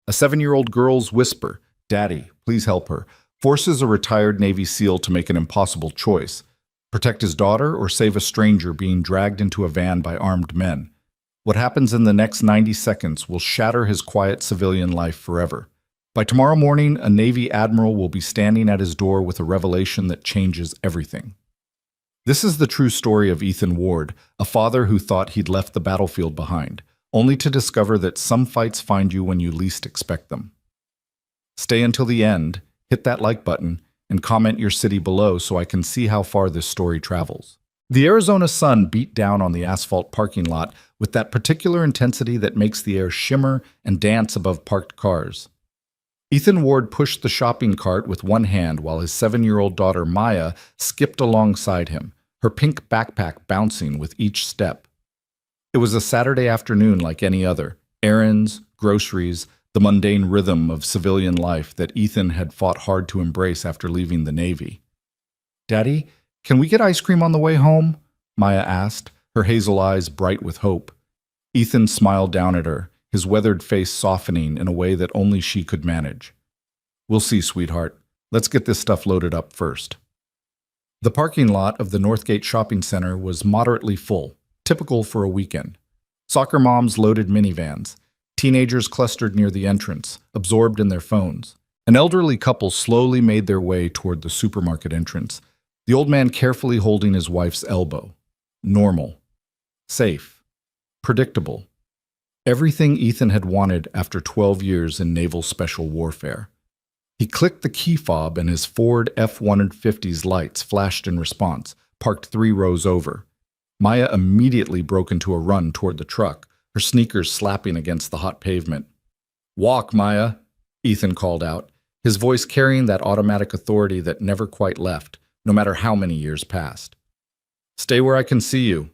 A 7-year-old girl's whisper, "Daddy, please help her," forces a retired Navy SEAL to make an impossible choice: protect his daughter or save a stranger being dragged into a van by armed men. What happens in the next 90 seconds will shatter his quiet civilian life forever. By tomorrow morning, a Navy admiral will be standing at his door with a revelation that changes everything. This is the true story of Ethan Ward, a father who thought he'd left the battlefield behind, only to discover that some fights find you when you least expect them. Stay until the end, hit that like button, and comment your city below so I can see how far this story travels. The Arizona sun beat down on the asphalt parking lot with that particular intensity that makes the air shimmer and dance above parked cars. Ethan Ward pushed the shopping cart with one hand while his 7-year-old daughter Maya skipped alongside him, her pink backpack bouncing with each step. It was a Saturday afternoon like any other: errands, groceries, the mundane rhythm of civilian life that Ethan had fought hard to embrace after leaving the Navy. "Daddy, can we get ice cream on the way home?" Maya asked, her hazel eyes bright with hope. Ethan smiled down at her, his weathered face softening in a way that only she could manage. "We'll see, sweetheart. Let's get this stuff loaded up first." The parking lot of the Northgate Shopping Center was moderately full, typical for a weekend. Soccer moms loaded minivans. Teenagers clustered near the entrance, absorbed in their phones. An elderly couple slowly made their way toward the supermarket entrance, the old man carefully holding his wife's elbow. Normal. Safe. Predictable. Everything Ethan had wanted after 12 years in naval special warfare. He clicked the key fob and his Ford F-150's lights flashed in response, parked 3 rows over. Maya immediately broke into a run toward the truck, her sneakers slapping against the hot pavement. "Walk, Maya," Ethan called out, his voice carrying that automatic authority that never quite left, no matter how many years passed. "Stay where I can see you."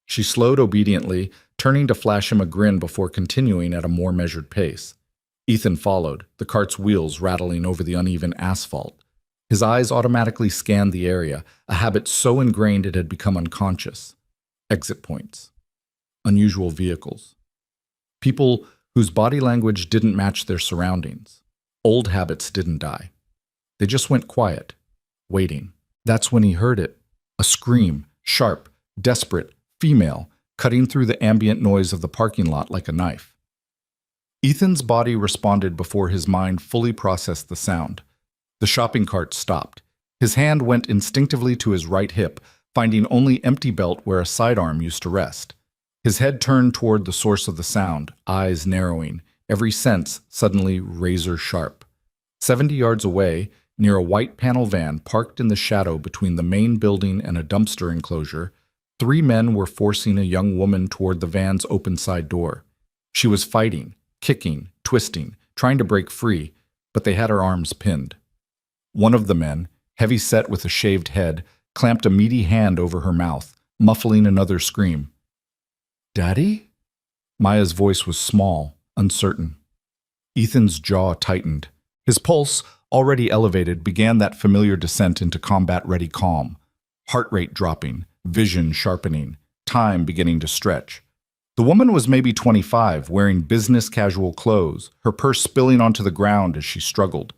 She slowed obediently, turning to flash him a grin before continuing at a more measured pace. Ethan followed, the cart's wheels rattling over the uneven asphalt. His eyes automatically scanned the area, a habit so ingrained it had become unconscious. Exit points. Unusual vehicles. People whose body language didn't match their surroundings. Old habits didn't die. They just went quiet, waiting. That's when he heard it. A scream, sharp, desperate, female, cutting through the ambient noise of the parking lot like a knife. Ethan's body responded before his mind fully processed the sound. The shopping cart stopped. His hand went instinctively to his right hip, finding only empty belt where a sidearm used to rest. His head turned toward the source of the sound, eyes narrowing, every sense suddenly razor-sharp. 70 yards away, near a white panel van parked in the shadow between the main building and a dumpster enclosure, 3 men were forcing a young woman toward the van's open side door. She was fighting, kicking, twisting, trying to break free, but they had her arms pinned. One of the men, heavy-set with a shaved head, clamped a meaty hand over her mouth, muffling another scream. "Daddy?" Maya's voice was small, uncertain. Ethan's jaw tightened. His pulse, already elevated, began that familiar descent into combat-ready calm. Heart rate dropping, vision sharpening, time beginning to stretch. The woman was maybe 25, wearing business-casual clothes, her purse spilling onto the ground as she struggled.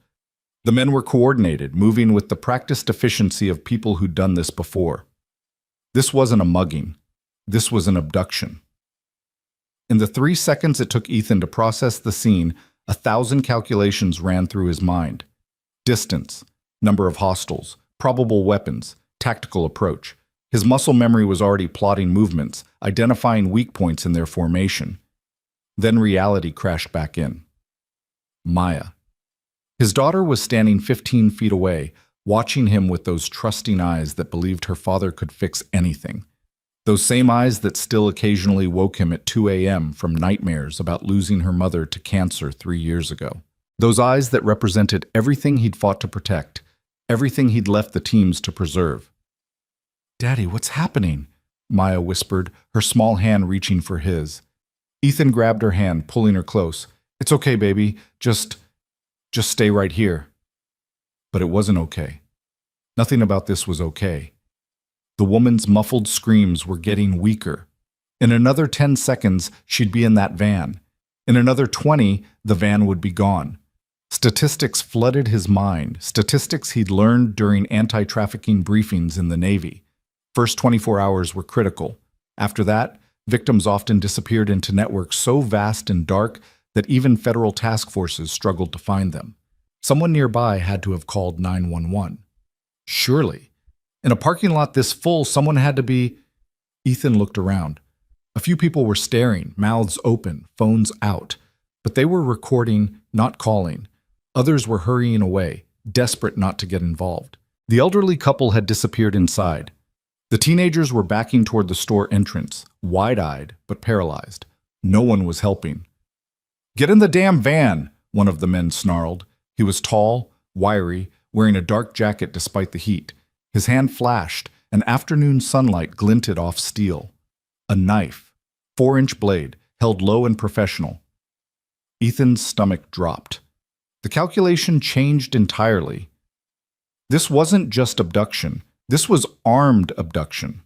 The men were coordinated, moving with the practiced efficiency of people who'd done this before. This wasn't a mugging. This was an abduction. In the 3 seconds it took Ethan to process the scene, 1,000 calculations ran through his mind. Distance, number of hostiles, probable weapons, tactical approach. His muscle memory was already plotting movements, identifying weak points in their formation. Then reality crashed back in. Maya. His daughter was standing 15 feet away, watching him with those trusting eyes that believed her father could fix anything. Those same eyes that still occasionally woke him at 2 a.m. from nightmares about losing her mother to cancer 3 years ago. Those eyes that represented everything he'd fought to protect, everything he'd left the teams to preserve. "Daddy, what's happening?" Maya whispered, her small hand reaching for his. Ethan grabbed her hand, pulling her close. "It's okay, baby. Just stay right here." But it wasn't okay. Nothing about this was okay. The woman's muffled screams were getting weaker. In another 10 seconds, she'd be in that van. In another 20, the van would be gone. Statistics flooded his mind, statistics he'd learned during anti-trafficking briefings in the Navy. First 24 hours were critical. After that, victims often disappeared into networks so vast and dark that even federal task forces struggled to find them. Someone nearby had to have called 911. Surely. In a parking lot this full, someone had to be... Ethan looked around. A few people were staring, mouths open, phones out. But they were recording, not calling. Others were hurrying away, desperate not to get involved. The elderly couple had disappeared inside. The teenagers were backing toward the store entrance, wide-eyed but paralyzed. No one was helping. "Get in the damn van," one of the men snarled. He was tall, wiry, wearing a dark jacket despite the heat. His hand flashed, and afternoon sunlight glinted off steel. A knife, 4-inch blade, held low and professional. Ethan's stomach dropped. The calculation changed entirely. This wasn't just abduction. This was armed abduction.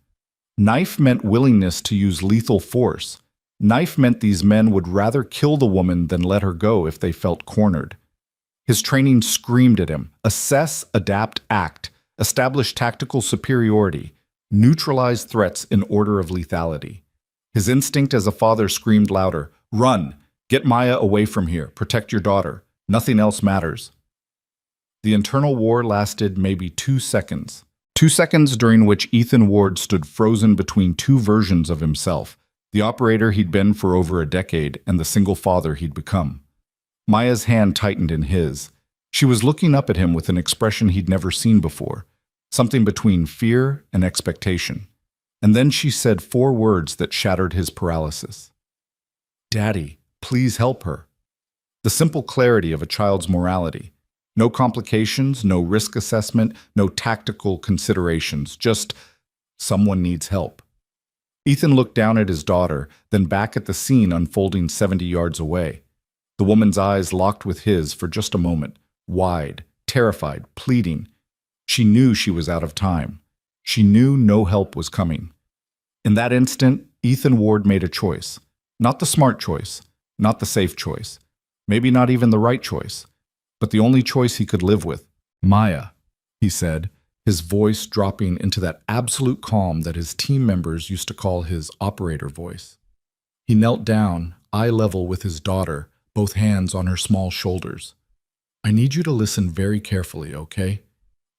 Knife meant willingness to use lethal force. Knife meant these men would rather kill the woman than let her go if they felt cornered. His training screamed at him. Assess, adapt, act. Establish tactical superiority. Neutralize threats in order of lethality. His instinct as a father screamed louder. Run! Get Maya away from here. Protect your daughter. Nothing else matters. The internal war lasted maybe 2 seconds. 2 seconds during which Ethan Ward stood frozen between two versions of himself. The operator he'd been for over a decade and the single father he'd become. Maya's hand tightened in his. She was looking up at him with an expression he'd never seen before, something between fear and expectation. And then she said 4 words that shattered his paralysis. "Daddy, please help her." The simple clarity of a child's morality. No complications, no risk assessment, no tactical considerations, just someone needs help. Ethan looked down at his daughter, then back at the scene unfolding 70 yards away. The woman's eyes locked with his for just a moment, wide, terrified, pleading. She knew she was out of time. She knew no help was coming. In that instant, Ethan Ward made a choice. Not the smart choice, not the safe choice, maybe not even the right choice, but the only choice he could live with. "Maya," he said, his voice dropping into that absolute calm that his team members used to call his operator voice. He knelt down, eye level with his daughter, both hands on her small shoulders. "I need you to listen very carefully, okay?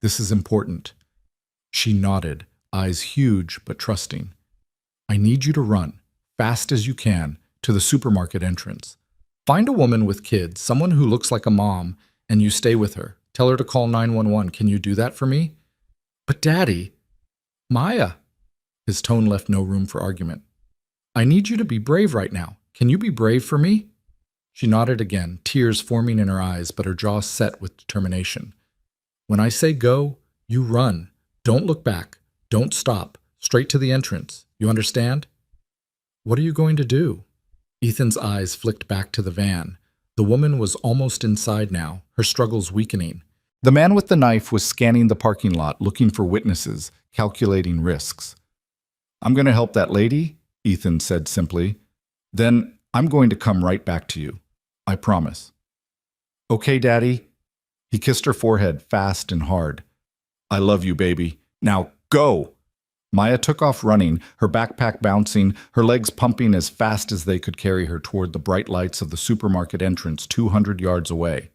This is important." She nodded, eyes huge but trusting. "I need you to run, fast as you can, to the supermarket entrance. Find a woman with kids, someone who looks like a mom, and you stay with her. Tell her to call 911. Can you do that for me?" "But Daddy..." "Maya." His tone left no room for argument. "I need you to be brave right now. Can you be brave for me?" She nodded again, tears forming in her eyes, but her jaw set with determination. "When I say go, you run. Don't look back. Don't stop. Straight to the entrance. You understand?" "What are you going to do?" Ethan's eyes flicked back to the van. The woman was almost inside now, her struggles weakening. The man with the knife was scanning the parking lot, looking for witnesses, calculating risks. "I'm going to help that lady," Ethan said simply. "Then I'm going to come right back to you. I promise." "Okay, Daddy." He kissed her forehead fast and hard. "I love you, baby. Now go!" Maya took off running, her backpack bouncing, her legs pumping as fast as they could carry her toward the bright lights of the supermarket entrance 200 yards away.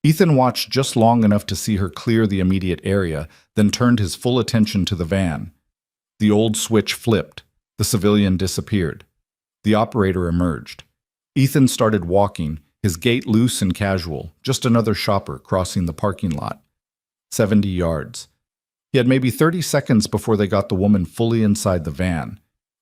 Ethan watched just long enough to see her clear the immediate area, then turned his full attention to the van. The old switch flipped. The civilian disappeared. The operator emerged. Ethan started walking, his gait loose and casual, just another shopper crossing the parking lot. 70 yards. He had maybe 30 seconds before they got the woman fully inside the van.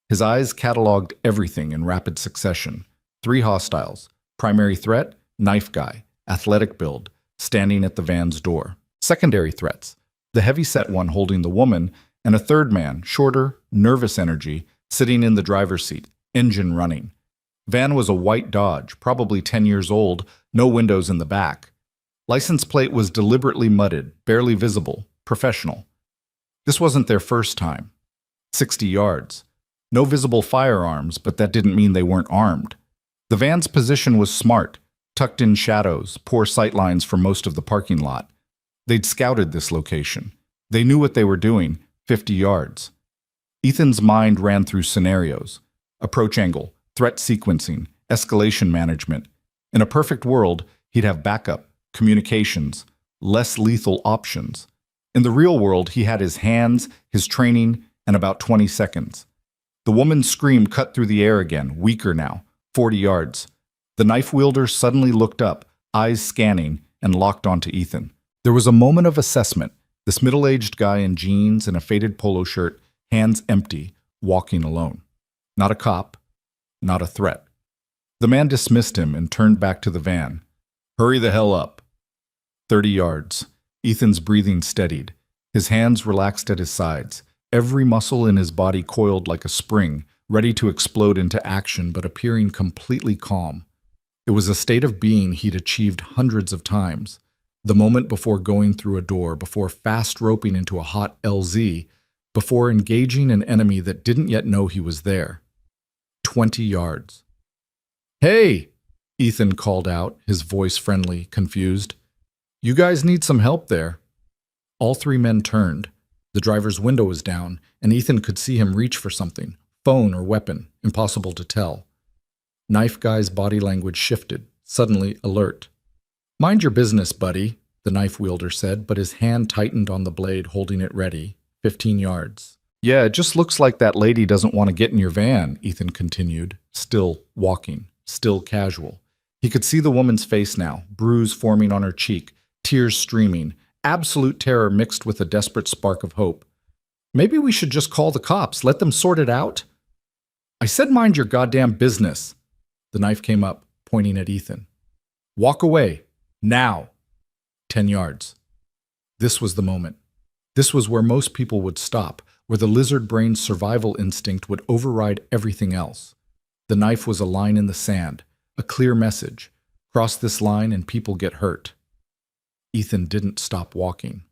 His eyes cataloged everything in rapid succession. 3 hostiles. Primary threat, knife guy, athletic build, standing at the van's door. Secondary threats, the heavy-set one holding the woman, and a third man, shorter, nervous energy, sitting in the driver's seat, engine running. Van was a white Dodge, probably 10 years old, no windows in the back. License plate was deliberately mudded, barely visible, professional. This wasn't their first time. 60 yards. No visible firearms, but that didn't mean they weren't armed. The van's position was smart, tucked in shadows, poor sightlines for most of the parking lot. They'd scouted this location. They knew what they were doing, 50 yards. Ethan's mind ran through scenarios: approach angle, threat sequencing, escalation management. In a perfect world, he'd have backup, communications, less lethal options. In the real world, he had his hands, his training, and about 20 seconds. The woman's scream cut through the air again, weaker now, 40 yards. The knife wielder suddenly looked up, eyes scanning, and locked onto Ethan. There was a moment of assessment. This middle-aged guy in jeans and a faded polo shirt, hands empty, walking alone. Not a cop, not a threat. The man dismissed him and turned back to the van. Hurry the hell up. 30 yards. Ethan's breathing steadied. His hands relaxed at his sides. Every muscle in his body coiled like a spring, ready to explode into action but appearing completely calm. It was a state of being he'd achieved hundreds of times. The moment before going through a door, before fast roping into a hot LZ, before engaging an enemy that didn't yet know he was there. 20 yards. Hey! Ethan called out, his voice friendly, confused. You guys need some help there. All three men turned. The driver's window was down, and Ethan could see him reach for something, phone or weapon, impossible to tell. Knife guy's body language shifted, suddenly alert. Mind your business, buddy, the knife wielder said, but his hand tightened on the blade, holding it ready, 15 yards. Yeah, it just looks like that lady doesn't want to get in your van, Ethan continued, still walking, still casual. He could see the woman's face now, bruise forming on her cheek, tears streaming, absolute terror mixed with a desperate spark of hope. Maybe we should just call the cops, let them sort it out? I said mind your goddamn business. The knife came up, pointing at Ethan. Walk away. Now. 10 yards. This was the moment. This was where most people would stop, where the lizard brain's survival instinct would override everything else. The knife was a line in the sand, a clear message. Cross this line and people get hurt. Ethan didn't stop walking.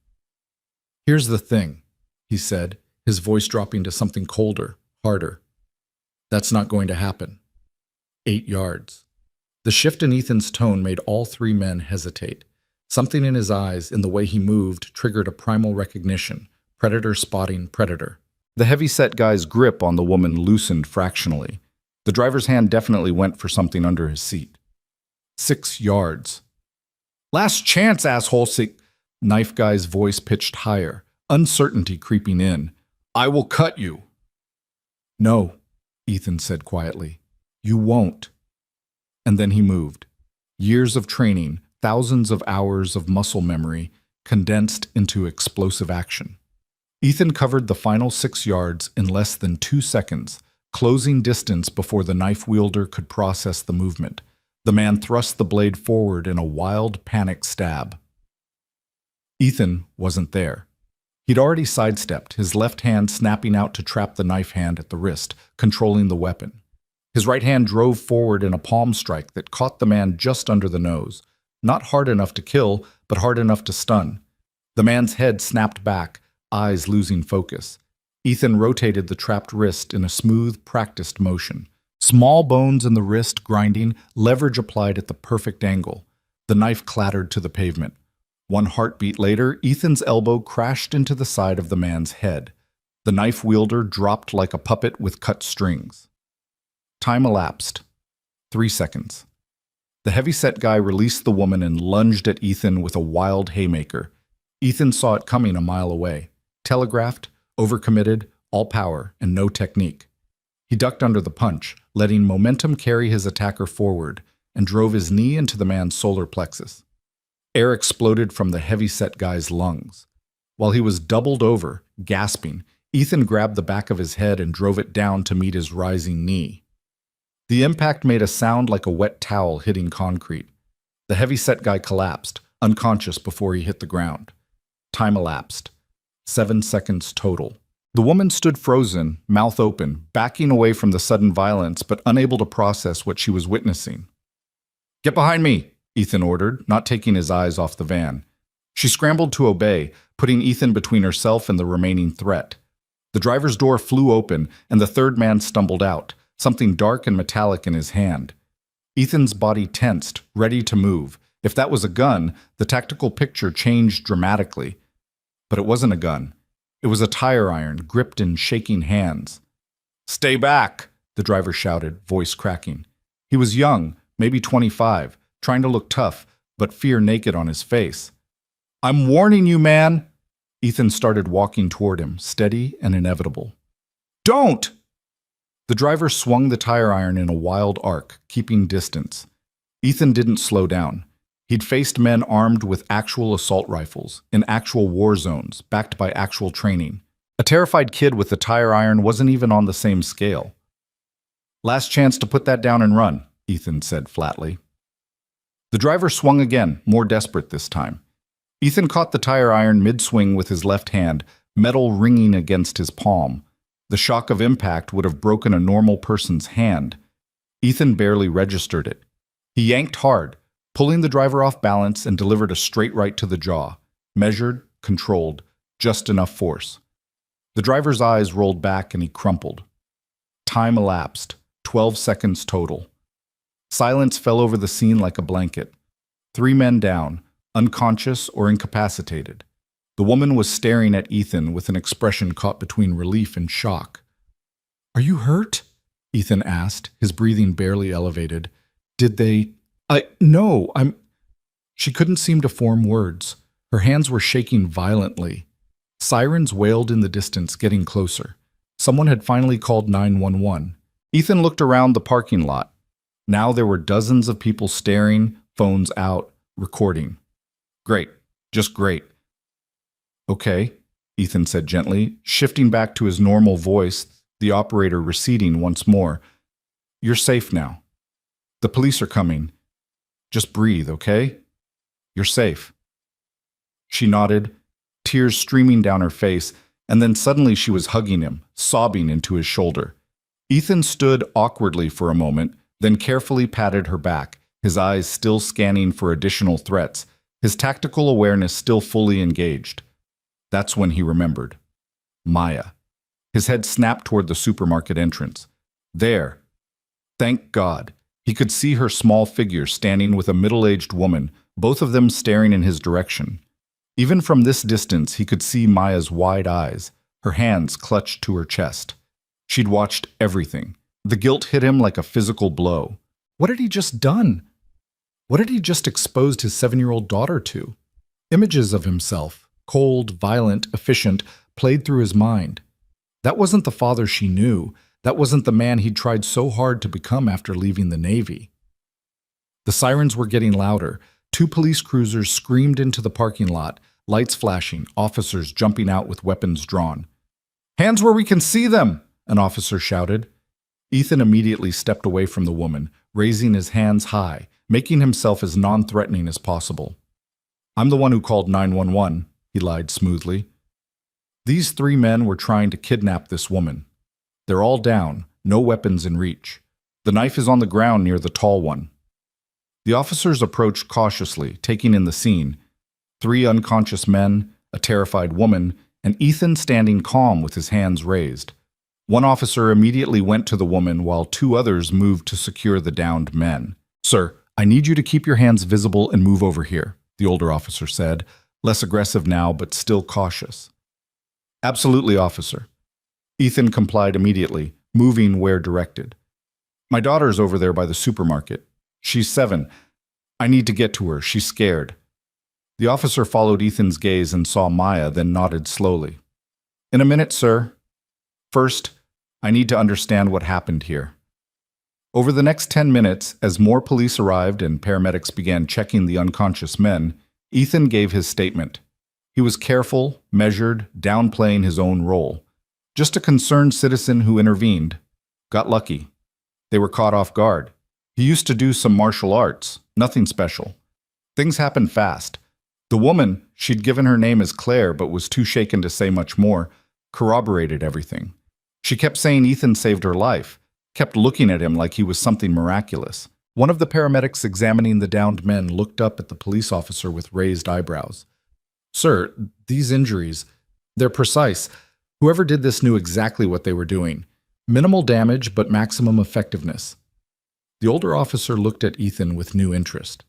Here's the thing, he said, his voice dropping to something colder, harder. That's not going to happen. 8 yards. The shift in Ethan's tone made all three men hesitate. Something in his eyes, in the way he moved, triggered a primal recognition, predator spotting predator. The heavy-set guy's grip on the woman loosened fractionally. The driver's hand definitely went for something under his seat. 6 yards. Last chance, asshole. Knife guy's voice pitched higher, uncertainty creeping in. I will cut you. No, Ethan said quietly. You won't. And then he moved. Years of training, thousands of hours of muscle memory, condensed into explosive action. Ethan covered the final 6 yards in less than 2 seconds, closing distance before the knife wielder could process the movement. The man thrust the blade forward in a wild, panicked stab. Ethan wasn't there. He'd already sidestepped, his left hand snapping out to trap the knife hand at the wrist, controlling the weapon. His right hand drove forward in a palm strike that caught the man just under the nose. Not hard enough to kill, but hard enough to stun. The man's head snapped back, eyes losing focus. Ethan rotated the trapped wrist in a smooth, practiced motion. Small bones in the wrist grinding, leverage applied at the perfect angle. The knife clattered to the pavement. One heartbeat later, Ethan's elbow crashed into the side of the man's head. The knife wielder dropped like a puppet with cut strings. Time elapsed. 3 seconds. The heavy-set guy released the woman and lunged at Ethan with a wild haymaker. Ethan saw it coming a mile away. Telegraphed, overcommitted, all power, and no technique. He ducked under the punch, letting momentum carry his attacker forward, and drove his knee into the man's solar plexus. Air exploded from the heavy-set guy's lungs. While he was doubled over, gasping, Ethan grabbed the back of his head and drove it down to meet his rising knee. The impact made a sound like a wet towel hitting concrete. The heavy-set guy collapsed, unconscious before he hit the ground. Time elapsed. 7 seconds total. The woman stood frozen, mouth open, backing away from the sudden violence but unable to process what she was witnessing. Get behind me, Ethan ordered, not taking his eyes off the van. She scrambled to obey, putting Ethan between herself and the remaining threat. The driver's door flew open, and the third man stumbled out, something dark and metallic in his hand. Ethan's body tensed, ready to move. If that was a gun, the tactical picture changed dramatically. But it wasn't a gun. It was a tire iron, gripped in shaking hands. "Stay back," the driver shouted, voice cracking. He was young, maybe 25, trying to look tough, but fear naked on his face. "I'm warning you, man." Ethan started walking toward him, steady and inevitable. "Don't!" The driver swung the tire iron in a wild arc, keeping distance. Ethan didn't slow down. He'd faced men armed with actual assault rifles, in actual war zones, backed by actual training. A terrified kid with the tire iron wasn't even on the same scale. "Last chance to put that down and run," Ethan said flatly. The driver swung again, more desperate this time. Ethan caught the tire iron mid-swing with his left hand, metal ringing against his palm. The shock of impact would have broken a normal person's hand. Ethan barely registered it. He yanked hard, pulling the driver off balance, and delivered a straight right to the jaw. Measured, controlled, just enough force. The driver's eyes rolled back and he crumpled. Time elapsed, 12 seconds total. Silence fell over the scene like a blanket. 3 men down, unconscious or incapacitated. The woman was staring at Ethan with an expression caught between relief and shock. "Are you hurt?" Ethan asked, his breathing barely elevated. "Did they... No, I'm..." She couldn't seem to form words. Her hands were shaking violently. Sirens wailed in the distance, getting closer. Someone had finally called 911. Ethan looked around the parking lot. Now there were dozens of people staring, phones out, recording. "Great. Just great." "Okay," Ethan said gently, shifting back to his normal voice, the operator receding once more. "You're safe now. The police are coming. Just breathe, okay? You're safe." She nodded, tears streaming down her face, and then suddenly she was hugging him, sobbing into his shoulder. Ethan stood awkwardly for a moment, then carefully patted her back, his eyes still scanning for additional threats, his tactical awareness still fully engaged. That's when he remembered. Maya. His head snapped toward the supermarket entrance. There. Thank God. He could see her small figure standing with a middle-aged woman, both of them staring in his direction. Even from this distance, he could see Maya's wide eyes, her hands clutched to her chest. She'd watched everything. The guilt hit him like a physical blow. What had he just done? What had he just exposed his 7-year-old daughter to? Images of himself, cold, violent, efficient, played through his mind. That wasn't the father she knew. That wasn't the man he'd tried so hard to become after leaving the Navy. The sirens were getting louder. 2 police cruisers screamed into the parking lot, lights flashing, officers jumping out with weapons drawn. "Hands where we can see them!" an officer shouted. Ethan immediately stepped away from the woman, raising his hands high, making himself as non-threatening as possible. "I'm the one who called 911, he lied smoothly. These 3 men were trying to kidnap this woman. They're all down, no weapons in reach. The knife is on the ground near the tall one." The officers approached cautiously, taking in the scene. 3 unconscious men, a terrified woman, and Ethan standing calm with his hands raised. One officer immediately went to the woman while 2 others moved to secure the downed men. "Sir, I need you to keep your hands visible and move over here," the older officer said, less aggressive now but still cautious. "Absolutely, officer." Ethan complied immediately, moving where directed. "My daughter's over there by the supermarket. She's 7. I need to get to her. She's scared." The officer followed Ethan's gaze and saw Maya, then nodded slowly. "In a minute, sir. First, I need to understand what happened here." Over the next 10 minutes, as more police arrived and paramedics began checking the unconscious men, Ethan gave his statement. He was careful, measured, downplaying his own role. Just a concerned citizen who intervened. Got lucky. They were caught off guard. He used to do some martial arts, nothing special. Things happened fast. The woman, she'd given her name as Claire but was too shaken to say much more, corroborated everything. She kept saying Ethan saved her life, kept looking at him like he was something miraculous. One of the paramedics examining the downed men looked up at the police officer with raised eyebrows. "Sir, these injuries, they're precise. Whoever did this knew exactly what they were doing. Minimal damage, but maximum effectiveness." The older officer looked at Ethan with new interest.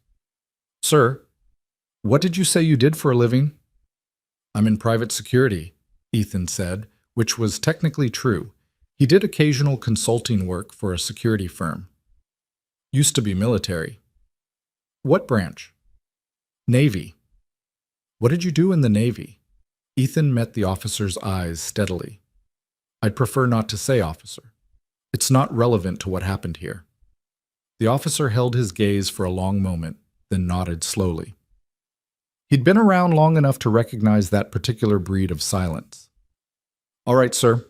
Sir, what did you say you did for a living? I'm in private security, Ethan said, which was technically true. He did occasional consulting work for a security firm. Used to be military. What branch? Navy. What did you do in the Navy? Ethan met the officer's eyes steadily. I'd prefer not to say, officer. It's not relevant to what happened here. The officer held his gaze for a long moment, then nodded slowly. He'd been around long enough to recognize that particular breed of silence. All right, sir.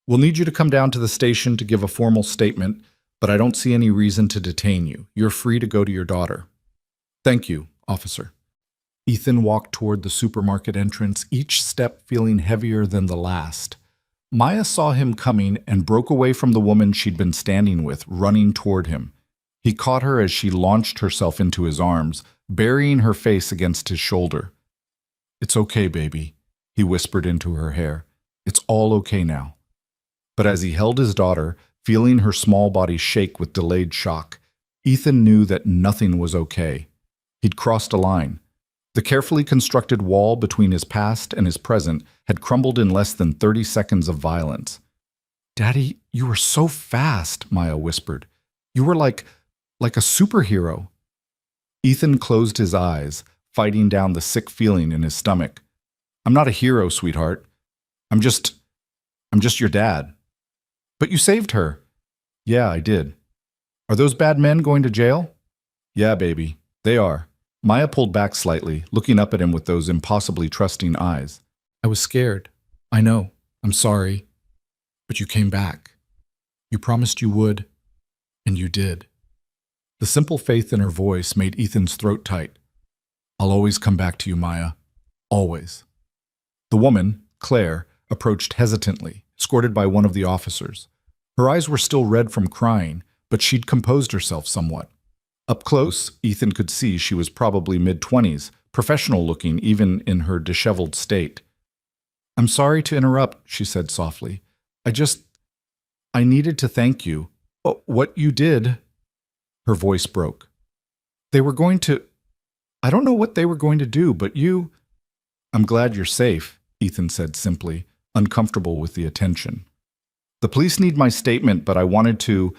We'll need you to come down to the station to give a formal statement, but I don't see any reason to detain you. You're free to go to your daughter. Thank you, officer. Ethan walked toward the supermarket entrance, each step feeling heavier than the last. Maya saw him coming and broke away from the woman she'd been standing with, running toward him. He caught her as she launched herself into his arms, burying her face against his shoulder. It's okay, baby, he whispered into her hair. It's all okay now. But as he held his daughter, feeling her small body shake with delayed shock, Ethan knew that nothing was okay. He'd crossed a line. The carefully constructed wall between his past and his present had crumbled in less than 30 seconds of violence. Daddy, you were so fast, Maya whispered. You were like a superhero. Ethan closed his eyes, fighting down the sick feeling in his stomach. I'm not a hero, sweetheart. I'm just your dad. But you saved her. Yeah, I did. Are those bad men going to jail? Yeah, baby, they are. Maya pulled back slightly, looking up at him with those impossibly trusting eyes. I was scared. I know. I'm sorry. But you came back. You promised you would, and you did. The simple faith in her voice made Ethan's throat tight. I'll always come back to you, Maya. Always. The woman, Claire, approached hesitantly, escorted by one of the officers. Her eyes were still red from crying, but she'd composed herself somewhat. Up close, Ethan could see she was probably mid-20s, professional-looking even in her disheveled state. I'm sorry to interrupt, she said softly. I needed to thank you. What you did... Her voice broke. They were going to... I don't know what they were going to do, but you... I'm glad you're safe, Ethan said simply, uncomfortable with the attention. The police need my statement, but I wanted to...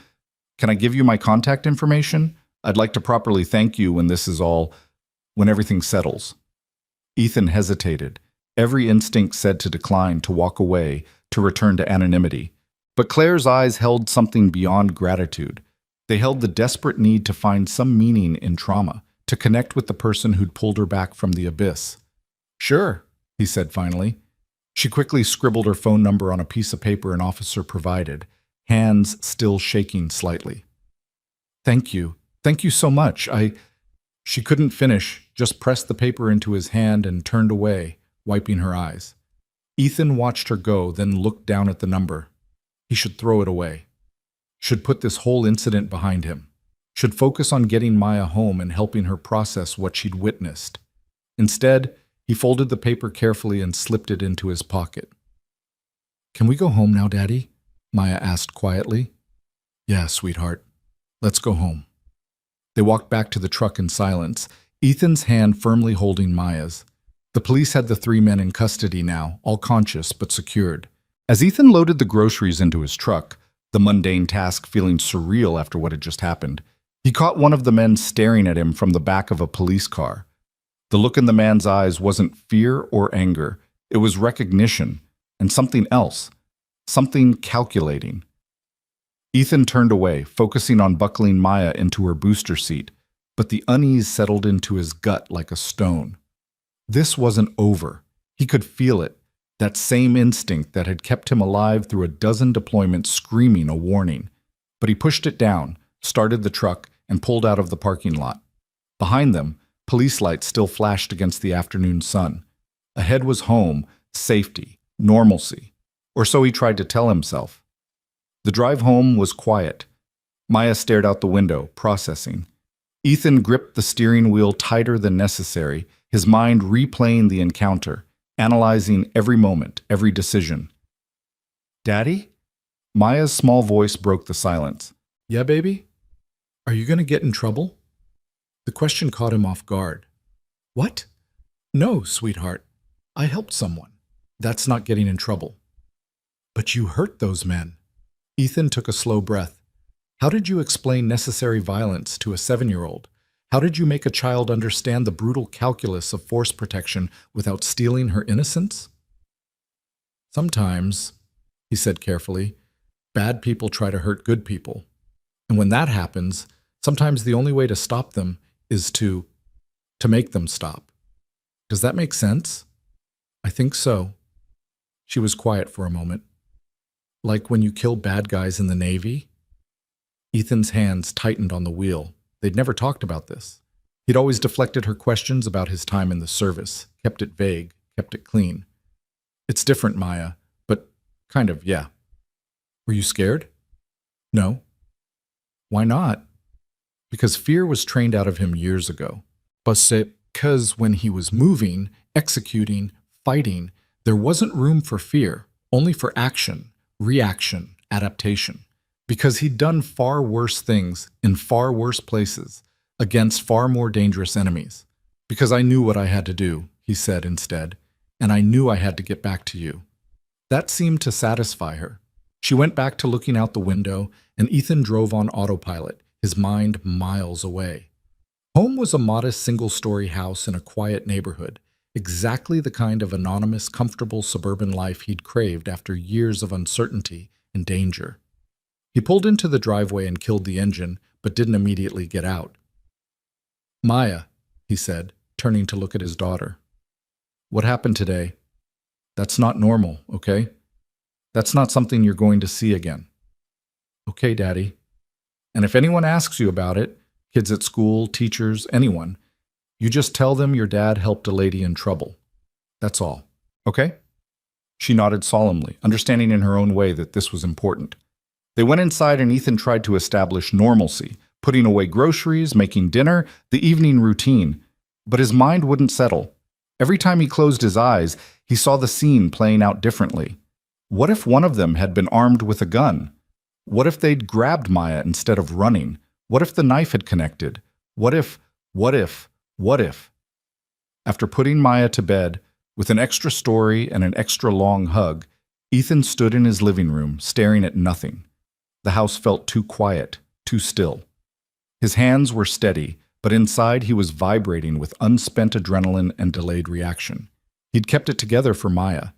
Can I give you my contact information? I'd like to properly thank you when everything settles. Ethan hesitated. Every instinct said to decline, to walk away, to return to anonymity. But Claire's eyes held something beyond gratitude. They held the desperate need to find some meaning in trauma, to connect with the person who'd pulled her back from the abyss. Sure, he said finally. She quickly scribbled her phone number on a piece of paper an officer provided, hands still shaking slightly. Thank you. Thank you so much. She couldn't finish, just pressed the paper into his hand and turned away, wiping her eyes. Ethan watched her go, then looked down at the number. He should throw it away. Should put this whole incident behind him. Should focus on getting Maya home and helping her process what she'd witnessed. Instead, he folded the paper carefully and slipped it into his pocket. Can we go home now, Daddy? Maya asked quietly. Yeah, sweetheart. Let's go home. They walked back to the truck in silence, Ethan's hand firmly holding Maya's. The police had the three men in custody now, all conscious but secured. As Ethan loaded the groceries into his truck, the mundane task feeling surreal after what had just happened, he caught one of the men staring at him from the back of a police car. The look in the man's eyes wasn't fear or anger. It was recognition, and something else, something calculating. Ethan turned away, focusing on buckling Maya into her booster seat, but the unease settled into his gut like a stone. This wasn't over. He could feel it. That same instinct that had kept him alive through a dozen deployments screaming a warning. But he pushed it down, started the truck, and pulled out of the parking lot. Behind them, police lights still flashed against the afternoon sun. Ahead was home, safety, normalcy. Or so he tried to tell himself. The drive home was quiet. Maya stared out the window, processing. Ethan gripped the steering wheel tighter than necessary, his mind replaying the encounter, analyzing every moment, every decision. Daddy? Maya's small voice broke the silence. Yeah, baby? Are you going to get in trouble? The question caught him off guard. What? No, sweetheart. I helped someone. That's not getting in trouble. But you hurt those men. Ethan took a slow breath. How did you explain necessary violence to a 7-year-old? How did you make a child understand the brutal calculus of force protection without stealing her innocence? Sometimes, he said carefully, bad people try to hurt good people. And when that happens, sometimes the only way to stop them is to make them stop. Does that make sense? I think so. She was quiet for a moment. Like when you kill bad guys in the Navy? Ethan's hands tightened on the wheel. They'd never talked about this. He'd always deflected her questions about his time in the service, kept it vague, kept it clean. It's different, Maya, but kind of, yeah. Were you scared? No. Why not? Because fear was trained out of him years ago. Because when he was moving, executing, fighting, there wasn't room for fear, only for action, reaction, adaptation. Because he'd done far worse things in far worse places against far more dangerous enemies. Because I knew what I had to do, he said instead, and I knew I had to get back to you. That seemed to satisfy her. She went back to looking out the window, and Ethan drove on autopilot, his mind miles away. Home was a modest single-story house in a quiet neighborhood, exactly the kind of anonymous, comfortable suburban life he'd craved after years of uncertainty and danger. He pulled into the driveway and killed the engine, but didn't immediately get out. Maya, he said, turning to look at his daughter. What happened today? That's not normal, okay? That's not something you're going to see again. Okay, Daddy. And if anyone asks you about it, kids at school, teachers, anyone, you just tell them your dad helped a lady in trouble. That's all, okay? She nodded solemnly, understanding in her own way that this was important. They went inside and Ethan tried to establish normalcy, putting away groceries, making dinner, the evening routine. But his mind wouldn't settle. Every time he closed his eyes, he saw the scene playing out differently. What if one of them had been armed with a gun? What if they'd grabbed Maya instead of running? What if the knife had connected? What if? After putting Maya to bed, with an extra story and an extra long hug, Ethan stood in his living room, staring at nothing. The house felt too quiet, too still. His hands were steady, but inside he was vibrating with unspent adrenaline and delayed reaction. He'd kept it together for Maya.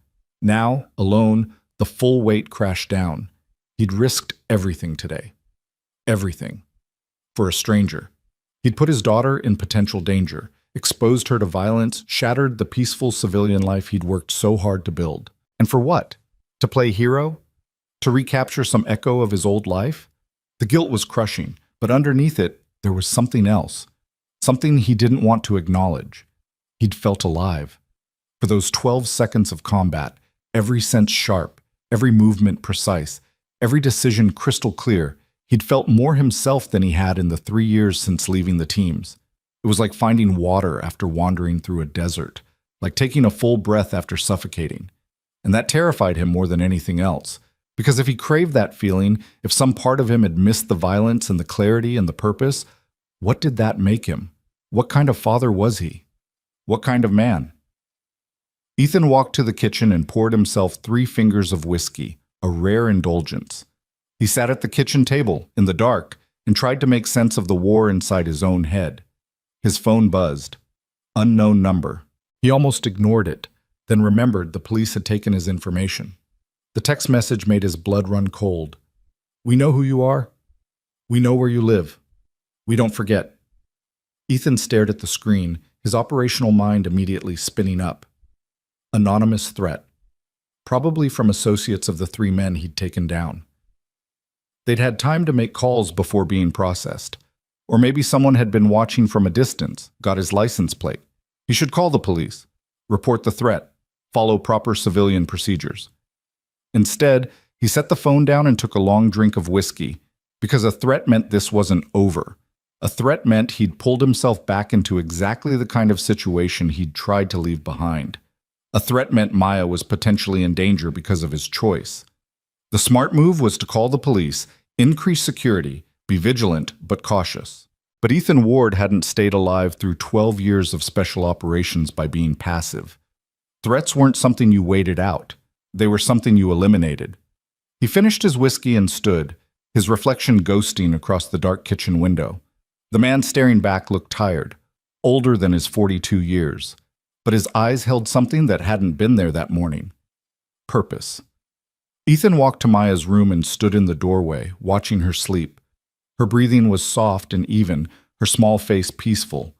Now, alone, the full weight crashed down. He'd risked everything today. Everything. For a stranger. He'd put his daughter in potential danger, exposed her to violence, shattered the peaceful civilian life he'd worked so hard to build. And for what? To play hero? To recapture some echo of his old life? The guilt was crushing, but underneath it, there was something else. Something he didn't want to acknowledge. He'd felt alive. For those 12 seconds of combat, every sense sharp, every movement precise, every decision crystal clear, he'd felt more himself than he had in the 3 years since leaving the teams. It was like finding water after wandering through a desert, like taking a full breath after suffocating. And that terrified him more than anything else. Because if he craved that feeling, if some part of him had missed the violence and the clarity and the purpose, what did that make him? What kind of father was he? What kind of man? Ethan walked to the kitchen and poured himself 3 fingers of whiskey, a rare indulgence. He sat at the kitchen table, in the dark, and tried to make sense of the war inside his own head. His phone buzzed. Unknown number. He almost ignored it, then remembered the police had taken his information. The text message made his blood run cold. We know who you are. We know where you live. We don't forget. Ethan stared at the screen, his operational mind immediately spinning up. Anonymous threat. Probably from associates of the 3 men he'd taken down. They'd had time to make calls before being processed. Or maybe someone had been watching from a distance, got his license plate. He should call the police, report the threat, follow proper civilian procedures. Instead, he set the phone down and took a long drink of whiskey, because a threat meant this wasn't over. A threat meant he'd pulled himself back into exactly the kind of situation he'd tried to leave behind. A threat meant Maya was potentially in danger because of his choice. The smart move was to call the police, increase security, Be vigilant, but cautious. But Ethan Ward hadn't stayed alive through 12 years of special operations by being passive. Threats weren't something you waited out. They were something you eliminated. He finished his whiskey and stood, his reflection ghosting across the dark kitchen window. The man staring back looked tired, older than his 42 years, but his eyes held something that hadn't been there that morning. Purpose. Ethan walked to Maya's room and stood in the doorway, watching her sleep. Her breathing was soft and even, her small face peaceful.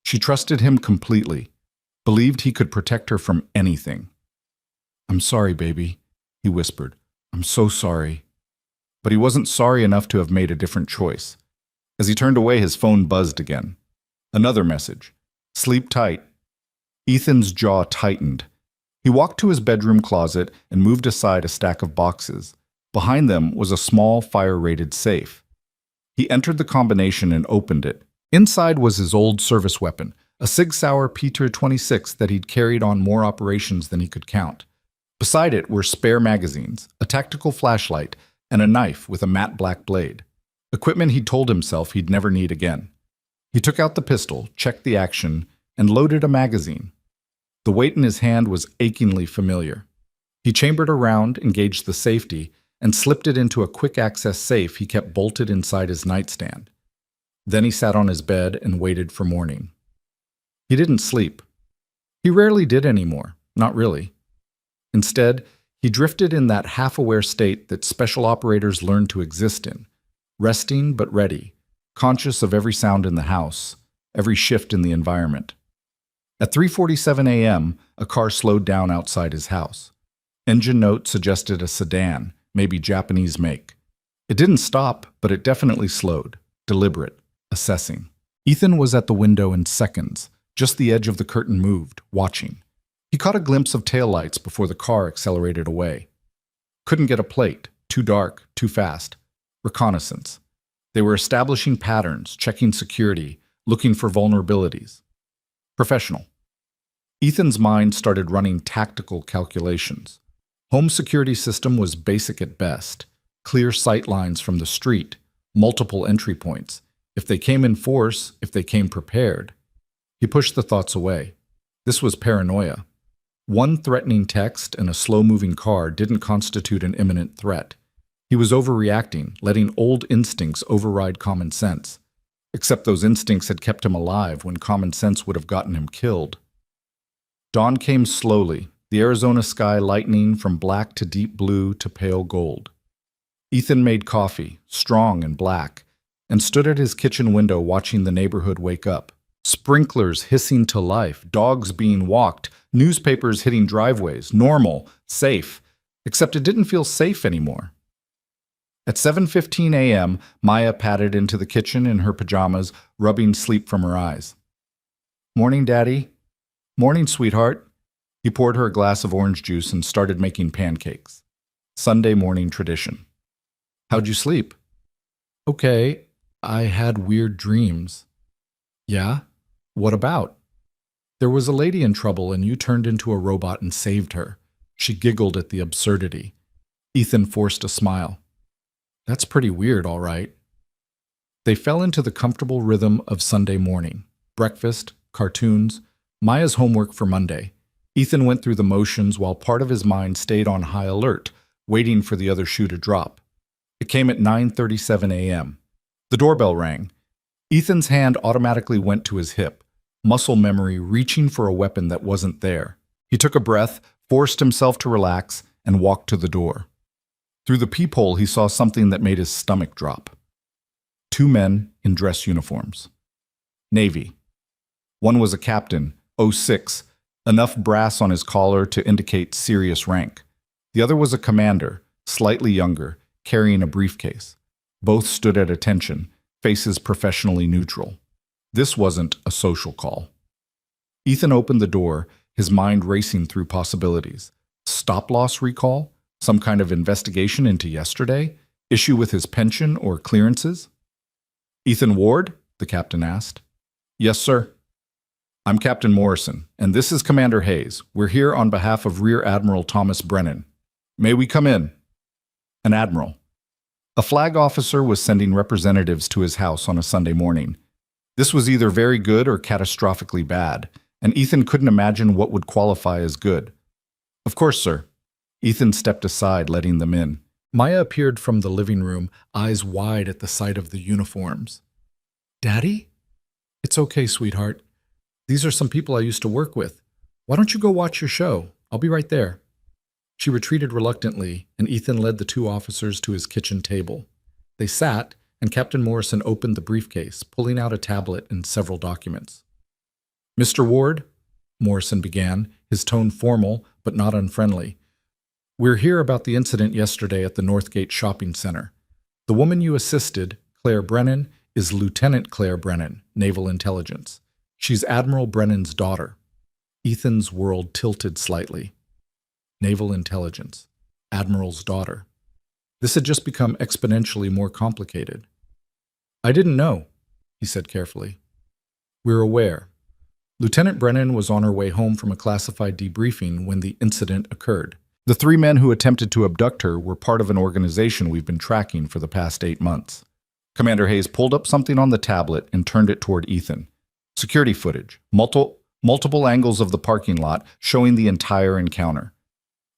She trusted him completely, believed he could protect her from anything. "I'm sorry, baby," he whispered. "I'm so sorry." But he wasn't sorry enough to have made a different choice. As he turned away, his phone buzzed again. Another message. "Sleep tight." Ethan's jaw tightened. He walked to his bedroom closet and moved aside a stack of boxes. Behind them was a small fire-rated safe. He entered the combination and opened it. Inside was his old service weapon, a Sig Sauer Peter 26 that he'd carried on more operations than he could count. Beside it were spare magazines, a tactical flashlight, and a knife with a matte black blade. Equipment he told himself he'd never need again. He took out the pistol, checked the action, and loaded a magazine. The weight in his hand was achingly familiar. He chambered a round, engaged the safety, and slipped it into a quick-access safe he kept bolted inside his nightstand. Then he sat on his bed and waited for morning. He didn't sleep. He rarely did anymore, not really. Instead, he drifted in that half-aware state that special operators learn to exist in, resting but ready, conscious of every sound in the house, every shift in the environment. At 3:47 a.m., a car slowed down outside his house. Engine note suggested a sedan, maybe Japanese make. It didn't stop, but it definitely slowed, deliberate, assessing. Ethan was at the window in seconds, just the edge of the curtain moved, watching. He caught a glimpse of taillights before the car accelerated away. Couldn't get a plate, too dark, too fast. Reconnaissance. They were establishing patterns, checking security, looking for vulnerabilities. Professional. Ethan's mind started running tactical calculations. Home security system was basic at best. Clear sight lines from the street, multiple entry points. If they came in force, if they came prepared. He pushed the thoughts away. This was paranoia. One threatening text and a slow-moving car didn't constitute an imminent threat. He was overreacting, letting old instincts override common sense. Except those instincts had kept him alive when common sense would have gotten him killed. Dawn came slowly, the Arizona sky lightening from black to deep blue to pale gold. Ethan made coffee, strong and black, and stood at his kitchen window watching the neighborhood wake up. Sprinklers hissing to life, dogs being walked, newspapers hitting driveways, normal, safe, except it didn't feel safe anymore. At 7:15 a.m., Maya padded into the kitchen in her pajamas, rubbing sleep from her eyes. "Morning, Daddy." "Morning, sweetheart." He poured her a glass of orange juice and started making pancakes. Sunday morning tradition. "How'd you sleep?" "Okay, I had weird dreams." "Yeah? What about?" "There was a lady in trouble and you turned into a robot and saved her." She giggled at the absurdity. Ethan forced a smile. "That's pretty weird, all right." They fell into the comfortable rhythm of Sunday morning. Breakfast, cartoons, Maya's homework for Monday. Ethan went through the motions while part of his mind stayed on high alert, waiting for the other shoe to drop. It came at 9:37 a.m. The doorbell rang. Ethan's hand automatically went to his hip, muscle memory reaching for a weapon that wasn't there. He took a breath, forced himself to relax, and walked to the door. Through the peephole, he saw something that made his stomach drop. Two men in dress uniforms. Navy. One was a captain, 06, enough brass on his collar to indicate serious rank. The other was a commander, slightly younger, carrying a briefcase. Both stood at attention, faces professionally neutral. This wasn't a social call. Ethan opened the door, his mind racing through possibilities. Stop-loss recall? Some kind of investigation into yesterday? Issue with his pension or clearances? "Ethan Ward?" the captain asked. "Yes, sir." "I'm Captain Morrison, and this is Commander Hayes. We're here on behalf of Rear Admiral Thomas Brennan. May we come in?" "An admiral." A flag officer was sending representatives to his house on a Sunday morning. This was either very good or catastrophically bad, and Ethan couldn't imagine what would qualify as good. Of course, sir. Ethan stepped aside, letting them in. Maya appeared from the living room, eyes wide at the sight of the uniforms. Daddy? It's okay, sweetheart. These are some people I used to work with. Why don't you go watch your show? I'll be right there. She retreated reluctantly, and Ethan led the two officers to his kitchen table. They sat, and Captain Morrison opened the briefcase, pulling out a tablet and several documents. Mr. Ward, Morrison began, his tone formal but not unfriendly. We're here about the incident yesterday at the Northgate Shopping Center. The woman you assisted, Claire Brennan, is Lieutenant Claire Brennan, Naval Intelligence. She's Admiral Brennan's daughter. Ethan's world tilted slightly. Naval Intelligence. Admiral's daughter. This had just become exponentially more complicated. I didn't know, he said carefully. We're aware. Lieutenant Brennan was on her way home from a classified debriefing when the incident occurred. The three men who attempted to abduct her were part of an organization we've been tracking for the past 8 months. Commander Hayes pulled up something on the tablet and turned it toward Ethan. Security footage, multiple angles of the parking lot showing the entire encounter.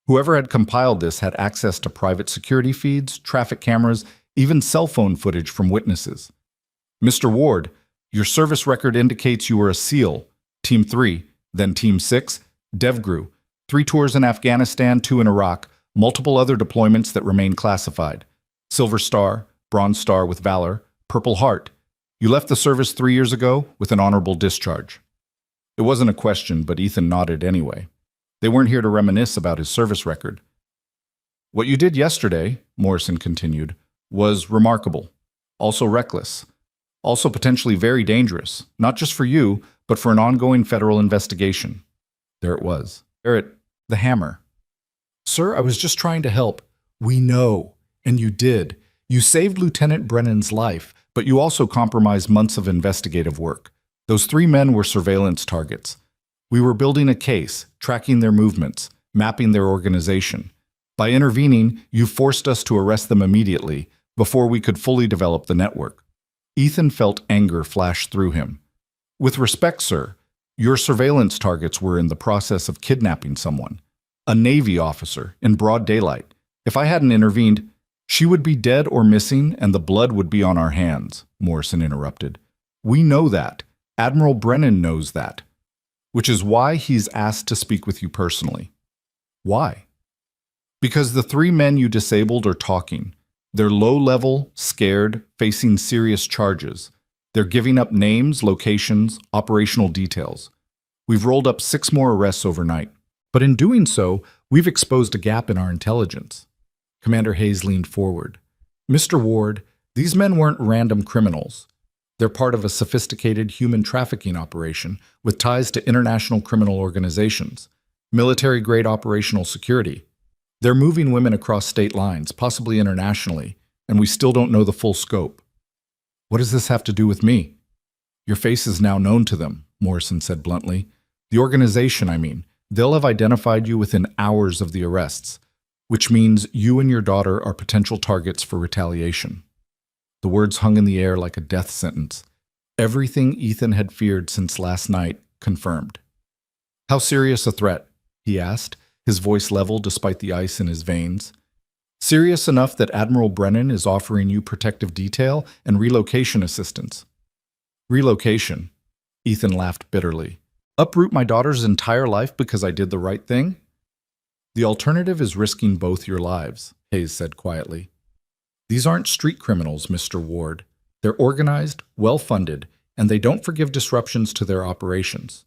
Whoever had compiled this had access to private security feeds, traffic cameras, even cell phone footage from witnesses. Mr. Ward, your service record indicates you were a SEAL, Team 3, then Team 6, DevGru, 3 tours in Afghanistan, 2 in Iraq, multiple other deployments that remain classified. Silver Star, Bronze Star with Valor, Purple Heart. You left the service 3 years ago with an honorable discharge. It wasn't a question, but Ethan nodded anyway. They weren't here to reminisce about his service record. What you did yesterday, Morrison continued, was remarkable, also reckless, also potentially very dangerous, not just for you, but for an ongoing federal investigation. There it was. Barrett, the hammer. Sir, I was just trying to help. We know, and you did. You saved Lieutenant Brennan's life, but you also compromised months of investigative work. Those 3 men were surveillance targets. We were building a case, tracking their movements, mapping their organization. By intervening, you forced us to arrest them immediately, before we could fully develop the network. Ethan felt anger flash through him. With respect, sir, your surveillance targets were in the process of kidnapping someone, a Navy officer, in broad daylight. If I hadn't intervened, she would be dead or missing, and the blood would be on our hands, Morrison interrupted. We know that. Admiral Brennan knows that. Which is why he's asked to speak with you personally. Why? Because the 3 men you disabled are talking. They're low-level, scared, facing serious charges. They're giving up names, locations, operational details. We've rolled up 6 more arrests overnight. But in doing so, we've exposed a gap in our intelligence. Commander Hayes leaned forward. Mr. Ward, these men weren't random criminals. They're part of a sophisticated human trafficking operation with ties to international criminal organizations, military-grade operational security. They're moving women across state lines, possibly internationally, and we still don't know the full scope. What does this have to do with me? Your face is now known to them, Morrison said bluntly. The organization, I mean. They'll have identified you within hours of the arrests, which means you and your daughter are potential targets for retaliation. The words hung in the air like a death sentence. Everything Ethan had feared since last night confirmed. How serious a threat? He asked, his voice level despite the ice in his veins. Serious enough that Admiral Brennan is offering you protective detail and relocation assistance. Relocation? Ethan laughed bitterly. Uproot my daughter's entire life because I did the right thing? The alternative is risking both your lives, Hayes said quietly. These aren't street criminals, Mr. Ward. They're organized, well-funded, and they don't forgive disruptions to their operations.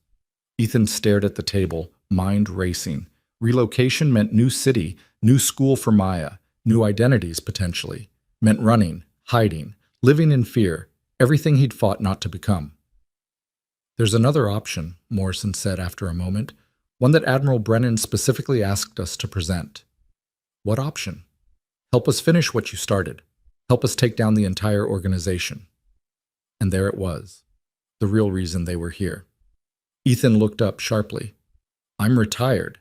Ethan stared at the table, mind racing. Relocation meant new city, new school for Maya, new identities potentially. Meant running, hiding, living in fear, everything he'd fought not to become. There's another option, Morrison said after a moment, one that Admiral Brennan specifically asked us to present. What option? Help us finish what you started. Help us take down the entire organization. And there it was, the real reason they were here. Ethan looked up sharply. I'm retired.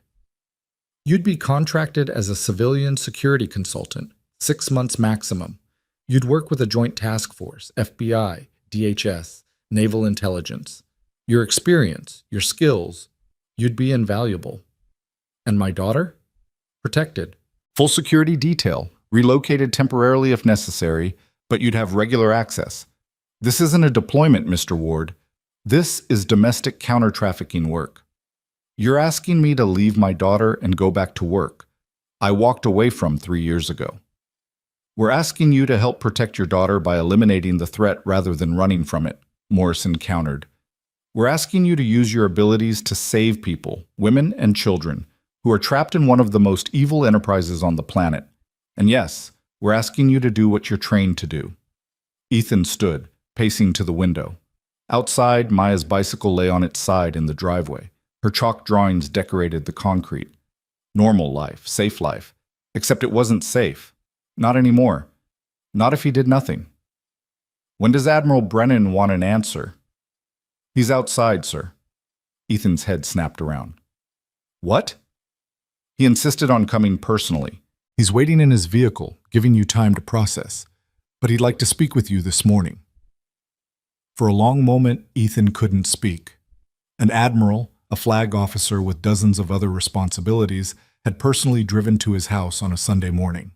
You'd be contracted as a civilian security consultant, 6 months maximum. You'd work with a joint task force, FBI, DHS, Naval Intelligence. Your experience, your skills, you'd be invaluable. And my daughter? Protected. Full security detail, relocated temporarily if necessary, but you'd have regular access. This isn't a deployment, Mr. Ward. This is domestic counter-trafficking work. You're asking me to leave my daughter and go back to work I walked away from 3 years ago. We're asking you to help protect your daughter by eliminating the threat rather than running from it, Morrison countered. We're asking you to use your abilities to save people, women and children, who are trapped in one of the most evil enterprises on the planet. And yes, we're asking you to do what you're trained to do. Ethan stood, pacing to the window. Outside, Maya's bicycle lay on its side in the driveway. Her chalk drawings decorated the concrete. Normal life, safe life. Except it wasn't safe. Not anymore. Not if he did nothing. When does Admiral Brennan want an answer? He's outside, sir. Ethan's head snapped around. What? He insisted on coming personally. He's waiting in his vehicle, giving you time to process. But he'd like to speak with you this morning. For a long moment, Ethan couldn't speak. An admiral, a flag officer with dozens of other responsibilities, had personally driven to his house on a Sunday morning.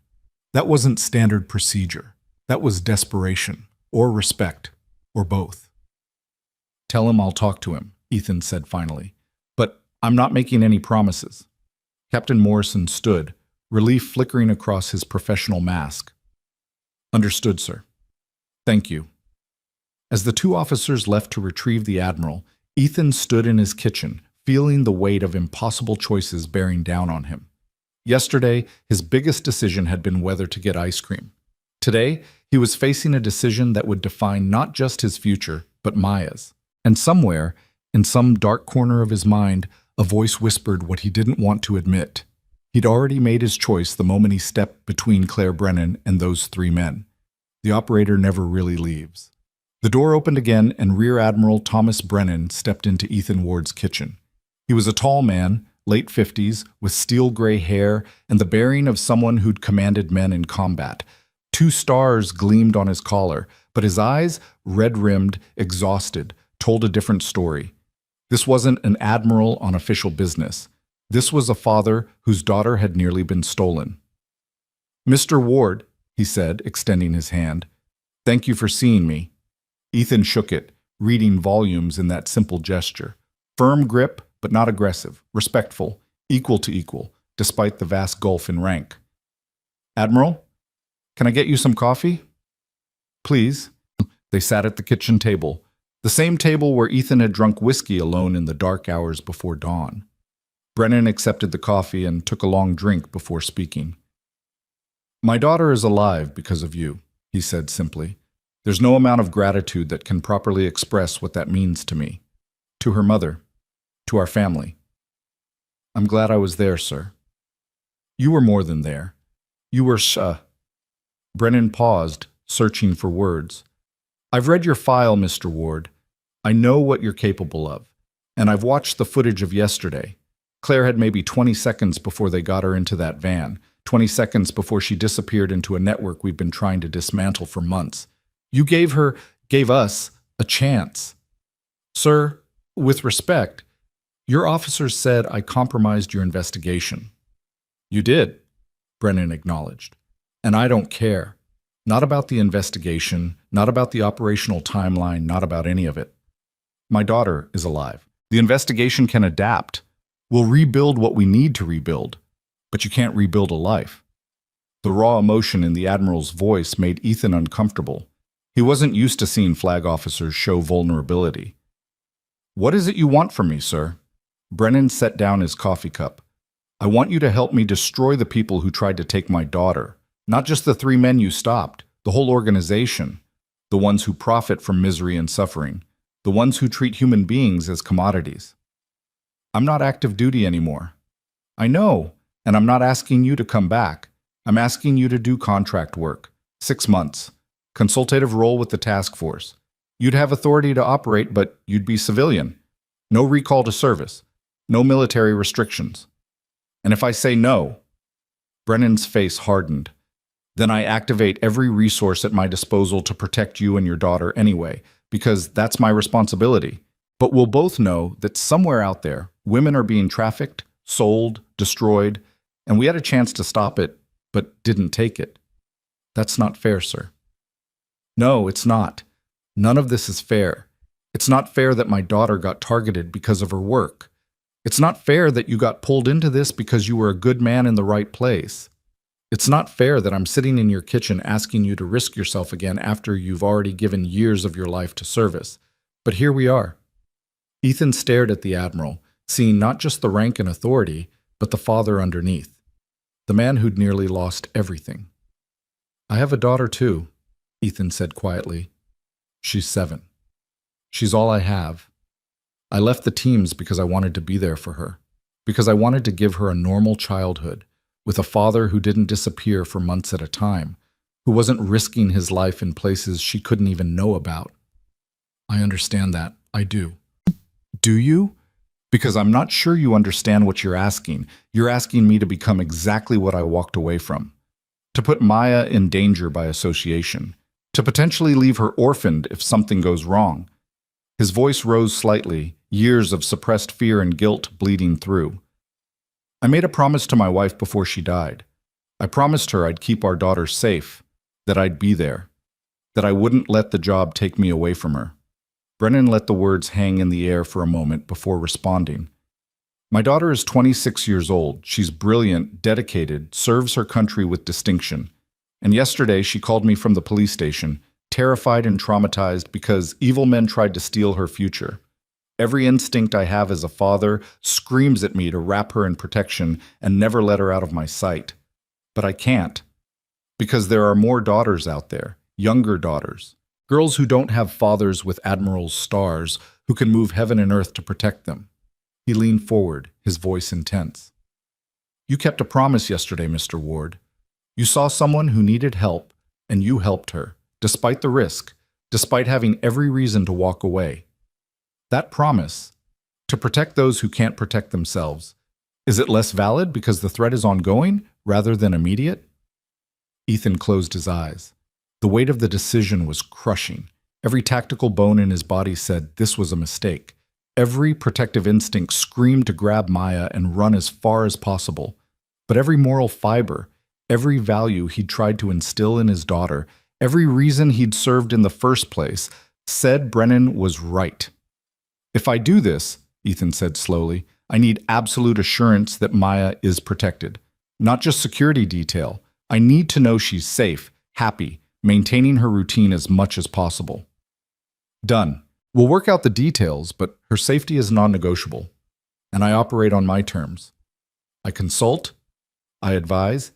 That wasn't standard procedure. That was desperation, or respect, or both. Tell him I'll talk to him, Ethan said finally. But I'm not making any promises. Captain Morrison stood, relief flickering across his professional mask. Understood, sir. Thank you. As the two officers left to retrieve the Admiral, Ethan stood in his kitchen, feeling the weight of impossible choices bearing down on him. Yesterday, his biggest decision had been whether to get ice cream. Today, he was facing a decision that would define not just his future, but Maya's. And somewhere, in some dark corner of his mind, a voice whispered what he didn't want to admit. He'd already made his choice the moment he stepped between Claire Brennan and those 3 men. The operator never really leaves. The door opened again, and Rear Admiral Thomas Brennan stepped into Ethan Ward's kitchen. He was a tall man, late 50s, with steel-gray hair and the bearing of someone who'd commanded men in combat. 2 stars gleamed on his collar, but his eyes, red-rimmed, exhausted, told a different story. This wasn't an admiral on official business. This was a father whose daughter had nearly been stolen. Mr. Ward, he said, extending his hand, thank you for seeing me. Ethan shook it, reading volumes in that simple gesture. Firm grip, but not aggressive, respectful, equal to equal, despite the vast gulf in rank. Admiral, can I get you some coffee? Please. They sat at the kitchen table, the same table where Ethan had drunk whiskey alone in the dark hours before dawn. Brennan accepted the coffee and took a long drink before speaking. My daughter is alive because of you, he said simply. There's no amount of gratitude that can properly express what that means to me, to her mother, to our family. I'm glad I was there, sir. You were more than there. You were Brennan paused, searching for words. I've read your file, Mr. Ward. I know what you're capable of, and I've watched the footage of yesterday. Claire had maybe 20 seconds before they got her into that van, 20 seconds before she disappeared into a network we've been trying to dismantle for months. You gave us, a chance. Sir, with respect, your officers said I compromised your investigation. You did, Brennan acknowledged. And I don't care. Not about the investigation, not about the operational timeline, not about any of it. My daughter is alive. The investigation can adapt. We'll rebuild what we need to rebuild, but you can't rebuild a life. The raw emotion in the Admiral's voice made Ethan uncomfortable. He wasn't used to seeing flag officers show vulnerability. What is it you want from me, sir? Brennan set down his coffee cup. I want you to help me destroy the people who tried to take my daughter. Not just the 3 men you stopped, the whole organization. The ones who profit from misery and suffering. The ones who treat human beings as commodities. I'm not active duty anymore. I know, and I'm not asking you to come back. I'm asking you to do contract work. 6 months. Consultative role with the task force. You'd have authority to operate, but you'd be civilian. No recall to service. No military restrictions. And if I say no, Brennan's face hardened. Then I activate every resource at my disposal to protect you and your daughter anyway, because that's my responsibility. But we'll both know that somewhere out there, women are being trafficked, sold, destroyed, and we had a chance to stop it, but didn't take it. That's not fair, sir. No, it's not. None of this is fair. It's not fair that my daughter got targeted because of her work. It's not fair that you got pulled into this because you were a good man in the right place. It's not fair that I'm sitting in your kitchen asking you to risk yourself again after you've already given years of your life to service. But here we are. Ethan stared at the Admiral, seeing not just the rank and authority, but the father underneath. The man who'd nearly lost everything. I have a daughter too, Ethan said quietly. She's 7. She's all I have. I left the teams because I wanted to be there for her, because I wanted to give her a normal childhood, with a father who didn't disappear for months at a time, who wasn't risking his life in places she couldn't even know about. I understand that. I do. Do you? Because I'm not sure you understand what you're asking. You're asking me to become exactly what I walked away from. To put Maya in danger by association. To potentially leave her orphaned if something goes wrong. His voice rose slightly, years of suppressed fear and guilt bleeding through. I made a promise to my wife before she died. I promised her I'd keep our daughter safe, that I'd be there, that I wouldn't let the job take me away from her. Brennan let the words hang in the air for a moment before responding. My daughter is 26 years old. She's brilliant, dedicated, serves her country with distinction. And yesterday she called me from the police station, terrified and traumatized because evil men tried to steal her future. Every instinct I have as a father screams at me to wrap her in protection and never let her out of my sight. But I can't, because there are more daughters out there, younger daughters, girls who don't have fathers with Admiral's stars who can move heaven and earth to protect them. He leaned forward, his voice intense. You kept a promise yesterday, Mr. Ward. You saw someone who needed help, and you helped her, despite the risk, despite having every reason to walk away. That promise, to protect those who can't protect themselves, is it less valid because the threat is ongoing rather than immediate? Ethan closed his eyes. The weight of the decision was crushing. Every tactical bone in his body said this was a mistake. Every protective instinct screamed to grab Maya and run as far as possible. But every moral fiber, every value he'd tried to instill in his daughter, every reason he'd served in the first place, said Brennan was right. If I do this, Ethan said slowly, I need absolute assurance that Maya is protected. Not just security detail. I need to know she's safe, happy, maintaining her routine as much as possible. Done. We'll work out the details, but her safety is non-negotiable, and I operate on my terms. I consult, I advise,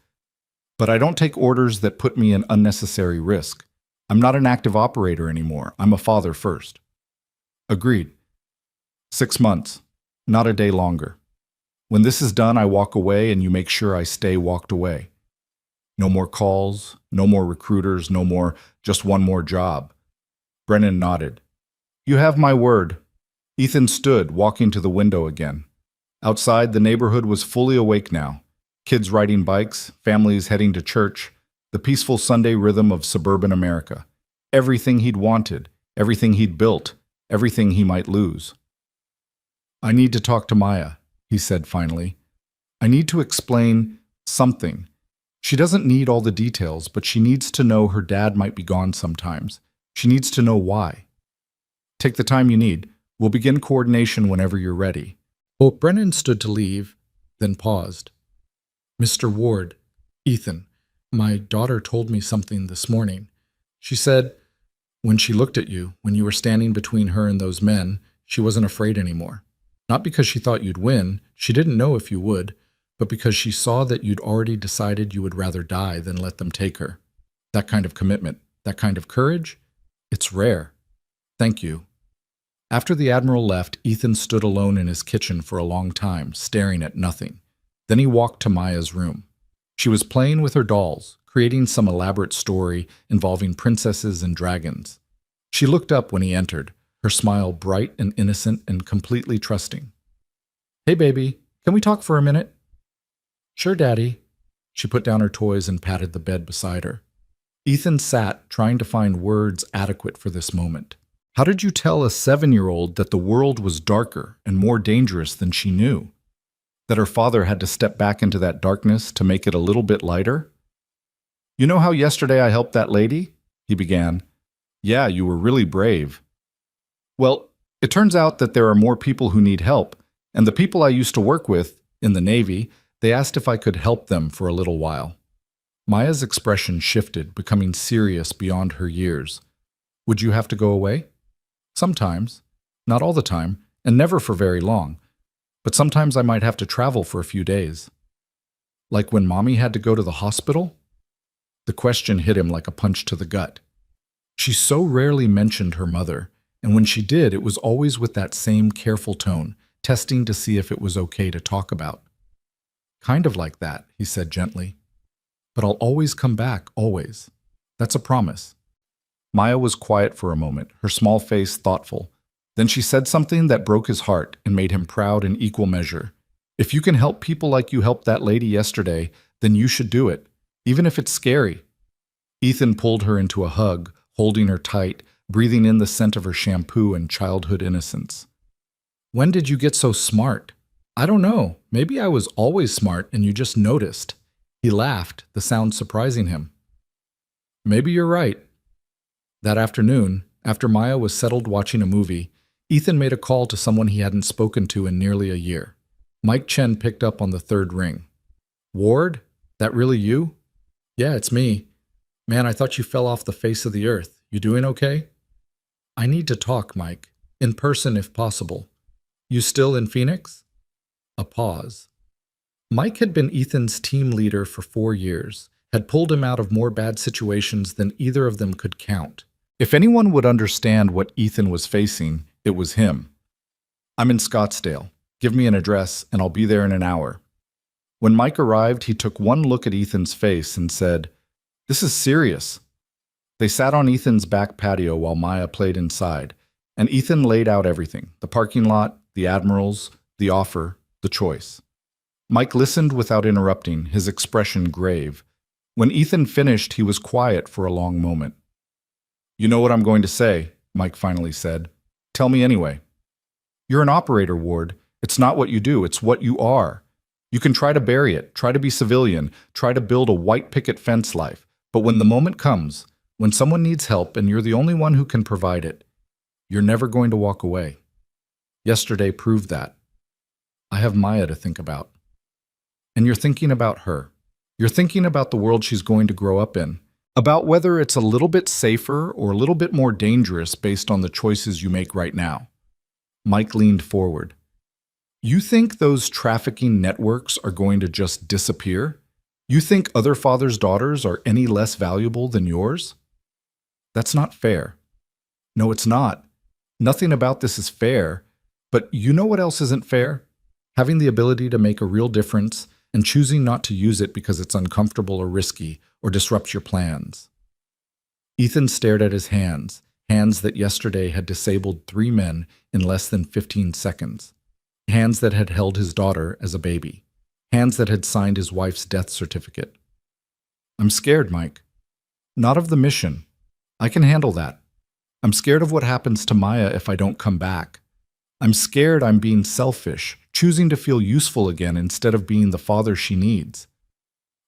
but I don't take orders that put me in unnecessary risk. I'm not an active operator anymore. I'm a father first. Agreed. 6 months, not a day longer. When this is done, I walk away and you make sure I stay walked away. No more calls, no more recruiters, no more just one more job. Brennan nodded. You have my word. Ethan stood, walking to the window again. Outside, the neighborhood was fully awake now. Kids riding bikes, families heading to church, the peaceful Sunday rhythm of suburban America. Everything he'd wanted, everything he'd built, everything he might lose. I need to talk to Maya, he said finally. I need to explain something. She doesn't need all the details, but she needs to know her dad might be gone sometimes. She needs to know why. Take the time you need. We'll begin coordination whenever you're ready. Brennan stood to leave, then paused. Mr. Ward, Ethan, my daughter told me something this morning. She said, when she looked at you, when you were standing between her and those men, she wasn't afraid anymore. Not because she thought you'd win, she didn't know if you would, but because she saw that you'd already decided you would rather die than let them take her. That kind of commitment, that kind of courage, it's rare. Thank you. After the Admiral left, Ethan stood alone in his kitchen for a long time, staring at nothing. Then he walked to Maya's room. She was playing with her dolls, creating some elaborate story involving princesses and dragons. She looked up when he entered, her smile bright and innocent and completely trusting. Hey, baby, can we talk for a minute? Sure, Daddy. She put down her toys and patted the bed beside her. Ethan sat, trying to find words adequate for this moment. How did you tell a 7-year-old that the world was darker and more dangerous than she knew? That her father had to step back into that darkness to make it a little bit lighter? You know how yesterday I helped that lady? He began. Yeah, you were really brave. Well, it turns out that there are more people who need help, and the people I used to work with, in the Navy, they asked if I could help them for a little while. Maya's expression shifted, becoming serious beyond her years. Would you have to go away? Sometimes. Not all the time, and never for very long. But sometimes I might have to travel for a few days. Like when Mommy had to go to the hospital? The question hit him like a punch to the gut. She so rarely mentioned her mother, and when she did, it was always with that same careful tone, testing to see if it was okay to talk about. Kind of like that, he said gently. But I'll always come back, always. That's a promise. Maya was quiet for a moment, her small face thoughtful. Then she said something that broke his heart and made him proud in equal measure. If you can help people like you helped that lady yesterday, then you should do it, even if it's scary. Ethan pulled her into a hug, holding her tight, breathing in the scent of her shampoo and childhood innocence. When did you get so smart? I don't know. Maybe I was always smart and you just noticed. He laughed, the sound surprising him. Maybe you're right. That afternoon, after Maya was settled watching a movie, Ethan made a call to someone he hadn't spoken to in nearly a year. Mike Chen picked up on the third ring. Ward? That really you? Yeah, it's me. Man, I thought you fell off the face of the earth. You doing okay? I need to talk, Mike. In person if possible. You still in Phoenix? A pause. Mike had been Ethan's team leader for 4 years, had pulled him out of more bad situations than either of them could count. If anyone would understand what Ethan was facing, it was him. I'm in Scottsdale. Give me an address, and I'll be there in an hour. When Mike arrived, he took one look at Ethan's face and said, This is serious. They sat on Ethan's back patio while Maya played inside, and Ethan laid out everything, the parking lot, the Admirals, the offer, the choice. Mike listened without interrupting, his expression grave. When Ethan finished, he was quiet for a long moment. You know what I'm going to say, Mike finally said. Tell me anyway. You're an operator, Ward. It's not what you do, it's what you are. You can try to bury it, try to be civilian, try to build a white picket fence life. But when the moment comes, when someone needs help and you're the only one who can provide it, you're never going to walk away. Yesterday proved that. I have Maya to think about. And you're thinking about her. You're thinking about the world she's going to grow up in, about whether it's a little bit safer or a little bit more dangerous based on the choices you make right now. Mike leaned forward. You think those trafficking networks are going to just disappear? You think other fathers' daughters are any less valuable than yours? That's not fair. No, it's not. Nothing about this is fair. But you know what else isn't fair? Having the ability to make a real difference and choosing not to use it because it's uncomfortable or risky or disrupts your plans. Ethan stared at his hands, hands that yesterday had disabled 3 men in less than 15 seconds. Hands that had held his daughter as a baby. Hands that had signed his wife's death certificate. I'm scared, Mike. Not of the mission. I can handle that. I'm scared of what happens to Maya if I don't come back. I'm scared I'm being selfish, choosing to feel useful again instead of being the father she needs.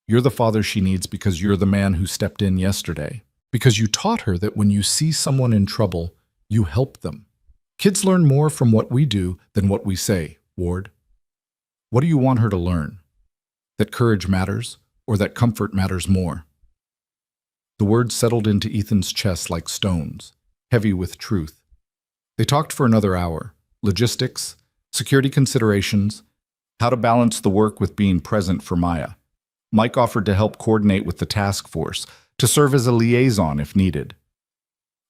You're the father she needs because you're the man who stepped in yesterday. Because you taught her that when you see someone in trouble, you help them. Kids learn more from what we do than what we say, Ward. What do you want her to learn? That courage matters, or that comfort matters more? The words settled into Ethan's chest like stones, heavy with truth. They talked for another hour. Logistics, security considerations, how to balance the work with being present for Maya. Mike offered to help coordinate with the task force, to serve as a liaison if needed.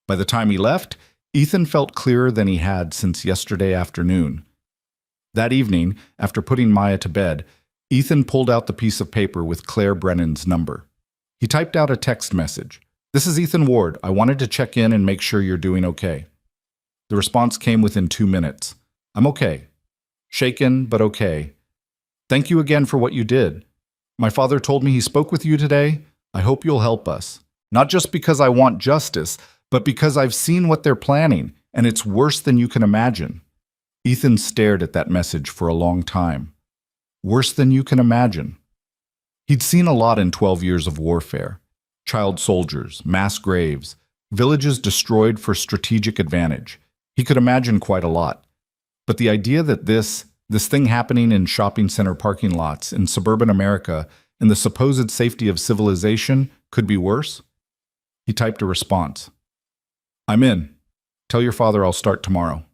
By the time he left, Ethan felt clearer than he had since yesterday afternoon. That evening, after putting Maya to bed, Ethan pulled out the piece of paper with Claire Brennan's number. He typed out a text message. This is Ethan Ward. I wanted to check in and make sure you're doing okay. The response came within 2 minutes. I'm okay. Shaken, but okay. Thank you again for what you did. My father told me he spoke with you today. I hope you'll help us. Not just because I want justice, but because I've seen what they're planning, and it's worse than you can imagine." Ethan stared at that message for a long time. Worse than you can imagine. He'd seen a lot in 12 years of warfare. Child soldiers, mass graves, villages destroyed for strategic advantage. He could imagine quite a lot. But the idea that this thing happening in shopping center parking lots in suburban America, in the supposed safety of civilization, could be worse? He typed a response. "I'm in. Tell your father I'll start tomorrow."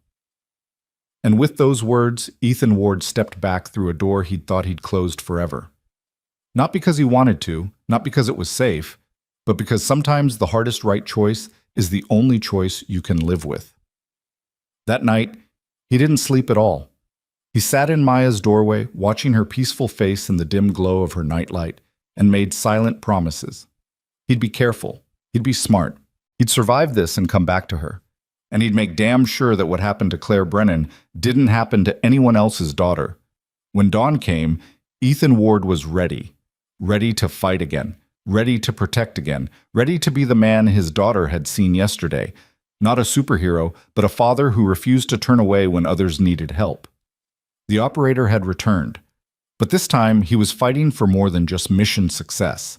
And with those words, Ethan Ward stepped back through a door he'd thought he'd closed forever. Not because he wanted to, not because it was safe, but because sometimes the hardest right choice is the only choice you can live with. That night, he didn't sleep at all. He sat in Maya's doorway, watching her peaceful face in the dim glow of her nightlight, and made silent promises. He'd be careful. He'd be smart. He'd survive this and come back to her. And he'd make damn sure that what happened to Claire Brennan didn't happen to anyone else's daughter. When dawn came, Ethan Ward was ready. Ready to fight again. Ready to protect again. Ready to be the man his daughter had seen yesterday. Not a superhero, but a father who refused to turn away when others needed help. The operator had returned. But this time, he was fighting for more than just mission success.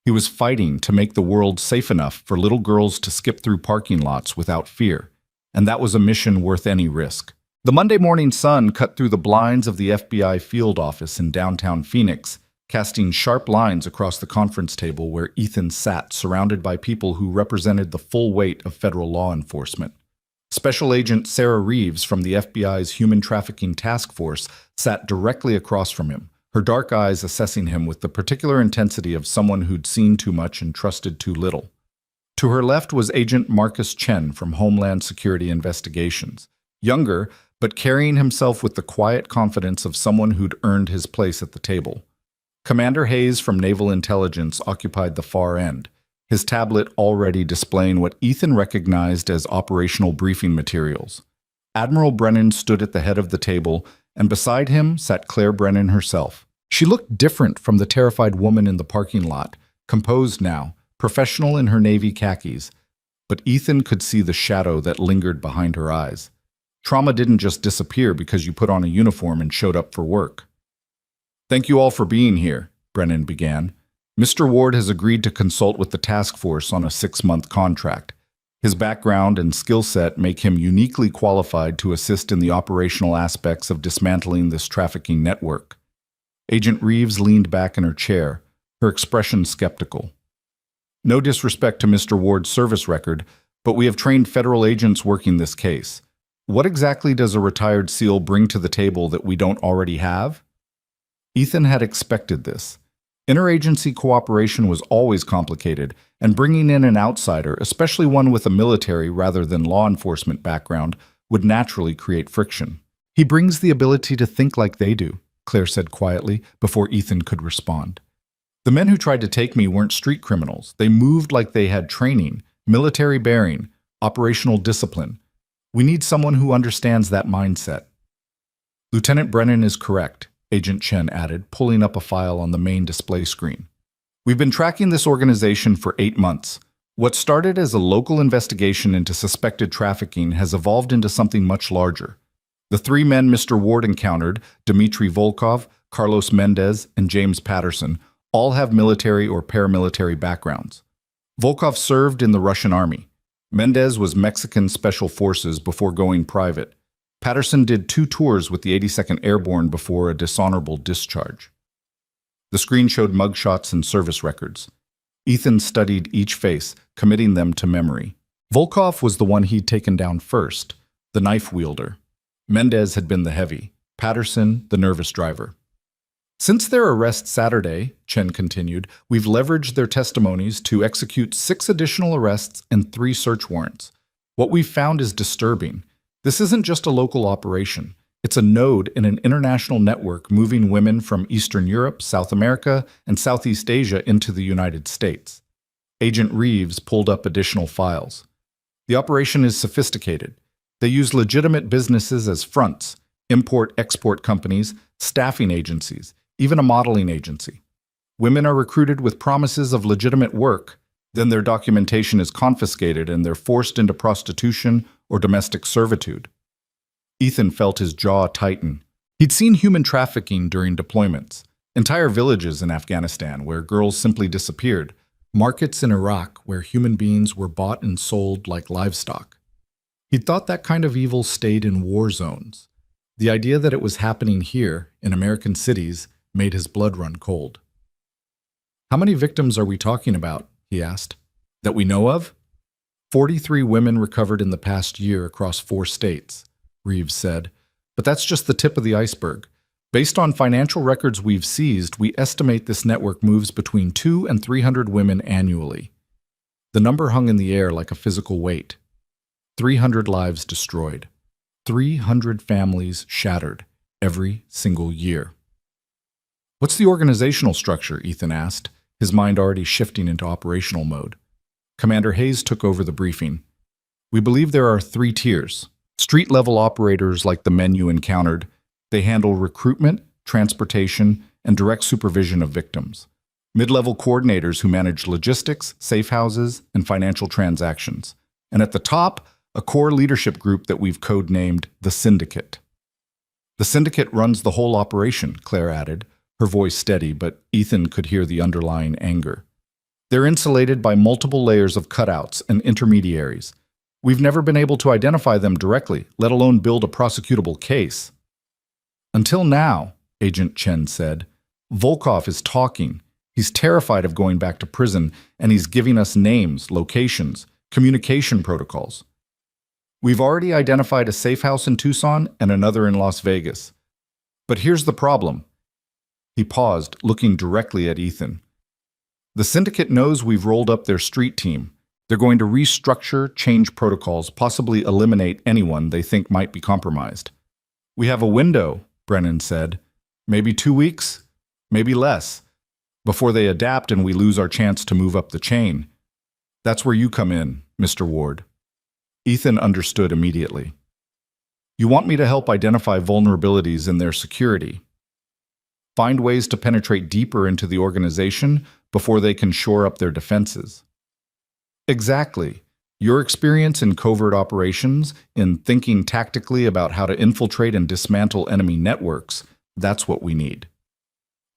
He was fighting to make the world safe enough for little girls to skip through parking lots without fear. And that was a mission worth any risk. The Monday morning sun cut through the blinds of the FBI field office in downtown Phoenix, casting sharp lines across the conference table where Ethan sat, surrounded by people who represented the full weight of federal law enforcement. Special Agent Sarah Reeves from the FBI's Human Trafficking Task Force sat directly across from him, her dark eyes assessing him with the particular intensity of someone who'd seen too much and trusted too little. To her left was Agent Marcus Chen from Homeland Security Investigations, younger, but carrying himself with the quiet confidence of someone who'd earned his place at the table. Commander Hayes from Naval Intelligence occupied the far end, his tablet already displaying what Ethan recognized as operational briefing materials. Admiral Brennan stood at the head of the table, and beside him sat Claire Brennan herself. She looked different from the terrified woman in the parking lot, composed now, professional in her navy khakis. But Ethan could see the shadow that lingered behind her eyes. Trauma didn't just disappear because you put on a uniform and showed up for work. "Thank you all for being here," Brennan began. "Mr. Ward has agreed to consult with the task force on a 6-month contract. His background and skill set make him uniquely qualified to assist in the operational aspects of dismantling this trafficking network." Agent Reeves leaned back in her chair, her expression skeptical. "No disrespect to Mr. Ward's service record, but we have trained federal agents working this case. What exactly does a retired SEAL bring to the table that we don't already have?" Ethan had expected this. Interagency cooperation was always complicated, and bringing in an outsider, especially one with a military rather than law enforcement background, would naturally create friction. "He brings the ability to think like they do," Claire said quietly, before Ethan could respond. "The men who tried to take me weren't street criminals. They moved like they had training, military bearing, operational discipline. We need someone who understands that mindset." "Lieutenant Brennan is correct," Agent Chen added, pulling up a file on the main display screen. "We've been tracking this organization for 8 months. What started as a local investigation into suspected trafficking has evolved into something much larger. The 3 men Mr. Ward encountered, Dmitry Volkov, Carlos Mendez, and James Patterson, all have military or paramilitary backgrounds. Volkov served in the Russian army. Mendez was Mexican Special Forces before going private. Patterson did 2 tours with the 82nd Airborne before a dishonorable discharge." The screen showed mugshots and service records. Ethan studied each face, committing them to memory. Volkov was the one he'd taken down first, the knife wielder. Mendez had been the heavy, Patterson the nervous driver. "Since their arrest Saturday," Chen continued, "we've leveraged their testimonies to execute 6 additional arrests and 3 search warrants. What we've found is disturbing. This isn't just a local operation. It's a node in an international network moving women from Eastern Europe, South America, and Southeast Asia into the United States." Agent Reeves pulled up additional files. "The operation is sophisticated. They use legitimate businesses as fronts, import-export companies, staffing agencies, even a modeling agency. Women are recruited with promises of legitimate work, then their documentation is confiscated and they're forced into prostitution or domestic servitude. Ethan felt his jaw tighten. He'd seen human trafficking during deployments, entire villages in Afghanistan where girls simply disappeared, markets in Iraq where human beings were bought and sold like livestock. He'd thought that kind of evil stayed in war zones. The idea that it was happening here, in American cities, made his blood run cold. "How many victims are we talking about?" he asked. "That we know of?" 43 women recovered in the past year across 4 states, Reeves said. "But that's just the tip of the iceberg. Based on financial records we've seized, we estimate this network moves between 200 and 300 women annually." The number hung in the air like a physical weight. 300 lives destroyed. 300 families shattered every single year. "What's the organizational structure?" Ethan asked, his mind already shifting into operational mode. Commander Hayes took over the briefing. "We believe there are 3 tiers. Street-level operators like the men you encountered. They handle recruitment, transportation, and direct supervision of victims. Mid-level coordinators who manage logistics, safe houses, and financial transactions. And at the top, a core leadership group that we've code-named the Syndicate." "The Syndicate runs the whole operation," Claire added, her voice steady, but Ethan could hear the underlying anger. "They're insulated by multiple layers of cutouts and intermediaries. We've never been able to identify them directly, let alone build a prosecutable case." "Until now," Agent Chen said, "Volkov is talking. He's terrified of going back to prison, and he's giving us names, locations, communication protocols. We've already identified a safe house in Tucson and another in Las Vegas. But here's the problem." He paused, looking directly at Ethan. "The Syndicate knows we've rolled up their street team. They're going to restructure, change protocols, possibly eliminate anyone they think might be compromised." "We have a window," Brennan said. "Maybe 2 weeks, maybe less, before they adapt and we lose our chance to move up the chain. That's where you come in, Mr. Ward." Ethan understood immediately. "You want me to help identify vulnerabilities in their security. Find ways to penetrate deeper into the organization before they can shore up their defenses." "Exactly. Your experience in covert operations, in thinking tactically about how to infiltrate and dismantle enemy networks, that's what we need."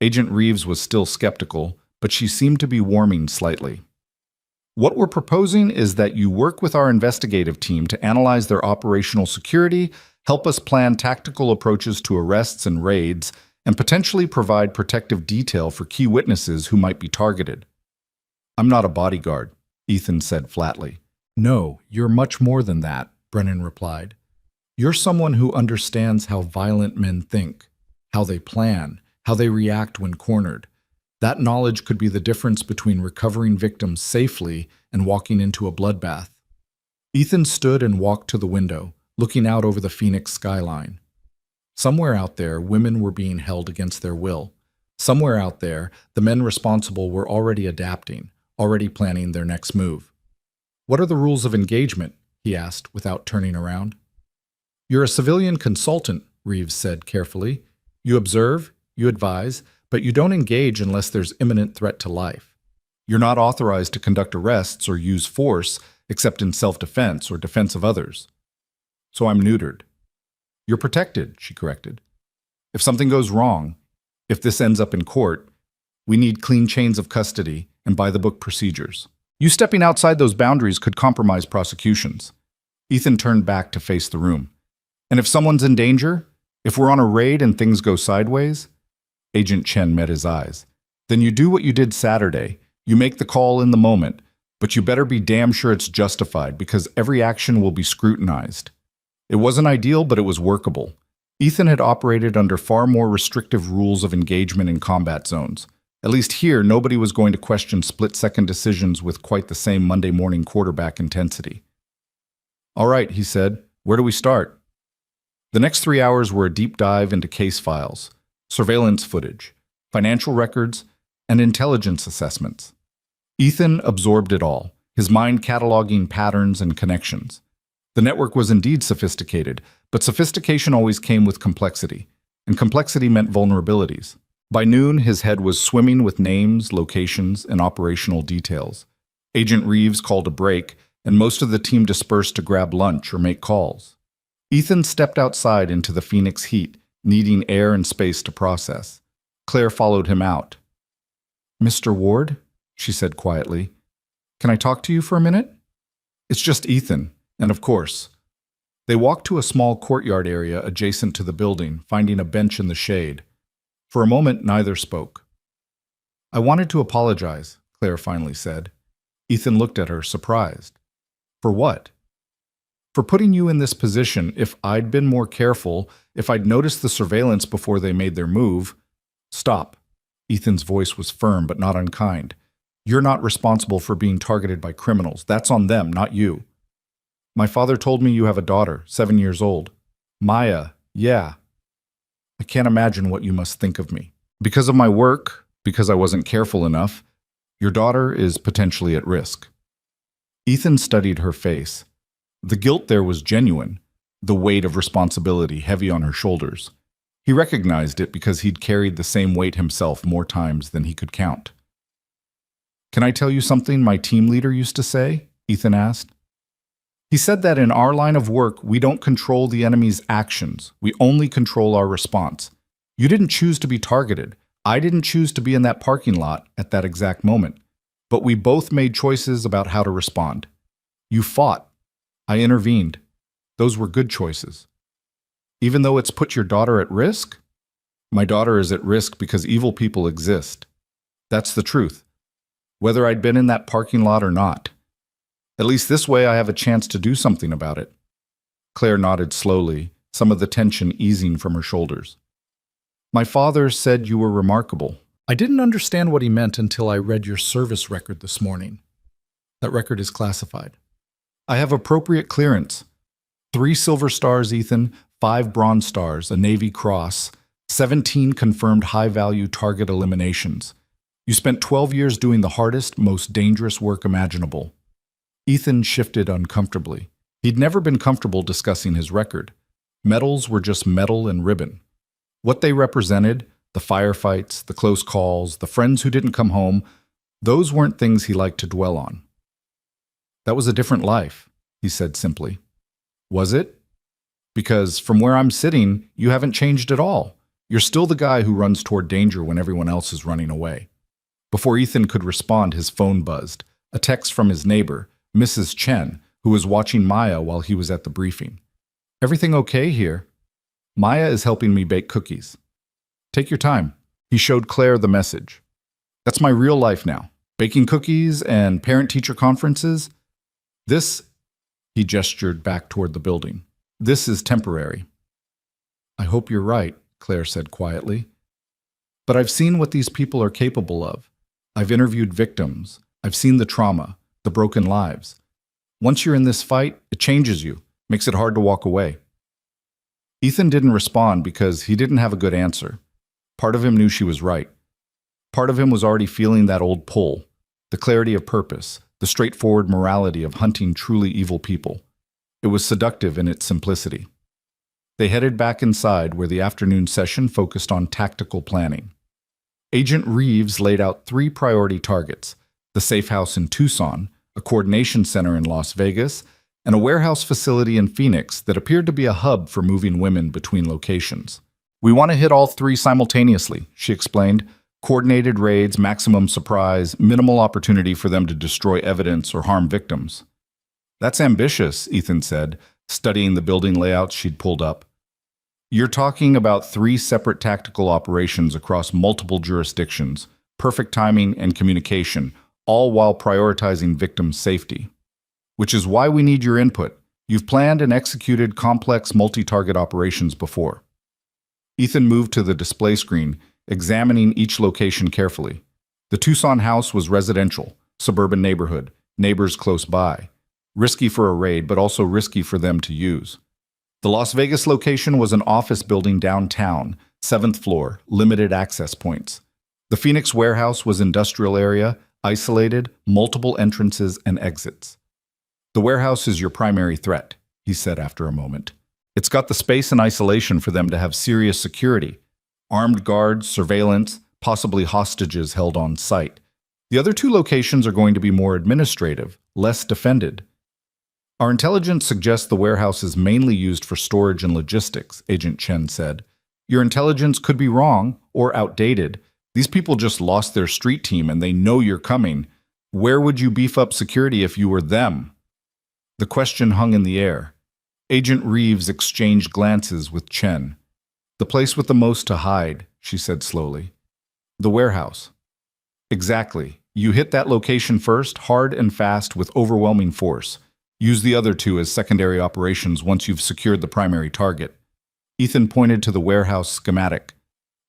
Agent Reeves was still skeptical, but she seemed to be warming slightly. "What we're proposing is that you work with our investigative team to analyze their operational security, help us plan tactical approaches to arrests and raids, and potentially provide protective detail for key witnesses who might be targeted." "I'm not a bodyguard," Ethan said flatly. "No, you're much more than that," Brennan replied. "You're someone who understands how violent men think, how they plan, how they react when cornered. That knowledge could be the difference between recovering victims safely and walking into a bloodbath." Ethan stood and walked to the window, looking out over the Phoenix skyline. Somewhere out there, women were being held against their will. Somewhere out there, the men responsible were already adapting, already planning their next move. "What are the rules of engagement?" he asked without turning around. "You're a civilian consultant," Reeves said carefully. "You observe, you advise, but you don't engage unless there's imminent threat to life. You're not authorized to conduct arrests or use force except in self-defense or defense of others. So I'm neutered." "You're protected," she corrected. "If something goes wrong, if this ends up in court, we need clean chains of custody and by-the-book procedures. You stepping outside those boundaries could compromise prosecutions." Ethan turned back to face the room. "And if someone's in danger? If we're on a raid and things go sideways?" Agent Chen met his eyes. "Then you do what you did Saturday. You make the call in the moment, but you better be damn sure it's justified because every action will be scrutinized." It wasn't ideal, but it was workable. Ethan had operated under far more restrictive rules of engagement in combat zones. At least here, nobody was going to question split-second decisions with quite the same Monday morning quarterback intensity. "All right," he said, "where do we start?" The next 3 hours were a deep dive into case files, surveillance footage, financial records, and intelligence assessments. Ethan absorbed it all, his mind cataloging patterns and connections. The network was indeed sophisticated, but sophistication always came with complexity, and complexity meant vulnerabilities. By noon, his head was swimming with names, locations, and operational details. Agent Reeves called a break, and most of the team dispersed to grab lunch or make calls. Ethan stepped outside into the Phoenix heat, needing air and space to process. Claire followed him out. "Mr. Ward," she said quietly, "can I talk to you for a minute?" "It's just Ethan, and of course." They walked to a small courtyard area adjacent to the building, finding a bench in the shade. For a moment, neither spoke. "I wanted to apologize," Claire finally said. Ethan looked at her, surprised. "For what?" "For putting you in this position. If I'd been more careful, if I'd noticed the surveillance before they made their move—" "Stop." Ethan's voice was firm but not unkind. "You're not responsible for being targeted by criminals. That's on them, not you. My father told me you have a daughter, 7 years old. Maya, yeah. I can't imagine what you must think of me. Because of my work, because I wasn't careful enough, your daughter is potentially at risk." Ethan studied her face. The guilt there was genuine, the weight of responsibility heavy on her shoulders. He recognized it because he'd carried the same weight himself more times than he could count. "Can I tell you something my team leader used to say?" Ethan asked. "He said that in our line of work, we don't control the enemy's actions. We only control our response. You didn't choose to be targeted. I didn't choose to be in that parking lot at that exact moment. But we both made choices about how to respond. You fought. I intervened. Those were good choices. Even though it's put your daughter at risk? My daughter is at risk because evil people exist. That's the truth. Whether I'd been in that parking lot or not. At least this way I have a chance to do something about it." Claire nodded slowly, some of the tension easing from her shoulders. "My father said you were remarkable. I didn't understand what he meant until I read your service record this morning. That record is classified. I have appropriate clearance. 3 silver stars, Ethan, 5 bronze stars, a Navy Cross, 17 confirmed high-value target eliminations. You spent 12 years doing the hardest, most dangerous work imaginable." Ethan shifted uncomfortably. He'd never been comfortable discussing his record. Medals were just metal and ribbon. What they represented, the firefights, the close calls, the friends who didn't come home, those weren't things he liked to dwell on. "That was a different life," he said simply. "Was it? Because from where I'm sitting, you haven't changed at all. You're still the guy who runs toward danger when everyone else is running away." Before Ethan could respond, his phone buzzed. A text from his neighbor, Mrs. Chen, who was watching Maya while he was at the briefing. "Everything okay here? Maya is helping me bake cookies. Take your time." He showed Claire the message. "That's my real life now. Baking cookies and parent-teacher conferences. This," he gestured back toward the building, "this is temporary." "I hope you're right," Claire said quietly. "But I've seen what these people are capable of. I've interviewed victims. I've seen the trauma, the broken lives. Once you're in this fight, it changes you, makes it hard to walk away." Ethan didn't respond because he didn't have a good answer. Part of him knew she was right. Part of him was already feeling that old pull, the clarity of purpose, the straightforward morality of hunting truly evil people. It was seductive in its simplicity. They headed back inside where the afternoon session focused on tactical planning. Agent Reeves laid out 3 priority targets: the safe house in Tucson, a coordination center in Las Vegas, and a warehouse facility in Phoenix that appeared to be a hub for moving women between locations. "We want to hit all 3 simultaneously," she explained. "Coordinated raids, maximum surprise, minimal opportunity for them to destroy evidence or harm victims." "That's ambitious," Ethan said, studying the building layouts she'd pulled up. "You're talking about 3 separate tactical operations across multiple jurisdictions, perfect timing and communication, all while prioritizing victim safety. Which is why we need your input. You've planned and executed complex multi-target operations before." Ethan moved to the display screen, examining each location carefully. The Tucson house was residential, suburban neighborhood, neighbors close by. Risky for a raid, but also risky for them to use. The Las Vegas location was an office building downtown, 7th floor, limited access points. The Phoenix warehouse was industrial area, isolated, multiple entrances and exits. "The warehouse is your primary threat," he said after a moment. "It's got the space and isolation for them to have serious security. Armed guards, surveillance, possibly hostages held on site. The other two locations are going to be more administrative, less defended. Our intelligence suggests the warehouse is mainly used for storage and logistics, Agent Chen said. Your intelligence could be wrong or outdated. These people just lost their street team and they know you're coming. Where would you beef up security if you were them? The question hung in the air. Agent Reeves exchanged glances with Chen. The place with the most to hide, she said slowly. The warehouse. Exactly. You hit that location first, hard and fast, with overwhelming force. Use the other two as secondary operations once you've secured the primary target. Ethan pointed to the warehouse schematic.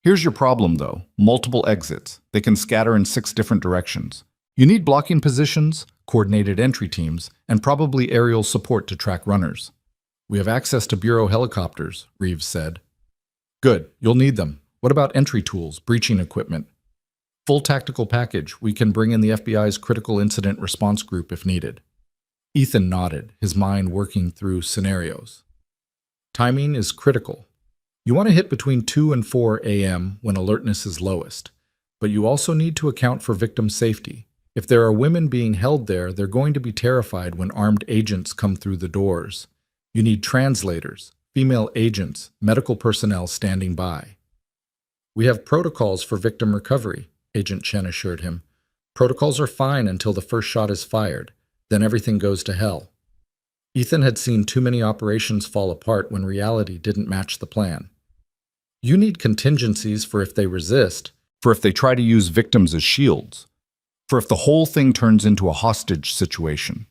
Here's your problem, though. Multiple exits. They can scatter in 6 different directions. You need blocking positions, coordinated entry teams, and probably aerial support to track runners. We have access to Bureau helicopters, Reeves said. Good. You'll need them. What about entry tools, breaching equipment? Full tactical package. We can bring in the FBI's Critical Incident Response Group if needed. Ethan nodded, his mind working through scenarios. Timing is critical. You want to hit between 2 and 4 a.m. when alertness is lowest, but you also need to account for victim safety. If there are women being held there, they're going to be terrified when armed agents come through the doors. You need translators, female agents, medical personnel standing by. We have protocols for victim recovery, Agent Chen assured him. Protocols are fine until the first shot is fired. Then everything goes to hell. Ethan had seen too many operations fall apart when reality didn't match the plan. You need contingencies for if they resist, for if they try to use victims as shields, for if the whole thing turns into a hostage situation.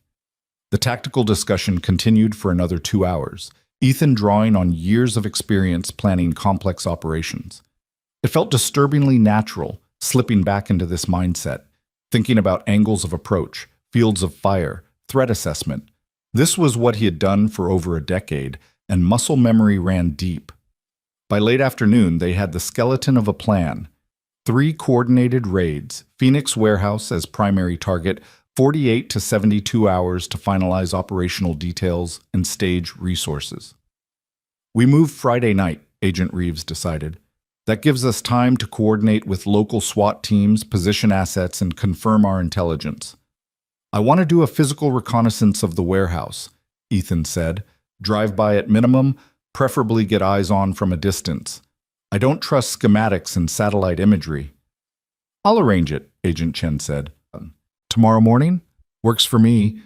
The tactical discussion continued for another 2 hours, Ethan drawing on years of experience planning complex operations. It felt disturbingly natural, slipping back into this mindset, thinking about angles of approach, fields of fire, threat assessment. This was what he had done for over a decade, and muscle memory ran deep. By late afternoon, they had the skeleton of a plan. 3 coordinated raids, Phoenix Warehouse as primary target, 48 to 72 hours to finalize operational details and stage resources. We move Friday night, Agent Reeves decided. That gives us time to coordinate with local SWAT teams, position assets, and confirm our intelligence. I want to do a physical reconnaissance of the warehouse, Ethan said. Drive by at minimum, preferably get eyes on from a distance. I don't trust schematics and satellite imagery. I'll arrange it, Agent Chen said. Tomorrow morning? Works for me.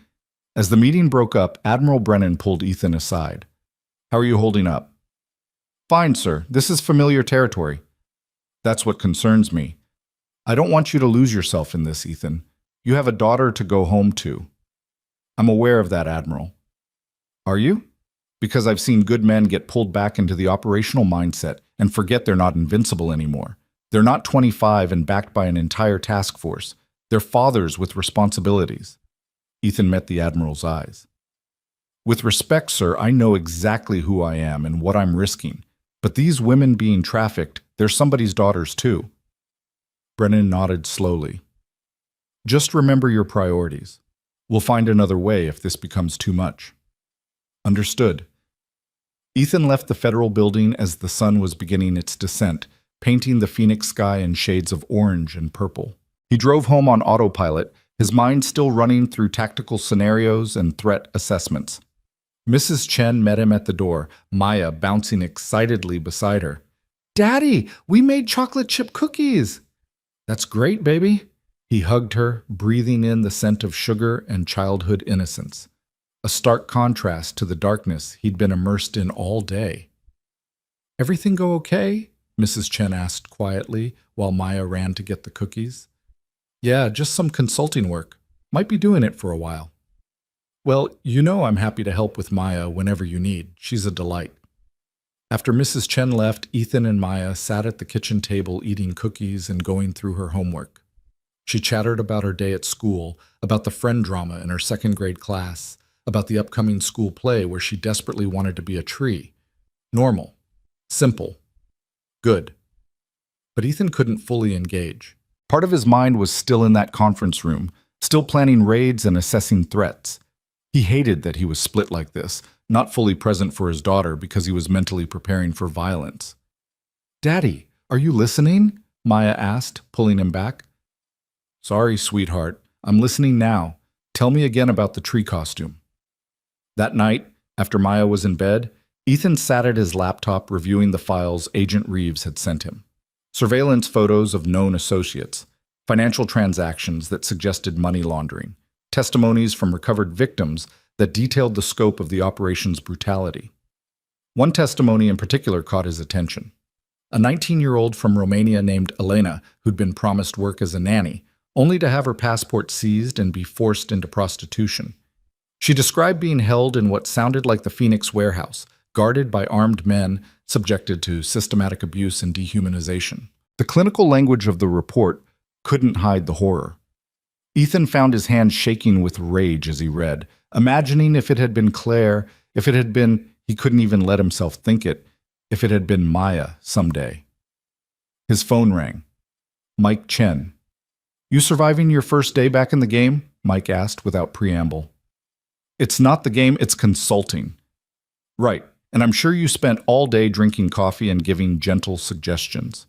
As the meeting broke up, Admiral Brennan pulled Ethan aside. How are you holding up? Fine, sir. This is familiar territory. That's what concerns me. I don't want you to lose yourself in this, Ethan. You have a daughter to go home to. I'm aware of that, Admiral. Are you? Because I've seen good men get pulled back into the operational mindset and forget they're not invincible anymore. They're not 25 and backed by an entire task force. They're fathers with responsibilities. Ethan met the Admiral's eyes. With respect, sir, I know exactly who I am and what I'm risking. But these women being trafficked, they're somebody's daughters too. Brennan nodded slowly. Just remember your priorities. We'll find another way if this becomes too much. Understood. Ethan left the federal building as the sun was beginning its descent, painting the Phoenix sky in shades of orange and purple. He drove home on autopilot, his mind still running through tactical scenarios and threat assessments. Mrs. Chen met him at the door, Maya bouncing excitedly beside her. Daddy, we made chocolate chip cookies! That's great, baby. He hugged her, breathing in the scent of sugar and childhood innocence, a stark contrast to the darkness he'd been immersed in all day. Everything go okay? Mrs. Chen asked quietly while Maya ran to get the cookies. Yeah, just some consulting work. Might be doing it for a while. Well, you know I'm happy to help with Maya whenever you need. She's a delight. After Mrs. Chen left, Ethan and Maya sat at the kitchen table eating cookies and going through her homework. She chattered about her day at school, about the friend drama in her second-grade class, about the upcoming school play where she desperately wanted to be a tree. Normal. Simple. Good. But Ethan couldn't fully engage. Part of his mind was still in that conference room, still planning raids and assessing threats. He hated that he was split like this, not fully present for his daughter because he was mentally preparing for violence. Daddy, are you listening? Maya asked, pulling him back. Sorry, sweetheart. I'm listening now. Tell me again about the tree costume. That night, after Maya was in bed, Ethan sat at his laptop reviewing the files Agent Reeves had sent him. Surveillance photos of known associates, financial transactions that suggested money laundering, testimonies from recovered victims that detailed the scope of the operation's brutality. One testimony in particular caught his attention. A 19-year-old from Romania named Elena, who'd been promised work as a nanny, only to have her passport seized and be forced into prostitution. She described being held in what sounded like the Phoenix warehouse, guarded by armed men, subjected to systematic abuse and dehumanization. The clinical language of the report couldn't hide the horror. Ethan found his hands shaking with rage as he read, imagining if it had been Claire, if it had been, he couldn't even let himself think it, if it had been Maya someday. His phone rang. Mike Chen. You surviving your first day back in the game? Mike asked without preamble. It's not the game, it's consulting. Right, and I'm sure you spent all day drinking coffee and giving gentle suggestions.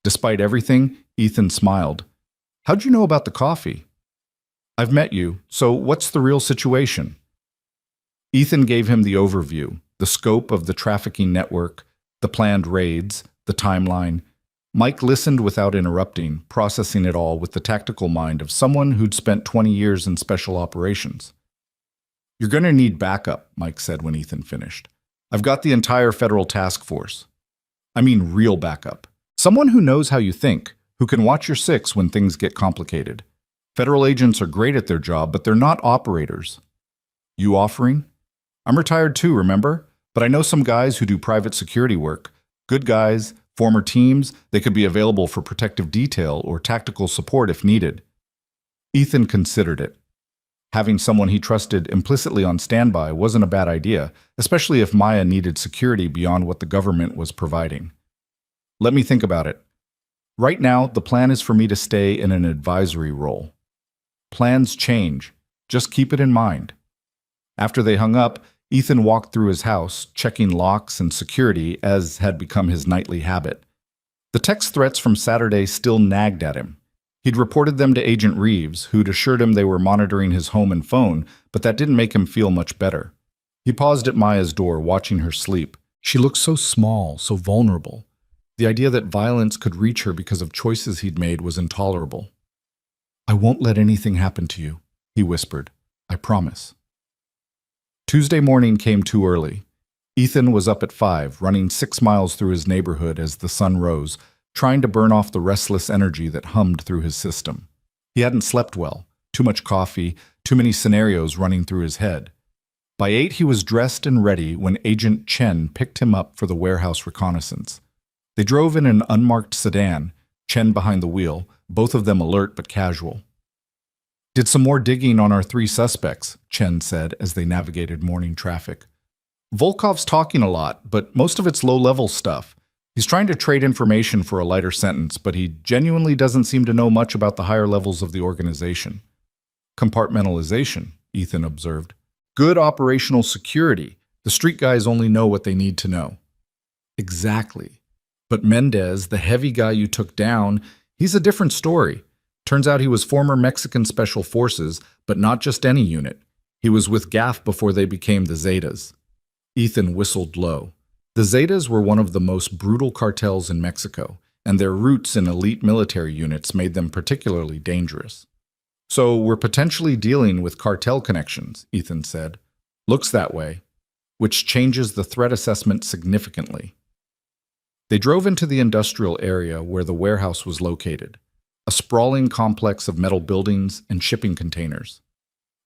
Despite everything, Ethan smiled. How'd you know about the coffee? I've met you, so what's the real situation? Ethan gave him the overview, the scope of the trafficking network, the planned raids, the timeline. Mike listened without interrupting, processing it all with the tactical mind of someone who'd spent 20 years in special operations. You're going to need backup, Mike said when Ethan finished. I've got the entire federal task force. I mean real backup. Someone who knows how you think, who can watch your six when things get complicated. Federal agents are great at their job, but they're not operators. You offering? I'm retired too, remember? But I know some guys who do private security work. Good guys, former teams, they could be available for protective detail or tactical support if needed. Ethan considered it. Having someone he trusted implicitly on standby wasn't a bad idea, especially if Maya needed security beyond what the government was providing. Let me think about it. Right now, the plan is for me to stay in an advisory role. Plans change. Just keep it in mind. After they hung up, Ethan walked through his house, checking locks and security as had become his nightly habit. The text threats from Saturday still nagged at him. He'd reported them to Agent Reeves, who'd assured him they were monitoring his home and phone, but that didn't make him feel much better. He paused at Maya's door, watching her sleep. She looked so small, so vulnerable. The idea that violence could reach her because of choices he'd made was intolerable. I won't let anything happen to you, he whispered. I promise. Tuesday morning came too early. Ethan was up at 5, running 6 miles through his neighborhood as the sun rose, trying to burn off the restless energy that hummed through his system. He hadn't slept well, too much coffee, too many scenarios running through his head. By 8, he was dressed and ready when Agent Chen picked him up for the warehouse reconnaissance. They drove in an unmarked sedan, Chen behind the wheel, both of them alert but casual. Did some more digging on our 3 suspects, Chen said as they navigated morning traffic. Volkov's talking a lot, but most of it's low-level stuff. He's trying to trade information for a lighter sentence, but he genuinely doesn't seem to know much about the higher levels of the organization. Compartmentalization, Ethan observed. Good operational security. The street guys only know what they need to know. Exactly. But Mendez, the heavy guy you took down, he's a different story. Turns out he was former Mexican Special Forces, but not just any unit. He was with GAF before they became the Zetas. Ethan whistled low. The Zetas were one of the most brutal cartels in Mexico, and their roots in elite military units made them particularly dangerous. So we're potentially dealing with cartel connections, Ethan said. Looks that way, which changes the threat assessment significantly. They drove into the industrial area where the warehouse was located, a sprawling complex of metal buildings and shipping containers.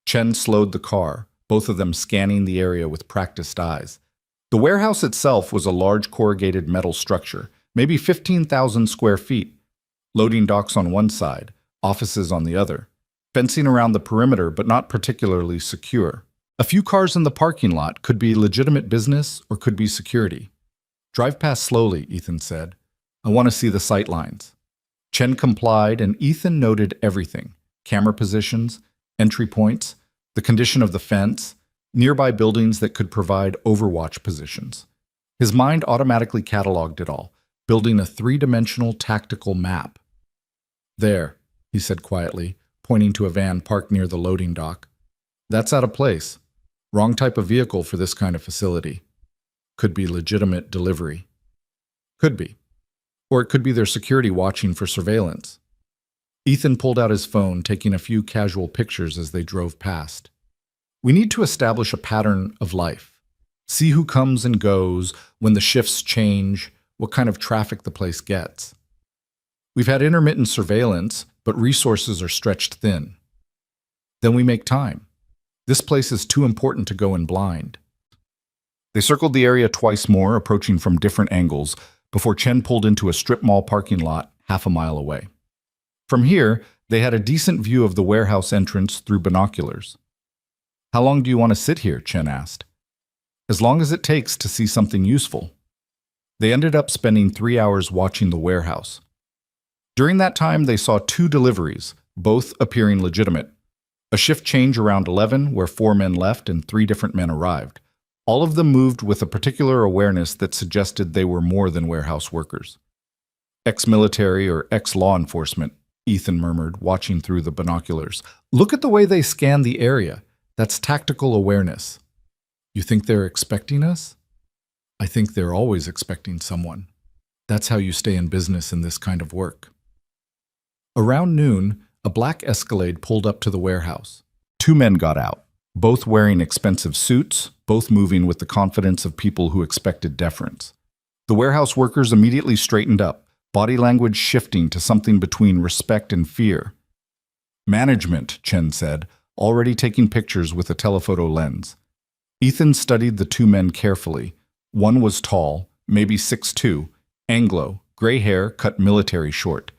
Chen slowed the car, both of them scanning the area with practiced eyes. The warehouse itself was a large corrugated metal structure, maybe 15,000 square feet. Loading docks on one side, offices on the other. Fencing around the perimeter, but not particularly secure. A few cars in the parking lot could be legitimate business or could be security. Drive past slowly, Ethan said. I want to see the sight lines. Chen complied, and Ethan noted everything. Camera positions, entry points, the condition of the fence, nearby buildings that could provide overwatch positions. His mind automatically cataloged it all. building a three-dimensional tactical map. There, he said quietly, pointing to a van parked near the loading dock. That's out of place. Wrong type of vehicle for this kind of facility. Could be legitimate delivery. Could be. Or it could be their security watching for surveillance. Ethan pulled out his phone, taking a few casual pictures as they drove past. We need to establish a pattern of life. See who comes and goes, when the shifts change, what kind of traffic the place gets. We've had intermittent surveillance, but resources are stretched thin. Then we make time. This place is too important to go in blind. They circled the area twice more, approaching from different angles, before Chen pulled into a strip mall parking lot half a mile away. From here, they had a decent view of the warehouse entrance through binoculars. How long do you want to sit here? Chen asked. As long as it takes to see something useful. They ended up spending 3 hours watching the warehouse. During that time, they saw 2 deliveries, both appearing legitimate. A shift change around 11, where 4 men left and 3 different men arrived. All of them moved with a particular awareness that suggested they were more than warehouse workers. Ex-military or ex-law enforcement, Ethan murmured, watching through the binoculars. Look at the way they scan the area. That's tactical awareness. You think they're expecting us? I think they're always expecting someone. That's how you stay in business in this kind of work. Around noon, a black Escalade pulled up to the warehouse. 2 men got out, both wearing expensive suits, both moving with the confidence of people who expected deference. The warehouse workers immediately straightened up, body language shifting to something between respect and fear. Management, Chen said, already taking pictures with a telephoto lens. Ethan studied the 2 men carefully. One was tall, maybe 6'2", Anglo, gray hair cut military short.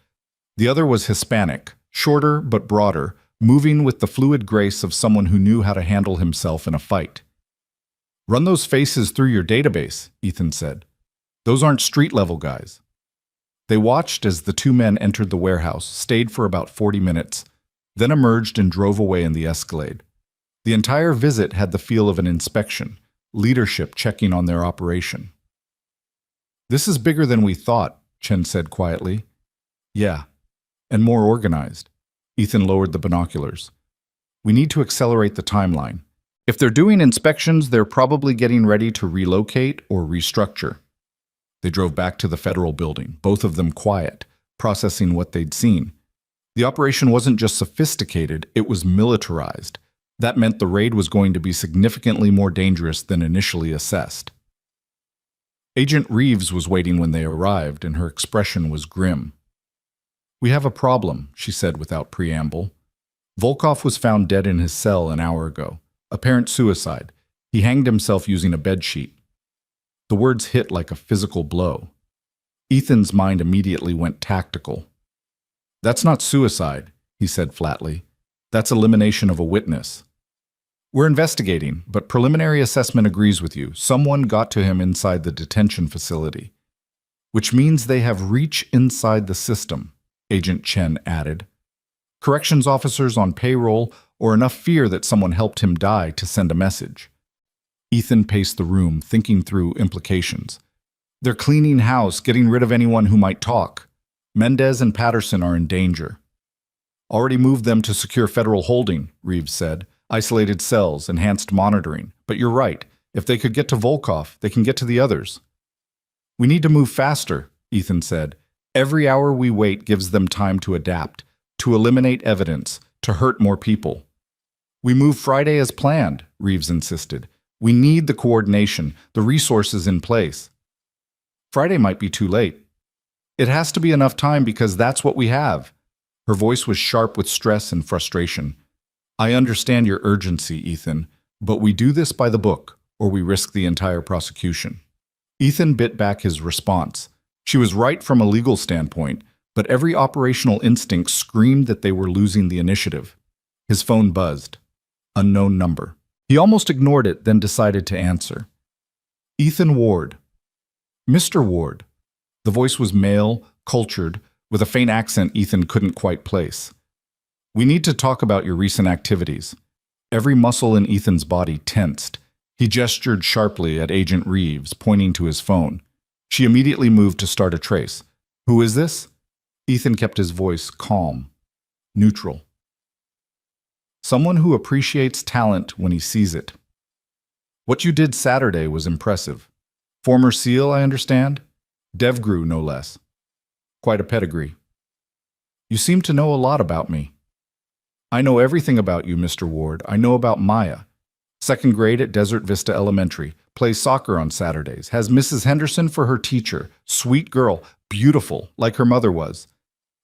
The other was Hispanic, shorter but broader, moving with the fluid grace of someone who knew how to handle himself in a fight. Run those faces through your database, Ethan said. Those aren't street-level guys. They watched as the 2 men entered the warehouse, stayed for about 40 minutes, then emerged and drove away in the Escalade. The entire visit had the feel of an inspection, leadership checking on their operation. This is bigger than we thought, Chen said quietly. Yeah, and more organized. Ethan lowered the binoculars. We need to accelerate the timeline. If they're doing inspections, they're probably getting ready to relocate or restructure. They drove back to the federal building, both of them quiet, processing what they'd seen. The operation wasn't just sophisticated, it was militarized. That meant the raid was going to be significantly more dangerous than initially assessed. Agent Reeves was waiting when they arrived, and her expression was grim. We have a problem, she said without preamble. Volkov was found dead in his cell an hour ago. Apparent suicide. He hanged himself using a bedsheet. The words hit like a physical blow. Ethan's mind immediately went tactical. That's not suicide, he said flatly. That's elimination of a witness. We're investigating, but preliminary assessment agrees with you. Someone got to him inside the detention facility. Which means they have reach inside the system, Agent Chen added. Corrections officers on payroll or enough fear that someone helped him die to send a message. Ethan paced the room, thinking through implications. They're cleaning house, getting rid of anyone who might talk. Mendez and Patterson are in danger. Already moved them to secure federal holding, Reeves said. Isolated cells, enhanced monitoring. But you're right. If they could get to Volkov, they can get to the others. We need to move faster, Ethan said. Every hour we wait gives them time to adapt, to eliminate evidence, to hurt more people. We move Friday as planned, Reeves insisted. We need the coordination, the resources in place. Friday might be too late. It has to be enough time because that's what we have. Her voice was sharp with stress and frustration. I understand your urgency, Ethan, but we do this by the book, or we risk the entire prosecution. Ethan bit back his response. She was right from a legal standpoint, but every operational instinct screamed that they were losing the initiative. His phone buzzed. Unknown number. He almost ignored it, then decided to answer. Ethan Ward. Mr. Ward. The voice was male, cultured, with a faint accent Ethan couldn't quite place. We need to talk about your recent activities. Every muscle in Ethan's body tensed. He gestured sharply at Agent Reeves, pointing to his phone. She immediately moved to start a trace. Who is this? Ethan kept his voice calm, neutral. Someone who appreciates talent when he sees it. What you did Saturday was impressive. Former SEAL, I understand? DevGru, no less. Quite a pedigree. You seem to know a lot about me. I know everything about you, Mr. Ward. I know about Maya. Second grade at Desert Vista Elementary. Plays soccer on Saturdays. Has Mrs. Henderson for her teacher. Sweet girl. Beautiful, like her mother was.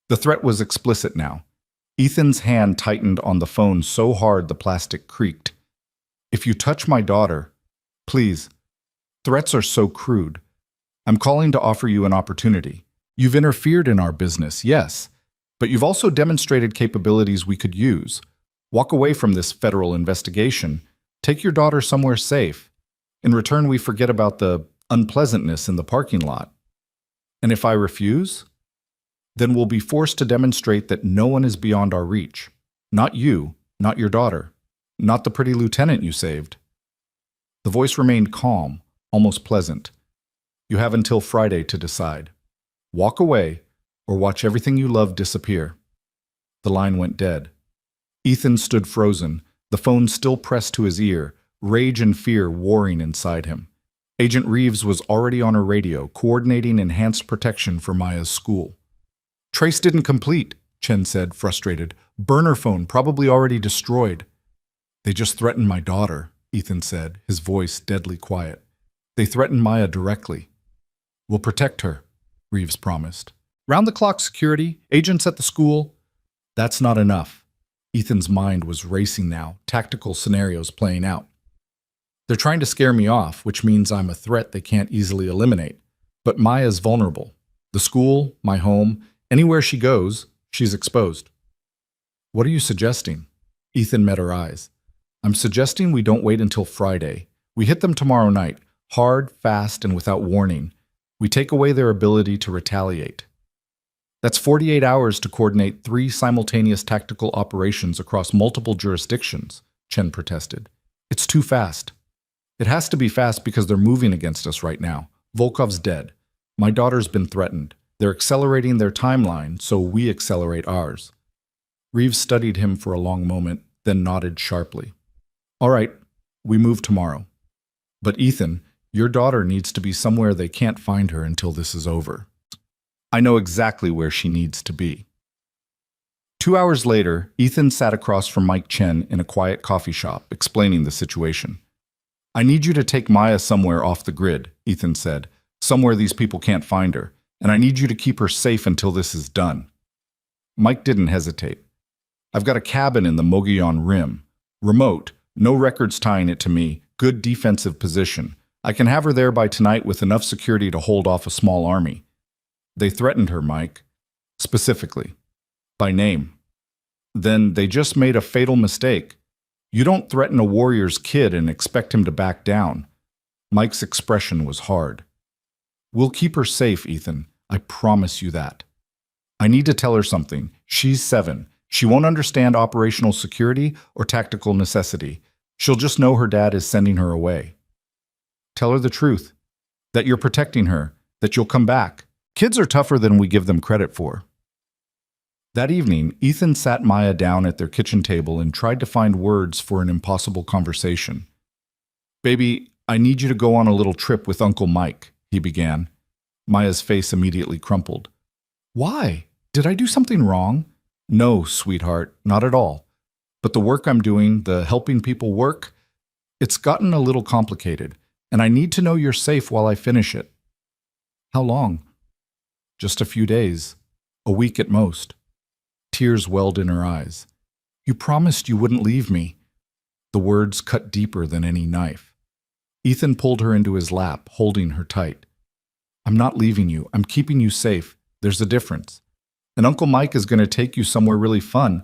The threat was explicit now. Ethan's hand tightened on the phone so hard the plastic creaked. If you touch my daughter, please. Threats are so crude. I'm calling to offer you an opportunity. You've interfered in our business, yes, but you've also demonstrated capabilities we could use. Walk away from this federal investigation. Take your daughter somewhere safe. In return, we forget about the unpleasantness in the parking lot. And if I refuse, then we'll be forced to demonstrate that no one is beyond our reach. Not you, not your daughter, not the pretty lieutenant you saved. The voice remained calm, almost pleasant. You have until Friday to decide. Walk away, or watch everything you love disappear. The line went dead. Ethan stood frozen, the phone still pressed to his ear, rage and fear warring inside him. Agent Reeves was already on her radio, coordinating enhanced protection for Maya's school. Trace didn't complete, Chen said, frustrated. Burner phone, probably already destroyed. They just threatened my daughter, Ethan said, his voice deadly quiet. They threatened Maya directly. We'll protect her, Reeves promised. Round-the-clock security, agents at the school. That's not enough. Ethan's mind was racing now, tactical scenarios playing out. They're trying to scare me off, which means I'm a threat they can't easily eliminate. But Maya's vulnerable. The school, my home, anywhere she goes, she's exposed. What are you suggesting? Ethan met her eyes. I'm suggesting we don't wait until Friday. We hit them tomorrow night, hard, fast, and without warning. We take away their ability to retaliate. That's 48 hours to coordinate 3 simultaneous tactical operations across multiple jurisdictions, Chen protested. It's too fast. It has to be fast because they're moving against us right now. Volkov's dead. My daughter's been threatened. They're accelerating their timeline, so we accelerate ours. Reeves studied him for a long moment, then nodded sharply. All right, we move tomorrow. But Ethan, your daughter needs to be somewhere they can't find her until this is over. I know exactly where she needs to be. 2 hours later, Ethan sat across from Mike Chen in a quiet coffee shop, explaining the situation. I need you to take Maya somewhere off the grid, Ethan said, somewhere these people can't find her, and I need you to keep her safe until this is done. Mike didn't hesitate. I've got a cabin in the Mogollon Rim. Remote, no records tying it to me, good defensive position. I can have her there by tonight with enough security to hold off a small army. They threatened her, Mike. Specifically. By name. Then they just made a fatal mistake. You don't threaten a warrior's kid and expect him to back down. Mike's expression was hard. We'll keep her safe, Ethan. I promise you that. I need to tell her something. She's 7. She won't understand operational security or tactical necessity. She'll just know her dad is sending her away. Tell her the truth. That you're protecting her. That you'll come back. Kids are tougher than we give them credit for. That evening, Ethan sat Maya down at their kitchen table and tried to find words for an impossible conversation. Baby, I need you to go on a little trip with Uncle Mike, he began. Maya's face immediately crumpled. Why? Did I do something wrong? No, sweetheart, not at all. But the work I'm doing, the helping people work, it's gotten a little complicated, and I need to know you're safe while I finish it. How long? Just a few days. A week at most. Tears welled in her eyes. You promised you wouldn't leave me. The words cut deeper than any knife. Ethan pulled her into his lap, holding her tight. I'm not leaving you. I'm keeping you safe. There's a difference. And Uncle Mike is going to take you somewhere really fun.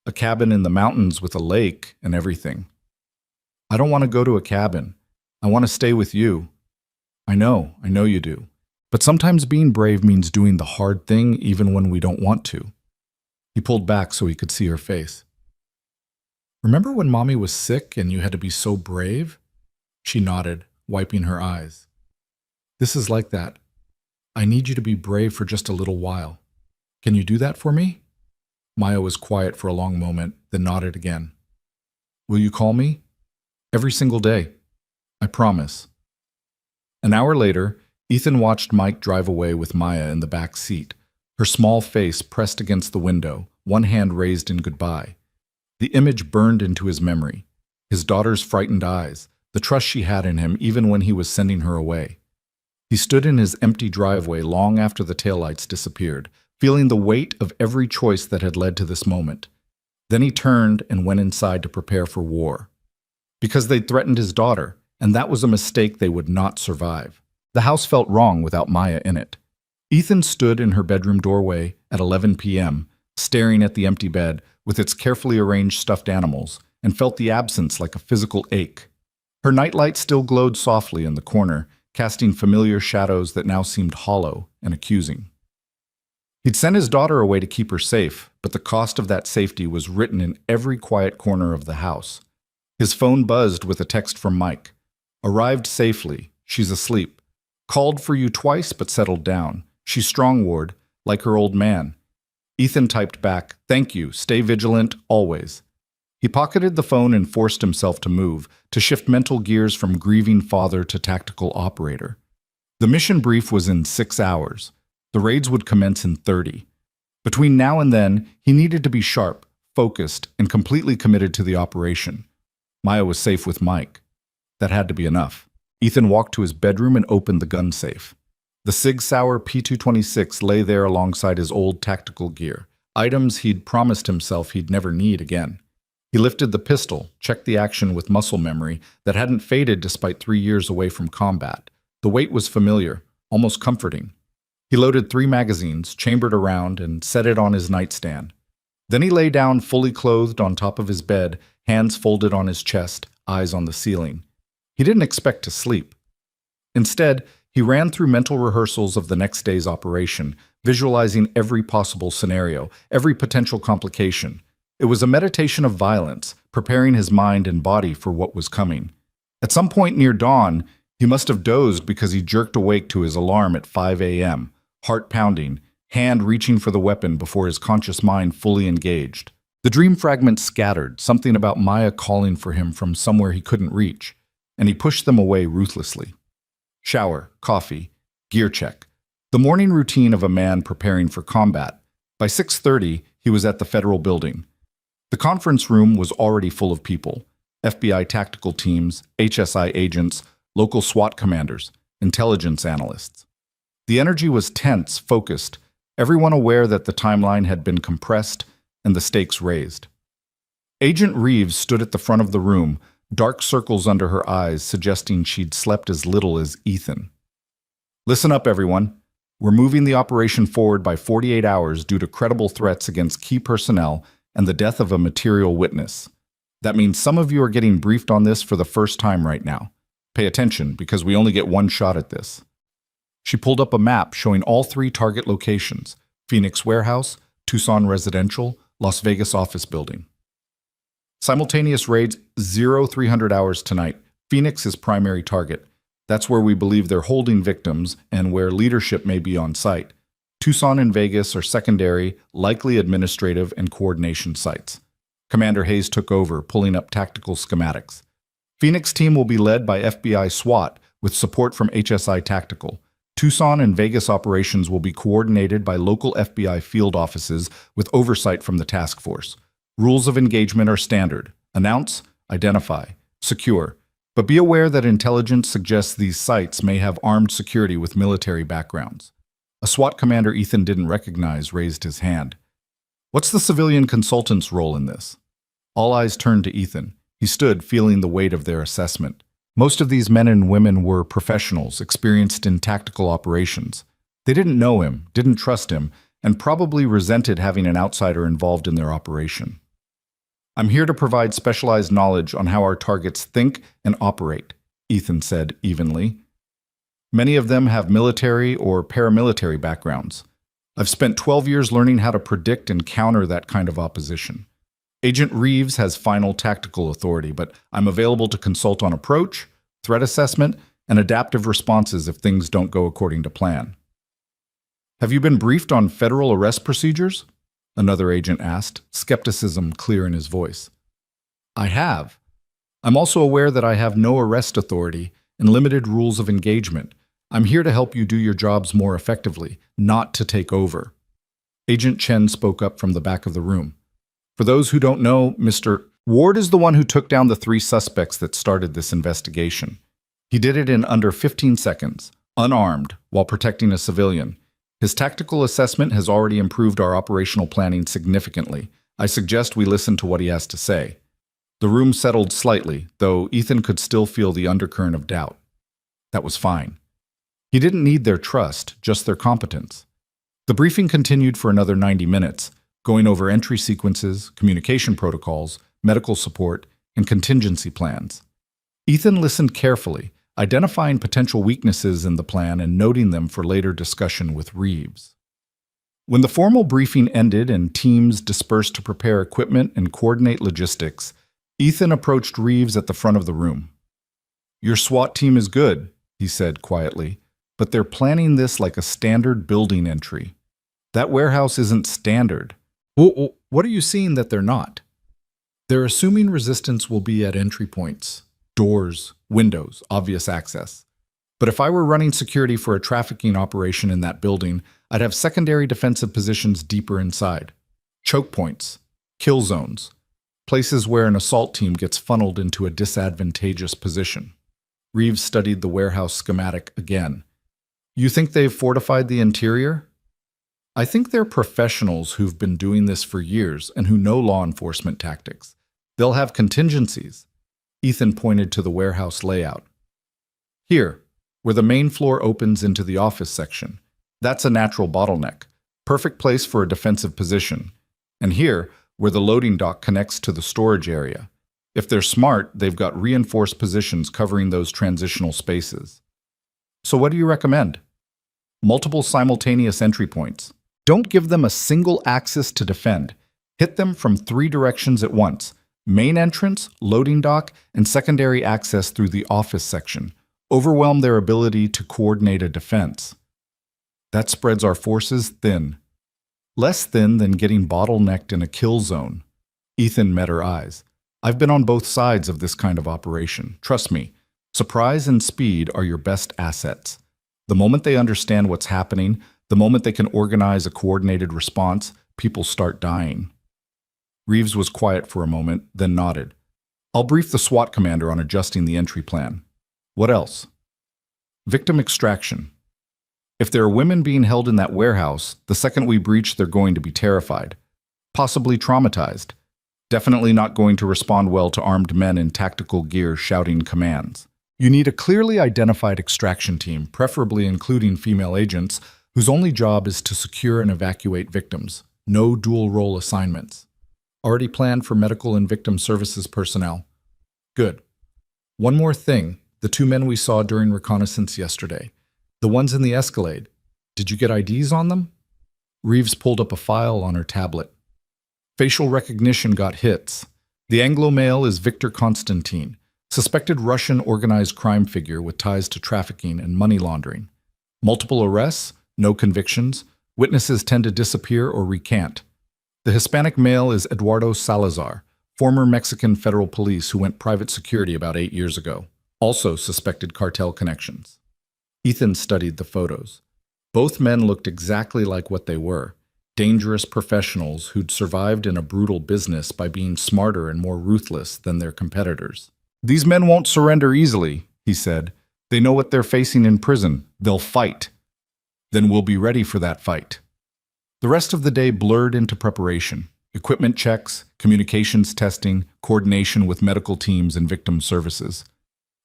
A cabin in the mountains with a lake and everything. I don't want to go to a cabin. I want to stay with you. I know you do. But sometimes being brave means doing the hard thing even when we don't want to. He pulled back so he could see her face. Remember when Mommy was sick and you had to be so brave? She nodded, wiping her eyes. This is like that. I need you to be brave for just a little while. Can you do that for me? Maya was quiet for a long moment, then nodded again. Will you call me? Every single day. I promise. An hour later, Ethan watched Mike drive away with Maya in the back seat, her small face pressed against the window, one hand raised in goodbye. The image burned into his memory. His daughter's frightened eyes, the trust she had in him even when he was sending her away. He stood in his empty driveway long after the taillights disappeared, feeling the weight of every choice that had led to this moment. Then he turned and went inside to prepare for war. Because they'd threatened his daughter, and that was a mistake they would not survive. The house felt wrong without Maya in it. Ethan stood in her bedroom doorway at 11 p.m., staring at the empty bed with its carefully arranged stuffed animals, and felt the absence like a physical ache. Her nightlight still glowed softly in the corner, casting familiar shadows that now seemed hollow and accusing. He'd sent his daughter away to keep her safe, but the cost of that safety was written in every quiet corner of the house. His phone buzzed with a text from Mike. Arrived safely. She's asleep. Called for you twice but settled down. She's strong, Ward, like her old man. Ethan typed back, thank you, stay vigilant, always. He pocketed the phone and forced himself to move, to shift mental gears from grieving father to tactical operator. The mission brief was in 6 hours. The raids would commence in 30. Between now and then, he needed to be sharp, focused, and completely committed to the operation. Maya was safe with Mike. That had to be enough. Ethan walked to his bedroom and opened the gun safe. The Sig Sauer P226 lay there alongside his old tactical gear, items he'd promised himself he'd never need again. He lifted the pistol, checked the action with muscle memory that hadn't faded despite 3 years away from combat. The weight was familiar, almost comforting. He loaded 3 magazines, chambered around, and set it on his nightstand. Then he lay down fully clothed on top of his bed, hands folded on his chest, eyes on the ceiling. He didn't expect to sleep. Instead, he ran through mental rehearsals of the next day's operation, visualizing every possible scenario, every potential complication. It was a meditation of violence, preparing his mind and body for what was coming. At some point near dawn, he must have dozed because he jerked awake to his alarm at 5 a.m., heart pounding, hand reaching for the weapon before his conscious mind fully engaged. The dream fragments scattered, something about Maya calling for him from somewhere he couldn't reach, and he pushed them away ruthlessly. Shower, coffee, gear check. The morning routine of a man preparing for combat. By 6:30, he was at the federal building. The conference room was already full of people. FBI tactical teams, HSI agents, local SWAT commanders, intelligence analysts. The energy was tense, focused, everyone aware that the timeline had been compressed and the stakes raised. Agent Reeves stood at the front of the room, dark circles under her eyes suggesting she'd slept as little as Ethan. Listen up, everyone. We're moving the operation forward by 48 hours due to credible threats against key personnel and the death of a material witness. That means some of you are getting briefed on this for the first time right now. Pay attention, because we only get one shot at this. She pulled up a map showing all 3 target locations: Phoenix Warehouse, Tucson Residential, Las Vegas Office Building. Simultaneous raids 0300 hours tonight. Phoenix is primary target. That's where we believe they're holding victims and where leadership may be on site. Tucson and Vegas are secondary, likely administrative and coordination sites. Commander Hayes took over, pulling up tactical schematics. Phoenix team will be led by FBI SWAT with support from HSI Tactical. Tucson and Vegas operations will be coordinated by local FBI field offices with oversight from the task force. Rules of engagement are standard: announce, identify, secure. But be aware that intelligence suggests these sites may have armed security with military backgrounds. A SWAT commander Ethan didn't recognize raised his hand. What's the civilian consultant's role in this? All eyes turned to Ethan. He stood, feeling the weight of their assessment. Most of these men and women were professionals, experienced in tactical operations. They didn't know him, didn't trust him, and probably resented having an outsider involved in their operation. I'm here to provide specialized knowledge on how our targets think and operate, Ethan said evenly. Many of them have military or paramilitary backgrounds. I've spent 12 years learning how to predict and counter that kind of opposition. Agent Reeves has final tactical authority, but I'm available to consult on approach, threat assessment, and adaptive responses if things don't go according to plan. Have you been briefed on federal arrest procedures? Another agent asked, skepticism clear in his voice. I have. I'm also aware that I have no arrest authority and limited rules of engagement. I'm here to help you do your jobs more effectively, not to take over. Agent Chen spoke up from the back of the room. For those who don't know, Mr. Ward is the one who took down the 3 suspects that started this investigation. He did it in under 15 seconds, unarmed, while protecting a civilian. His tactical assessment has already improved our operational planning significantly. I suggest we listen to what he has to say. The room settled slightly, though Ethan could still feel the undercurrent of doubt. That was fine. He didn't need their trust, just their competence. The briefing continued for another 90 minutes, going over entry sequences, communication protocols, medical support, and contingency plans. Ethan listened carefully, identifying potential weaknesses in the plan and noting them for later discussion with Reeves. When the formal briefing ended and teams dispersed to prepare equipment and coordinate logistics, Ethan approached Reeves at the front of the room. Your SWAT team is good, he said quietly, but they're planning this like a standard building entry. That warehouse isn't standard. What are you seeing that they're not? They're assuming resistance will be at entry points, doors, windows, obvious access. But if I were running security for a trafficking operation in that building, I'd have secondary defensive positions deeper inside. Choke points, kill zones, places where an assault team gets funneled into a disadvantageous position. Reeves studied the warehouse schematic again. You think they've fortified the interior? I think they're professionals who've been doing this for years and who know law enforcement tactics. They'll have contingencies. Ethan pointed to the warehouse layout. Here, where the main floor opens into the office section. That's a natural bottleneck. Perfect place for a defensive position. And here, where the loading dock connects to the storage area. If they're smart, they've got reinforced positions covering those transitional spaces. So what do you recommend? Multiple simultaneous entry points. Don't give them a single axis to defend. Hit them from 3 directions at once. Main entrance, loading dock, and secondary access through the office section. Overwhelm their ability to coordinate a defense. That spreads our forces thin. Less thin than getting bottlenecked in a kill zone. Ethan met her eyes. I've been on both sides of this kind of operation. Trust me, surprise and speed are your best assets. The moment they understand what's happening, the moment they can organize a coordinated response, people start dying. Reeves was quiet for a moment, then nodded. I'll brief the SWAT commander on adjusting the entry plan. What else? Victim extraction. If there are women being held in that warehouse, the second we breach, they're going to be terrified. Possibly traumatized. Definitely not going to respond well to armed men in tactical gear shouting commands. You need a clearly identified extraction team, preferably including female agents, whose only job is to secure and evacuate victims. No dual-role assignments. Already planned for medical and victim services personnel. Good. One more thing. The 2 men we saw during reconnaissance yesterday. The ones in the Escalade. Did you get IDs on them? Reeves pulled up a file on her tablet. Facial recognition got hits. The Anglo male is Victor Konstantin, suspected Russian organized crime figure with ties to trafficking and money laundering. Multiple arrests, no convictions. Witnesses tend to disappear or recant. The Hispanic male is Eduardo Salazar, former Mexican federal police who went private security about 8 years ago. Also suspected cartel connections. Ethan studied the photos. Both men looked exactly like what they were. Dangerous professionals who'd survived in a brutal business by being smarter and more ruthless than their competitors. These men won't surrender easily, he said. They know what they're facing in prison. They'll fight. Then we'll be ready for that fight. The rest of the day blurred into preparation. Equipment checks, communications testing, coordination with medical teams and victim services.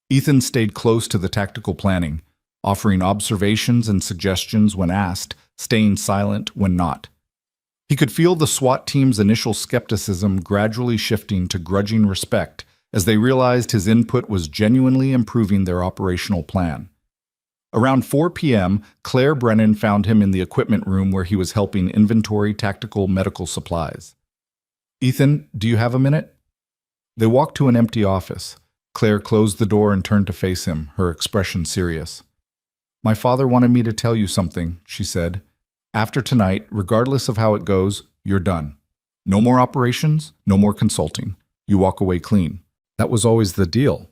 Ethan stayed close to the tactical planning, offering observations and suggestions when asked, staying silent when not. He could feel the SWAT team's initial skepticism gradually shifting to grudging respect as they realized his input was genuinely improving their operational plan. Around 4 p.m., Claire Brennan found him in the equipment room where he was helping inventory tactical medical supplies. Ethan, do you have a minute? They walked to an empty office. Claire closed the door and turned to face him, her expression serious. My father wanted me to tell you something, she said. After tonight, regardless of how it goes, you're done. No more operations, no more consulting. You walk away clean. That was always the deal.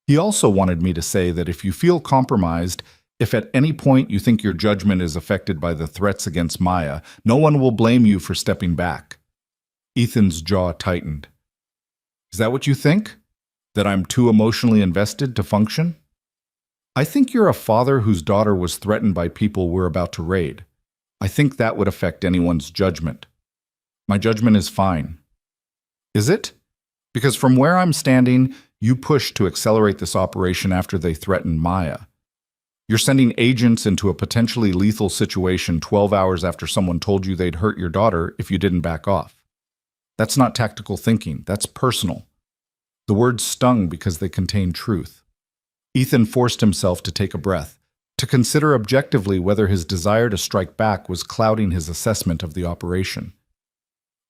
He also wanted me to say that if you feel compromised, if at any point you think your judgment is affected by the threats against Maya, no one will blame you for stepping back. Ethan's jaw tightened. Is that what you think? That I'm too emotionally invested to function? I think you're a father whose daughter was threatened by people we're about to raid. I think that would affect anyone's judgment. My judgment is fine. Is it? Because from where I'm standing, you pushed to accelerate this operation after they threatened Maya. You're sending agents into a potentially lethal situation 12 hours after someone told you they'd hurt your daughter if you didn't back off. That's not tactical thinking, that's personal. The words stung because they contained truth. Ethan forced himself to take a breath, to consider objectively whether his desire to strike back was clouding his assessment of the operation.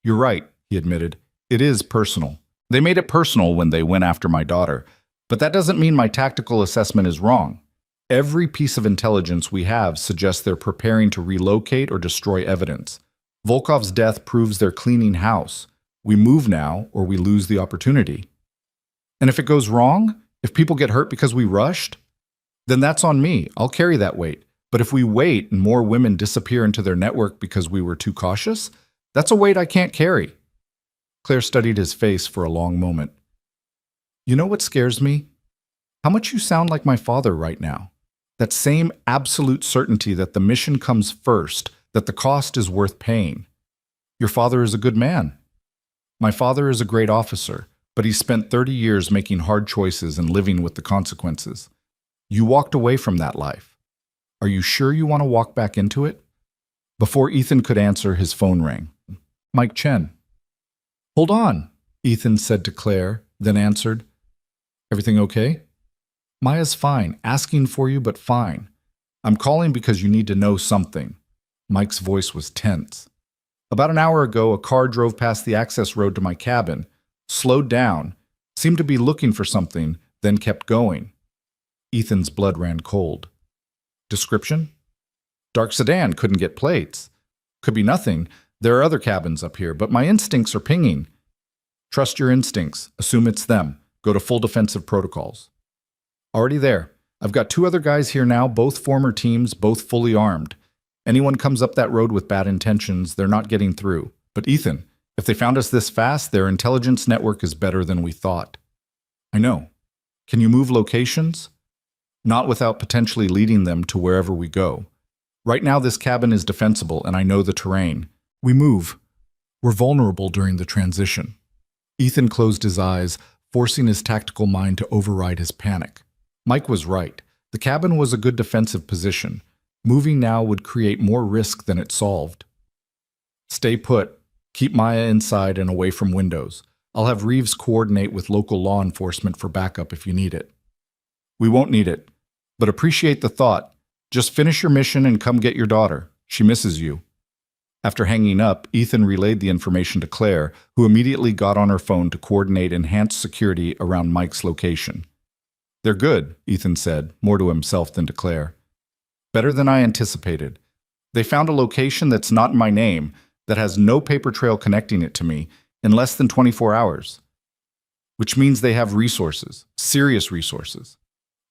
You're right, he admitted. It is personal. They made it personal when they went after my daughter, but that doesn't mean my tactical assessment is wrong. Every piece of intelligence we have suggests they're preparing to relocate or destroy evidence. Volkov's death proves they're cleaning house. We move now, or we lose the opportunity. And if it goes wrong, if people get hurt because we rushed, then that's on me. I'll carry that weight. But if we wait and more women disappear into their network because we were too cautious, that's a weight I can't carry. Claire studied his face for a long moment. You know what scares me? How much you sound like my father right now. That same absolute certainty that the mission comes first, that the cost is worth paying. Your father is a good man. My father is a great officer, but he spent 30 years making hard choices and living with the consequences. You walked away from that life. Are you sure you want to walk back into it? Before Ethan could answer, his phone rang. Mike Chen. Hold on, Ethan said to Claire, then answered. Everything okay? Maya's fine, asking for you, but fine. I'm calling because you need to know something. Mike's voice was tense. About an hour ago, a car drove past the access road to my cabin, slowed down, seemed to be looking for something, then kept going. Ethan's blood ran cold. Description? Dark sedan, couldn't get plates. Could be nothing. There are other cabins up here, but my instincts are pinging. Trust your instincts. Assume it's them. Go to full defensive protocols. Already there. I've got 2 other guys here now, both former teams, both fully armed. Anyone comes up that road with bad intentions, they're not getting through. But Ethan, if they found us this fast, their intelligence network is better than we thought. I know. Can you move locations? Not without potentially leading them to wherever we go. Right now this cabin is defensible and I know the terrain. We move. We're vulnerable during the transition. Ethan closed his eyes, forcing his tactical mind to override his panic. Mike was right. The cabin was a good defensive position. Moving now would create more risk than it solved. Stay put. Keep Maya inside and away from windows. I'll have Reeves coordinate with local law enforcement for backup if you need it. We won't need it, but appreciate the thought. Just finish your mission and come get your daughter. She misses you. After hanging up, Ethan relayed the information to Claire, who immediately got on her phone to coordinate enhanced security around Mike's location. They're good, Ethan said, more to himself than to Claire. Better than I anticipated. They found a location that's not in my name, that has no paper trail connecting it to me, in less than 24 hours. Which means they have resources, serious resources.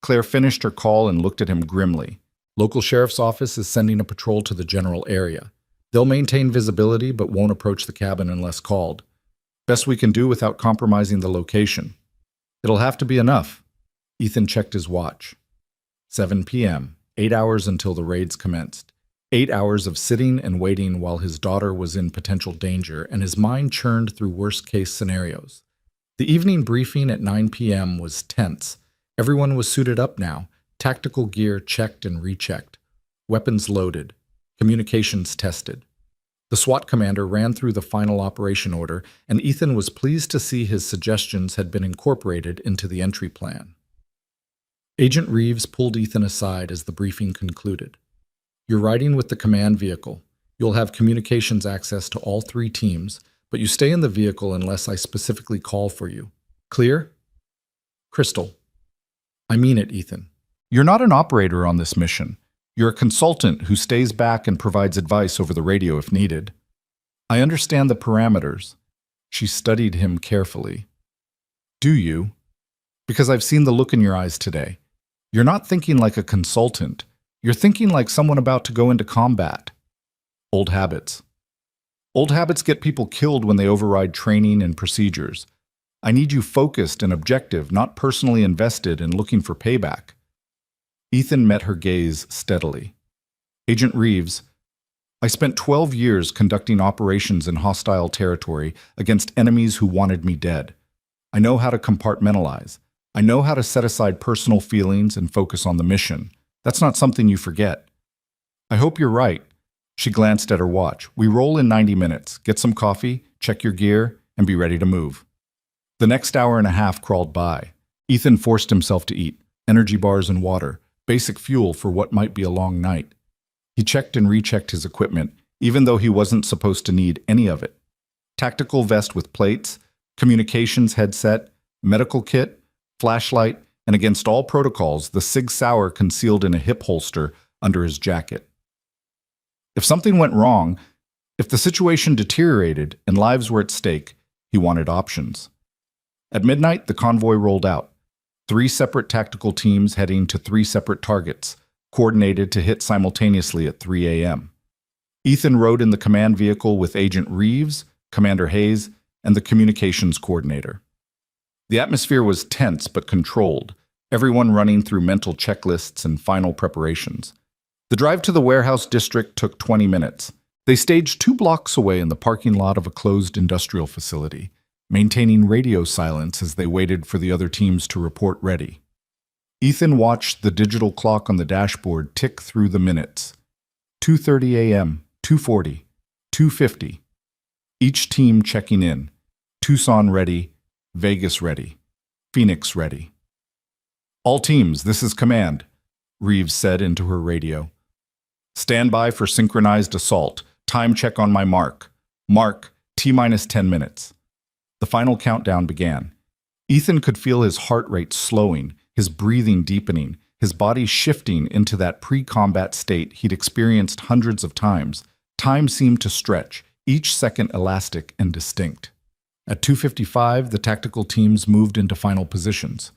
Claire finished her call and looked at him grimly. Local sheriff's office is sending a patrol to the general area. They'll maintain visibility but won't approach the cabin unless called. Best we can do without compromising the location. It'll have to be enough. Ethan checked his watch. 7 p.m., 8 hours until the raids commenced. 8 hours of sitting and waiting while his daughter was in potential danger, and his mind churned through worst-case scenarios. The evening briefing at 9 p.m. was tense. Everyone was suited up now, tactical gear checked and rechecked, weapons loaded, communications tested. The SWAT commander ran through the final operation order, and Ethan was pleased to see his suggestions had been incorporated into the entry plan. Agent Reeves pulled Ethan aside as the briefing concluded. You're riding with the command vehicle. You'll have communications access to all 3 teams, but you stay in the vehicle unless I specifically call for you. Clear? Crystal. I mean it, Ethan. You're not an operator on this mission. You're a consultant who stays back and provides advice over the radio if needed. I understand the parameters. She studied him carefully. Do you? Because I've seen the look in your eyes today. You're not thinking like a consultant. You're thinking like someone about to go into combat. Old habits. Old habits get people killed when they override training and procedures. I need you focused and objective, not personally invested in looking for payback. Ethan met her gaze steadily. Agent Reeves, I spent 12 years conducting operations in hostile territory against enemies who wanted me dead. I know how to compartmentalize. I know how to set aside personal feelings and focus on the mission. That's not something you forget. I hope you're right. She glanced at her watch. We roll in 90 minutes. Get some coffee, check your gear, and be ready to move. The next hour and a half crawled by. Ethan forced himself to eat. Energy bars and water. Basic fuel for what might be a long night. He checked and rechecked his equipment, even though he wasn't supposed to need any of it. Tactical vest with plates, communications headset, medical kit, flashlight, and against all protocols, the Sig Sauer concealed in a hip holster under his jacket. If something went wrong, if the situation deteriorated and lives were at stake, he wanted options. At midnight, the convoy rolled out. 3 separate tactical teams heading to 3 separate targets, coordinated to hit simultaneously at 3 a.m. Ethan rode in the command vehicle with Agent Reeves, Commander Hayes, and the communications coordinator. The atmosphere was tense but controlled, everyone running through mental checklists and final preparations. The drive to the warehouse district took 20 minutes. They staged 2 blocks away in the parking lot of a closed industrial facility, maintaining radio silence as they waited for the other teams to report ready. Ethan watched the digital clock on the dashboard tick through the minutes. 2:30 a.m., 2:40, 2:50. Each team checking in. Tucson ready, Vegas ready, Phoenix ready. All teams, this is command, Reeves said into her radio. Stand by for synchronized assault. Time check on my mark. Mark, T-minus 10 minutes. The final countdown began. Ethan could feel his heart rate slowing, his breathing deepening, his body shifting into that pre-combat state he'd experienced hundreds of times. Time seemed to stretch, each second elastic and distinct. At 2:55, the tactical teams moved into final positions.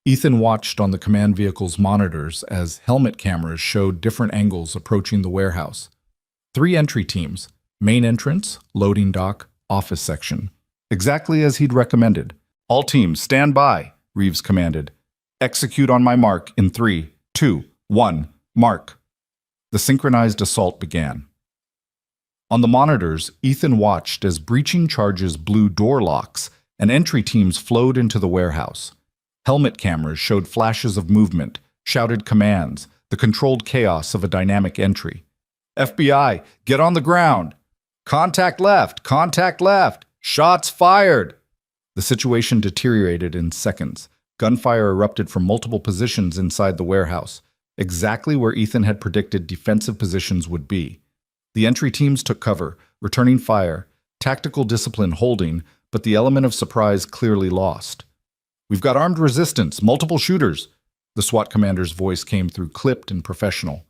Ethan watched on the command vehicle's monitors as helmet cameras showed different angles approaching the warehouse. 3 entry teams, main entrance, loading dock, office section. Exactly as he'd recommended. All teams, stand by, Reeves commanded. Execute on my mark in 3, 2, 1, mark. The synchronized assault began. On the monitors, Ethan watched as breaching charges blew door locks and entry teams flowed into the warehouse. Helmet cameras showed flashes of movement, shouted commands, the controlled chaos of a dynamic entry. FBI, get on the ground! Contact left! Contact left! Shots fired! The situation deteriorated in seconds. Gunfire erupted from multiple positions inside the warehouse, exactly where Ethan had predicted defensive positions would be. The entry teams took cover, returning fire, tactical discipline holding, but the element of surprise clearly lost. We've got armed resistance, multiple shooters. The SWAT commander's voice came through clipped and professional.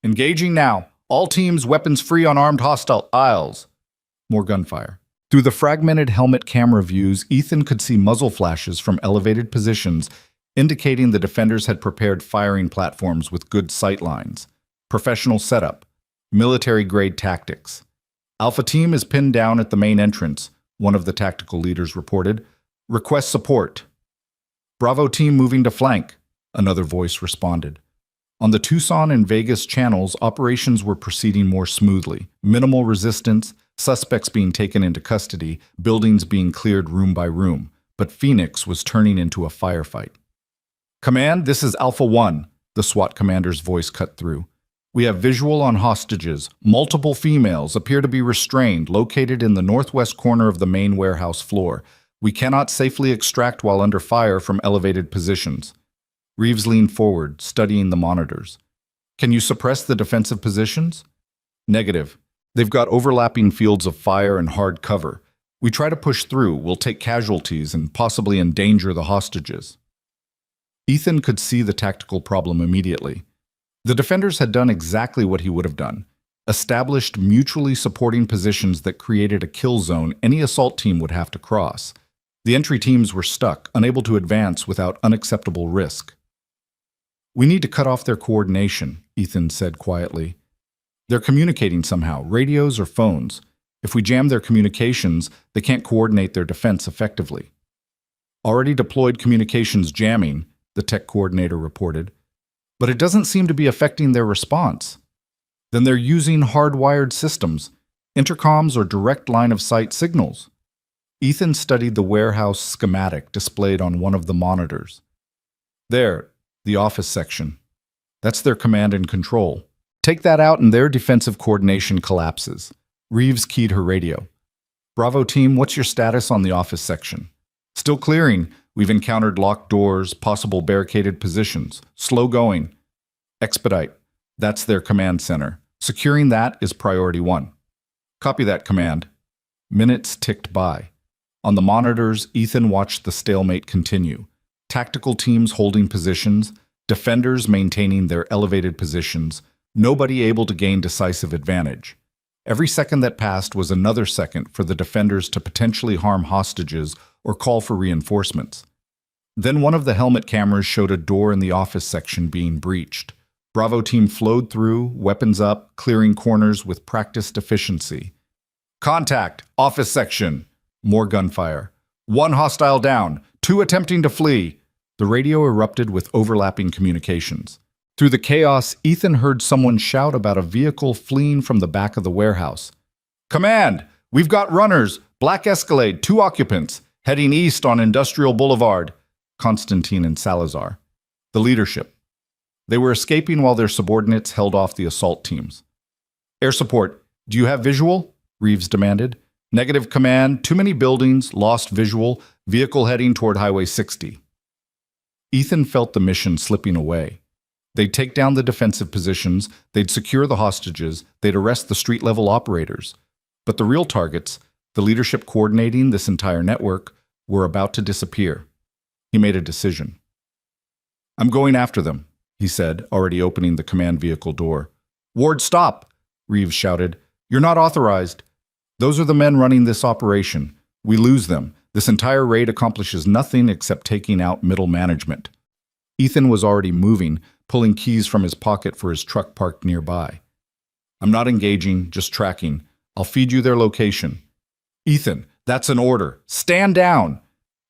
Engaging now. All teams weapons free on armed hostile aisles. More gunfire. Through the fragmented helmet camera views, Ethan could see muzzle flashes from elevated positions, indicating the defenders had prepared firing platforms with good sight lines. Professional setup. Military-grade tactics. Alpha team is pinned down at the main entrance, one of the tactical leaders reported. Request support. Bravo team moving to flank, another voice responded. On the Tucson and Vegas channels, operations were proceeding more smoothly. Minimal resistance, suspects being taken into custody, buildings being cleared room by room. But Phoenix was turning into a firefight. Command, this is Alpha 1, the SWAT commander's voice cut through. We have visual on hostages. Multiple females appear to be restrained, located in the northwest corner of the main warehouse floor. We cannot safely extract while under fire from elevated positions. Reeves leaned forward, studying the monitors. Can you suppress the defensive positions? Negative. They've got overlapping fields of fire and hard cover. We try to push through, we'll take casualties and possibly endanger the hostages. Ethan could see the tactical problem immediately. The defenders had done exactly what he would have done, established mutually supporting positions that created a kill zone any assault team would have to cross. The entry teams were stuck, unable to advance without unacceptable risk. "We need to cut off their coordination," Ethan said quietly. "They're communicating somehow, radios or phones. If we jam their communications, they can't coordinate their defense effectively." "Already deployed communications jamming," the tech coordinator reported. "But it doesn't seem to be affecting their response." "Then they're using hardwired systems, intercoms or direct line-of-sight signals." Ethan studied the warehouse schematic displayed on one of the monitors. "There, the office section. That's their command and control. Take that out and their defensive coordination collapses." Reeves keyed her radio. "Bravo team, what's your status on the office section?" "Still clearing. We've encountered locked doors, possible barricaded positions. Slow going." "Expedite. That's their command center. Securing that is priority 1. "Copy that command." Minutes ticked by. On the monitors, Ethan watched the stalemate continue. Tactical teams holding positions, defenders maintaining their elevated positions, nobody able to gain decisive advantage. Every second that passed was another second for the defenders to potentially harm hostages or call for reinforcements. Then one of the helmet cameras showed a door in the office section being breached. Bravo team flowed through, weapons up, clearing corners with practiced efficiency. "Contact! Office section!" More gunfire. "One hostile down. 2 attempting to flee." The radio erupted with overlapping communications. Through the chaos, Ethan heard someone shout about a vehicle fleeing from the back of the warehouse. "Command! We've got runners! Black Escalade, 2 occupants, heading east on Industrial Boulevard." Constantine and Salazar. The leadership. They were escaping while their subordinates held off the assault teams. "Air support, do you have visual?" Reeves demanded. "Negative command, too many buildings, lost visual, vehicle heading toward Highway 60. Ethan felt the mission slipping away. They'd take down the defensive positions, they'd secure the hostages, they'd arrest the street-level operators. But the real targets, the leadership coordinating this entire network, were about to disappear. He made a decision. "I'm going after them," he said, already opening the command vehicle door. "Ward, stop!" Reeves shouted. "You're not authorized. Those are the men running this operation. We lose them. This entire raid accomplishes nothing except taking out middle management." Ethan was already moving, pulling keys from his pocket for his truck parked nearby. "I'm not engaging, just tracking. I'll feed you their location." "Ethan, that's an order. Stand down!"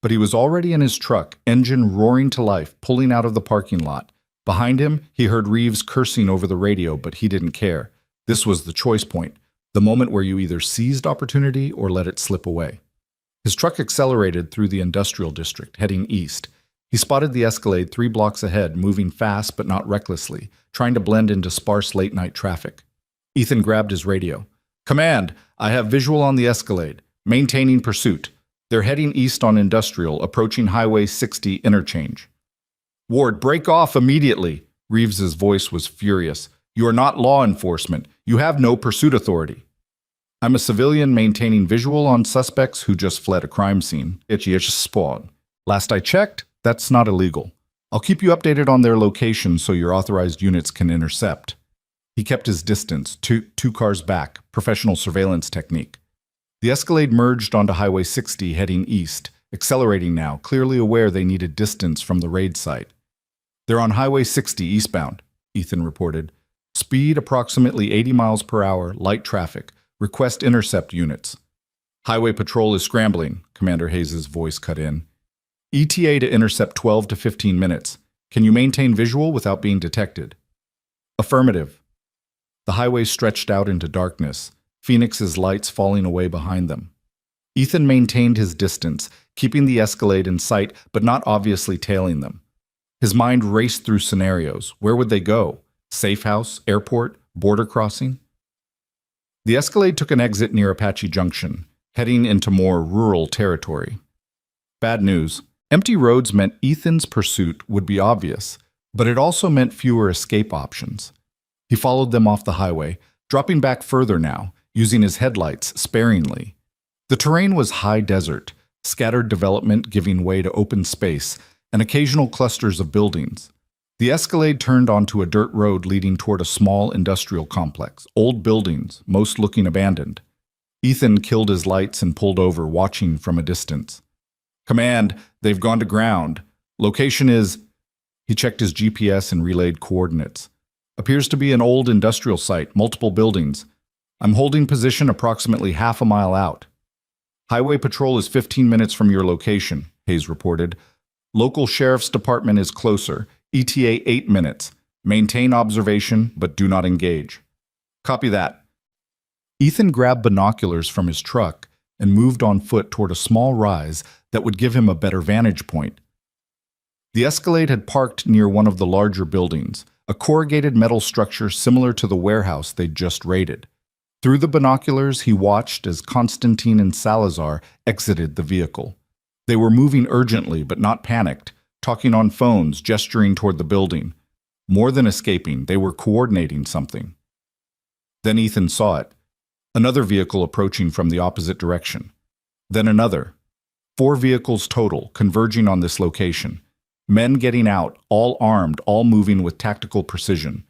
But he was already in his truck, engine roaring to life, pulling out of the parking lot. Behind him, he heard Reeves cursing over the radio, but he didn't care. This was the choice point, the moment where you either seized opportunity or let it slip away. His truck accelerated through the industrial district, heading east. He spotted the Escalade 3 blocks ahead, moving fast but not recklessly, trying to blend into sparse late-night traffic. Ethan grabbed his radio. "Command, I have visual on the Escalade. Maintaining pursuit. They're heading east on Industrial, approaching Highway 60 interchange." "Ward, break off immediately!" Reeves's voice was furious. "You are not law enforcement. You have no pursuit authority." "I'm a civilian maintaining visual on suspects who just fled a crime scene. Spawn. Last I checked, that's not illegal. I'll keep you updated on their location so your authorized units can intercept." He kept his distance, two cars back, professional surveillance technique. The Escalade merged onto Highway 60 heading east, accelerating now, clearly aware they needed distance from the raid site. "They're on Highway 60 eastbound," Ethan reported. "Speed approximately 80 miles per hour, light traffic. Request intercept units." "Highway patrol is scrambling," Commander Hayes' voice cut in. "ETA to intercept 12 to 15 minutes. Can you maintain visual without being detected?" "Affirmative." The highway stretched out into darkness, Phoenix's lights falling away behind them. Ethan maintained his distance, keeping the Escalade in sight but not obviously tailing them. His mind raced through scenarios. Where would they go? Safe house, airport, border crossing? The Escalade took an exit near Apache Junction, heading into more rural territory. Bad news. Empty roads meant Ethan's pursuit would be obvious, but it also meant fewer escape options. He followed them off the highway, dropping back further now, using his headlights sparingly. The terrain was high desert, scattered development giving way to open space, and occasional clusters of buildings. The Escalade turned onto a dirt road leading toward a small industrial complex, old buildings, most looking abandoned. Ethan killed his lights and pulled over, watching from a distance. "Command, they've gone to ground. Location is..." He checked his GPS and relayed coordinates. "Appears to be an old industrial site, multiple buildings. I'm holding position approximately half a mile out." "Highway patrol is 15 minutes from your location," Hayes reported. "Local sheriff's department is closer. ETA 8 minutes. Maintain observation, but do not engage." "Copy that." Ethan grabbed binoculars from his truck and moved on foot toward a small rise that would give him a better vantage point. The Escalade had parked near one of the larger buildings, a corrugated metal structure similar to the warehouse they'd just raided. Through the binoculars, he watched as Constantine and Salazar exited the vehicle. They were moving urgently, but not panicked, talking on phones, gesturing toward the building. More than escaping, they were coordinating something. Then Ethan saw it. Another vehicle approaching from the opposite direction. Then another. 4 vehicles total, converging on this location. Men getting out, all armed, all moving with tactical precision.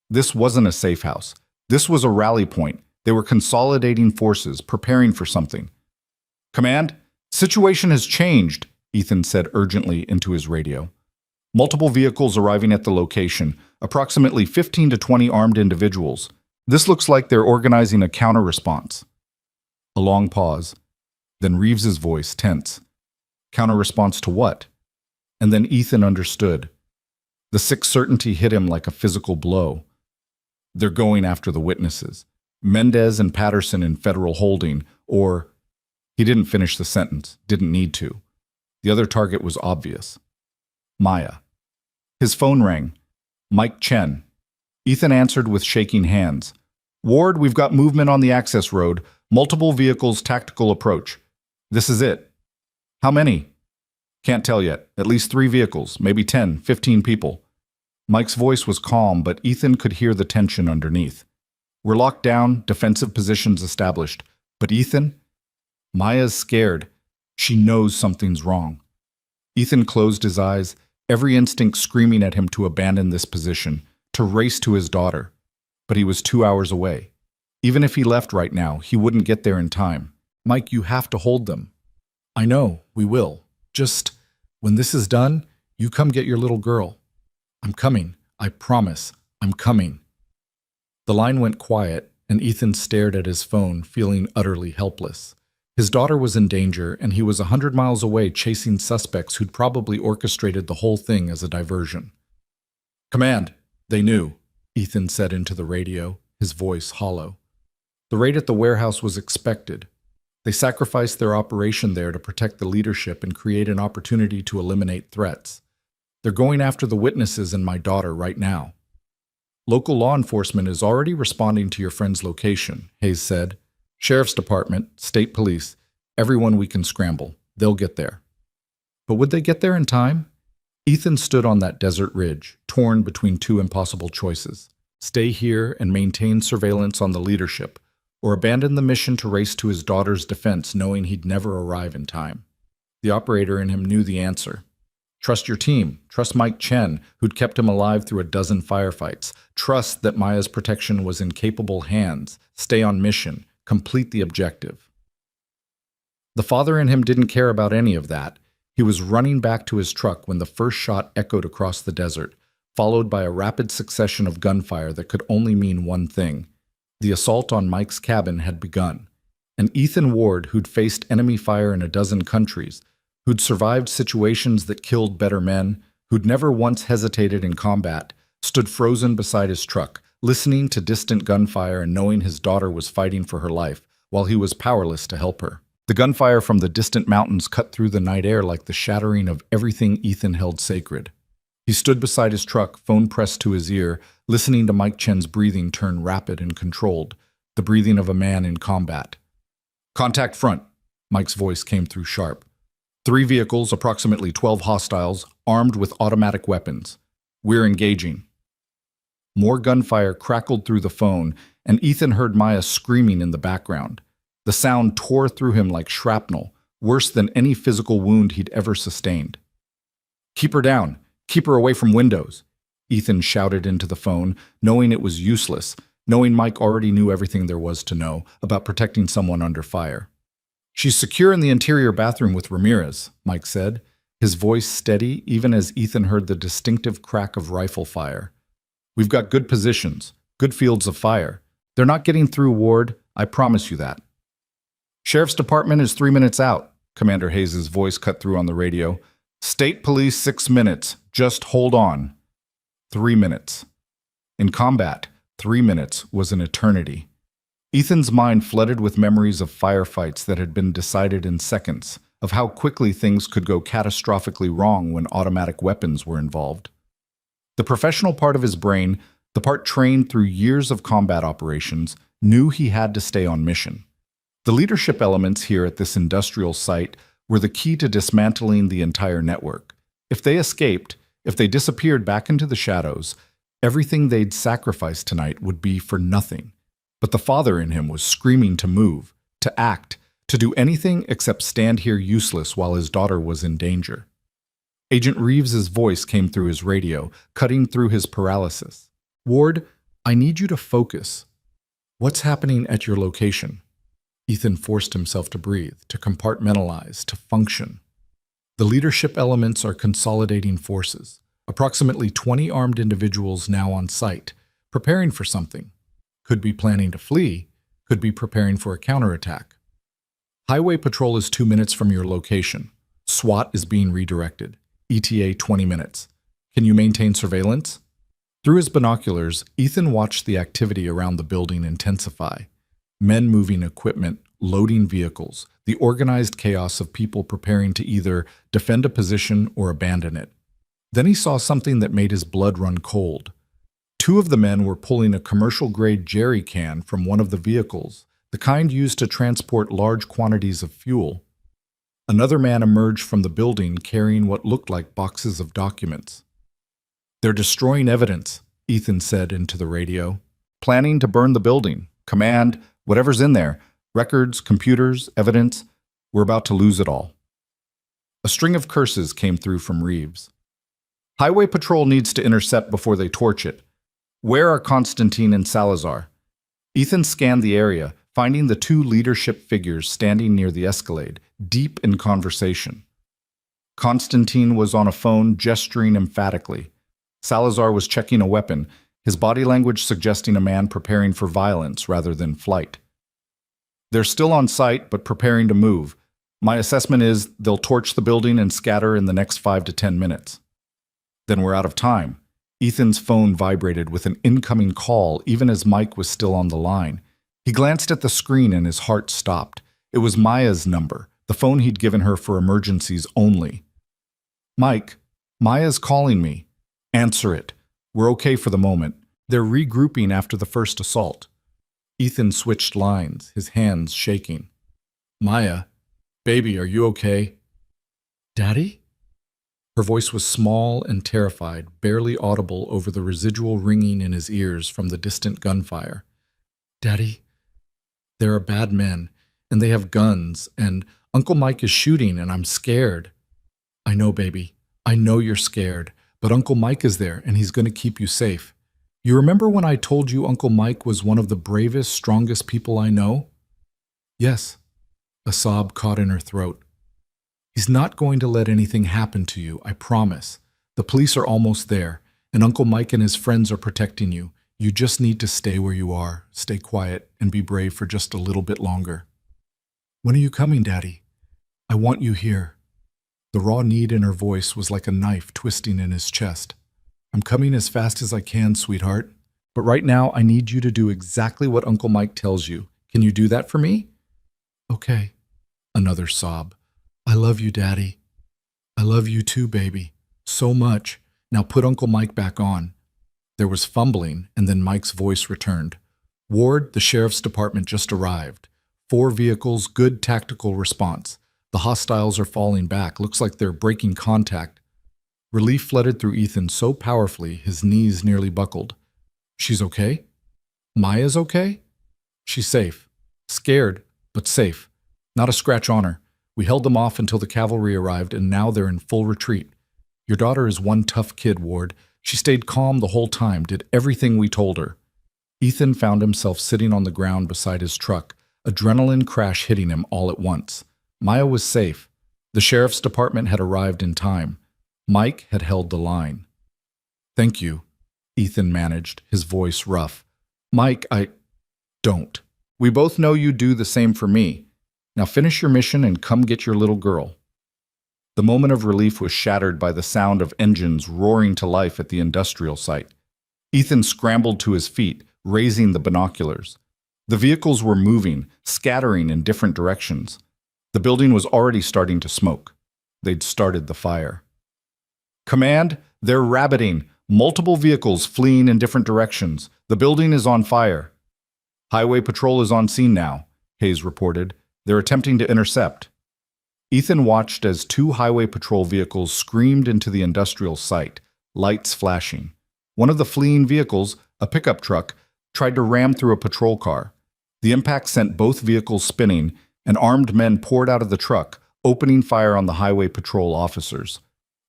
This wasn't a safe house. This was a rally point. They were consolidating forces, preparing for something. "Command, situation has changed," Ethan said urgently into his radio. "Multiple vehicles arriving at the location, approximately 15 to 20 armed individuals. This looks like they're organizing a counter-response." A long pause. Then Reeves's voice, tense. "Counter-response to what?" And then Ethan understood. The sick certainty hit him like a physical blow. They're going after the witnesses. Mendez and Patterson in federal holding, or... He didn't finish the sentence, didn't need to. The other target was obvious. Maya. His phone rang. Mike Chen. Ethan answered with shaking hands. "Ward, we've got movement on the access road. Multiple vehicles, tactical approach. This is it." "How many?" "Can't tell yet. At least 3 vehicles, maybe 10, 15 people." Mike's voice was calm, but Ethan could hear the tension underneath. "We're locked down, defensive positions established. But Ethan? Maya's scared. She knows something's wrong." Ethan closed his eyes, every instinct screaming at him to abandon this position, to race to his daughter. But he was 2 hours away. Even if he left right now, he wouldn't get there in time. "Mike, you have to hold them." "I know, we will. Just, when this is done, you come get your little girl." "I'm coming. I promise. I'm coming." The line went quiet, and Ethan stared at his phone, feeling utterly helpless. His daughter was in danger, and he was 100 miles away chasing suspects who'd probably orchestrated the whole thing as a diversion. "Command, they knew," Ethan said into the radio, his voice hollow. "The raid at the warehouse was expected. They sacrificed their operation there to protect the leadership and create an opportunity to eliminate threats. They're going after the witnesses and my daughter right now." "Local law enforcement is already responding to your friend's location," Hayes said. "Sheriff's Department, State Police, everyone we can scramble. They'll get there." But would they get there in time? Ethan stood on that desert ridge, torn between 2 impossible choices. Stay here and maintain surveillance on the leadership, or abandon the mission to race to his daughter's defense knowing he'd never arrive in time. The operator in him knew the answer. Trust your team. Trust Mike Chen, who'd kept him alive through a dozen firefights. Trust that Maya's protection was in capable hands. Stay on mission. Complete the objective. The father in him didn't care about any of that. He was running back to his truck when the first shot echoed across the desert, followed by a rapid succession of gunfire that could only mean one thing. The assault on Mike's cabin had begun. And Ethan Ward, who'd faced enemy fire in a dozen countries, who'd survived situations that killed better men, who'd never once hesitated in combat, stood frozen beside his truck, listening to distant gunfire and knowing his daughter was fighting for her life, while he was powerless to help her. The gunfire from the distant mountains cut through the night air like the shattering of everything Ethan held sacred. He stood beside his truck, phone pressed to his ear, listening to Mike Chen's breathing turn rapid and controlled, the breathing of a man in combat. "Contact front," Mike's voice came through sharp. 3 vehicles, approximately 12 hostiles, armed with automatic weapons. We're engaging. More gunfire crackled through the phone, and Ethan heard Maya screaming in the background. The sound tore through him like shrapnel, worse than any physical wound he'd ever sustained. "Keep her down. Keep her away from windows." Ethan shouted into the phone, knowing it was useless, knowing Mike already knew everything there was to know about protecting someone under fire. "She's secure in the interior bathroom with Ramirez," Mike said, his voice steady even as Ethan heard the distinctive crack of rifle fire. "We've got good positions, good fields of fire. They're not getting through, Ward. I promise you that." "Sheriff's Department is 3 minutes out," Commander Hayes' voice cut through on the radio. "State Police 6 minutes. Just hold on." 3 minutes. In combat, 3 minutes was an eternity. Ethan's mind flooded with memories of firefights that had been decided in seconds, of how quickly things could go catastrophically wrong when automatic weapons were involved. The professional part of his brain, the part trained through years of combat operations, knew he had to stay on mission. The leadership elements here at this industrial site were the key to dismantling the entire network. If they escaped, if they disappeared back into the shadows, everything they'd sacrificed tonight would be for nothing. But the father in him was screaming to move, to act, to do anything except stand here useless while his daughter was in danger. Agent Reeves's voice came through his radio, cutting through his paralysis. "Ward, I need you to focus. What's happening at your location?" Ethan forced himself to breathe, to compartmentalize, to function. The leadership elements are consolidating forces. Approximately 20 armed individuals now on site, preparing for something. Could be planning to flee, could be preparing for a counterattack. Highway patrol is 2 minutes from your location. SWAT is being redirected. ETA 20 minutes. Can you maintain surveillance? Through his binoculars, Ethan watched the activity around the building intensify. Men moving equipment, loading vehicles, the organized chaos of people preparing to either defend a position or abandon it. Then he saw something that made his blood run cold. 2 of the men were pulling a commercial-grade jerry can from one of the vehicles, the kind used to transport large quantities of fuel. Another man emerged from the building carrying what looked like boxes of documents. "They're destroying evidence," Ethan said into the radio. "Planning to burn the building. Command, whatever's in there. Records, computers, evidence. We're about to lose it all." A string of curses came through from Reeves. "Highway patrol needs to intercept before they torch it. Where are Constantine and Salazar?" Ethan scanned the area, finding the 2 leadership figures standing near the Escalade, deep in conversation. Constantine was on a phone, gesturing emphatically. Salazar was checking a weapon, his body language suggesting a man preparing for violence rather than flight. "They're still on site, but preparing to move. My assessment is they'll torch the building and scatter in the next 5 to 10 minutes. Then we're out of time." Ethan's phone vibrated with an incoming call even as Mike was still on the line. He glanced at the screen and his heart stopped. It was Maya's number, the phone he'd given her for emergencies only. "Mike, Maya's calling me." "Answer it. We're okay for the moment. They're regrouping after the first assault." Ethan switched lines, his hands shaking. "Maya, baby, are you okay?" "Daddy?" Her voice was small and terrified, barely audible over the residual ringing in his ears from the distant gunfire. "Daddy, there are bad men, and they have guns, and Uncle Mike is shooting, and I'm scared." "I know, baby. I know you're scared, but Uncle Mike is there, and he's going to keep you safe. You remember when I told you Uncle Mike was one of the bravest, strongest people I know?" "Yes." A sob caught in her throat. "He's not going to let anything happen to you, I promise. The police are almost there, and Uncle Mike and his friends are protecting you. You just need to stay where you are, stay quiet, and be brave for just a little bit longer." "When are you coming, Daddy? I want you here." The raw need in her voice was like a knife twisting in his chest. "I'm coming as fast as I can, sweetheart. But right now, I need you to do exactly what Uncle Mike tells you. Can you do that for me?" "Okay." Another sob. "I love you, Daddy." "I love you too, baby. So much. Now put Uncle Mike back on." There was fumbling, and then Mike's voice returned. "Ward, the Sheriff's Department just arrived. 4 vehicles, good tactical response. The hostiles are falling back. Looks like they're breaking contact." Relief flooded through Ethan so powerfully, his knees nearly buckled. "She's okay? Maya's okay?" "She's safe. Scared, but safe. Not a scratch on her. We held them off until the cavalry arrived, and now they're in full retreat. Your daughter is one tough kid, Ward. She stayed calm the whole time, did everything we told her. Ethan found himself sitting on the ground beside his truck, adrenaline crash hitting him all at once. Maya was safe. The sheriff's department had arrived in time. Mike had held the line. "Thank you," Ethan managed, his voice rough. "Mike, don't. We both know you do the same for me. Now finish your mission and come get your little girl." The moment of relief was shattered by the sound of engines roaring to life at the industrial site. Ethan scrambled to his feet, raising the binoculars. The vehicles were moving, scattering in different directions. The building was already starting to smoke. They'd started the fire. "Command, they're rabbiting. Multiple vehicles fleeing in different directions. The building is on fire." "Highway patrol is on scene now," Hayes reported. "They're attempting to intercept." Ethan watched as 2 highway patrol vehicles screamed into the industrial site, lights flashing. One of the fleeing vehicles, a pickup truck, tried to ram through a patrol car. The impact sent both vehicles spinning, and armed men poured out of the truck, opening fire on the highway patrol officers.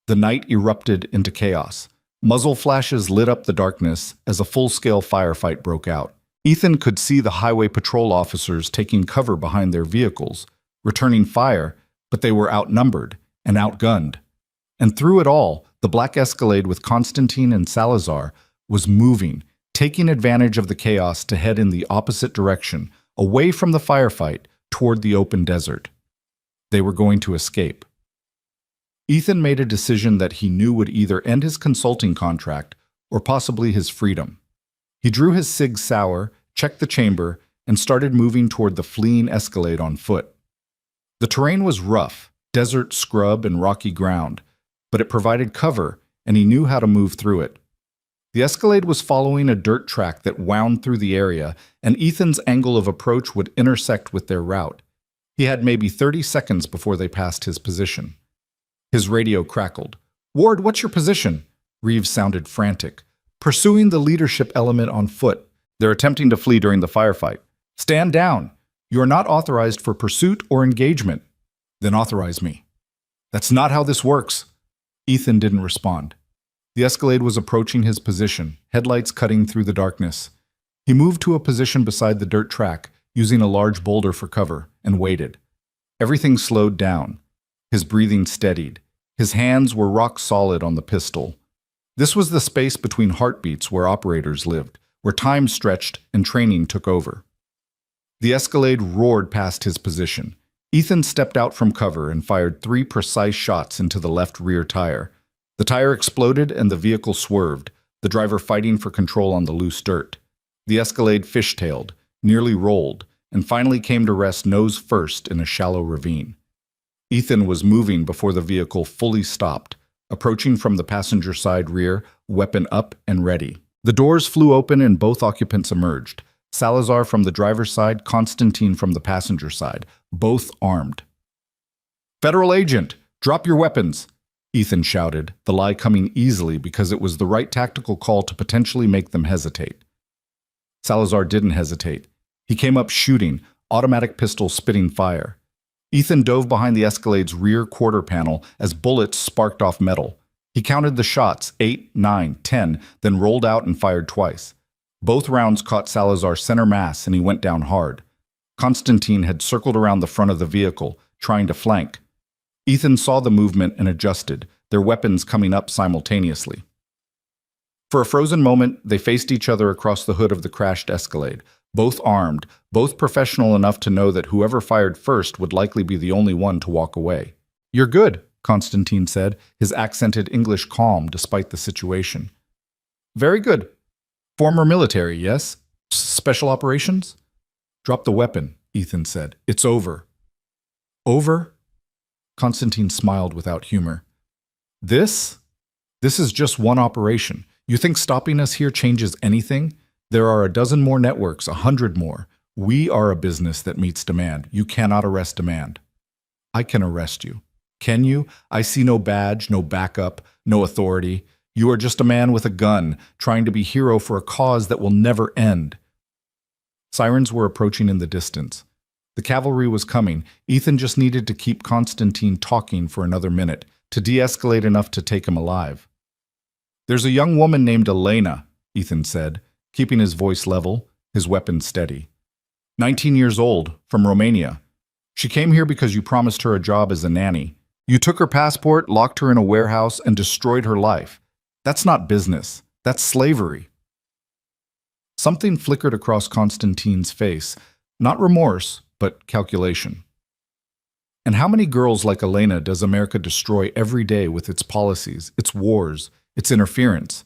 The night erupted into chaos. Muzzle flashes lit up the darkness as a full-scale firefight broke out. Ethan could see the highway patrol officers taking cover behind their vehicles, returning fire, but they were outnumbered and outgunned. And through it all, the black Escalade with Constantine and Salazar was moving, taking advantage of the chaos to head in the opposite direction, away from the firefight, toward the open desert. They were going to escape. Ethan made a decision that he knew would either end his consulting contract or possibly his freedom. He drew his Sig Sauer, checked the chamber, and started moving toward the fleeing Escalade on foot. The terrain was rough, desert scrub and rocky ground, but it provided cover, and he knew how to move through it. The Escalade was following a dirt track that wound through the area, and Ethan's angle of approach would intersect with their route. He had maybe 30 seconds before they passed his position. His radio crackled. "Ward, what's your position?" Reeves sounded frantic. "Pursuing the leadership element on foot. They're attempting to flee during the firefight. Stand down. You are not authorized for pursuit or engagement." "Then authorize me." "That's not how this works." Ethan didn't respond. The Escalade was approaching his position, headlights cutting through the darkness. He moved to a position beside the dirt track, using a large boulder for cover, and waited. Everything slowed down. His breathing steadied. His hands were rock solid on the pistol. This was the space between heartbeats where operators lived, where time stretched and training took over. The Escalade roared past his position. Ethan stepped out from cover and fired 3 precise shots into the left rear tire. The tire exploded and the vehicle swerved, the driver fighting for control on the loose dirt. The Escalade fishtailed, nearly rolled, and finally came to rest nose first in a shallow ravine. Ethan was moving before the vehicle fully stopped, approaching from the passenger side rear, weapon up and ready. The doors flew open and both occupants emerged. Salazar from the driver's side, Constantine from the passenger side, both armed. "Federal agent, drop your weapons," Ethan shouted, the lie coming easily because it was the right tactical call to potentially make them hesitate. Salazar didn't hesitate. He came up shooting, automatic pistol spitting fire. Ethan dove behind the Escalade's rear quarter panel as bullets sparked off metal. He counted the shots, 8, 9, 10, then rolled out and fired twice. Both rounds caught Salazar center mass and he went down hard. Constantine had circled around the front of the vehicle, trying to flank. Ethan saw the movement and adjusted, their weapons coming up simultaneously. For a frozen moment, they faced each other across the hood of the crashed Escalade, both armed, both professional enough to know that whoever fired first would likely be the only one to walk away. "You're good," Constantine said, his accented English calm despite the situation. "Very good. Former military, yes? Special operations?" "Drop the weapon," Ethan said. "It's over." "Over?" Constantine smiled without humor. This is just one operation. You think stopping us here changes anything? There are a dozen more networks, 100 more. We are a business that meets demand. You cannot arrest demand." "I can arrest you." "Can you? I see no badge, no backup, no authority. You are just a man with a gun, trying to be hero for a cause that will never end." Sirens were approaching in the distance. The cavalry was coming. Ethan just needed to keep Constantine talking for another minute, to de-escalate enough to take him alive. There's a young woman named Elena, Ethan said, keeping his voice level, his weapon steady. 19 years old, from Romania. She came here because you promised her a job as a nanny. You took her passport, locked her in a warehouse, and destroyed her life. That's not business. That's slavery. Something flickered across Constantine's face. Not remorse, but calculation. And how many girls like Elena does America destroy every day with its policies, its wars, its interference?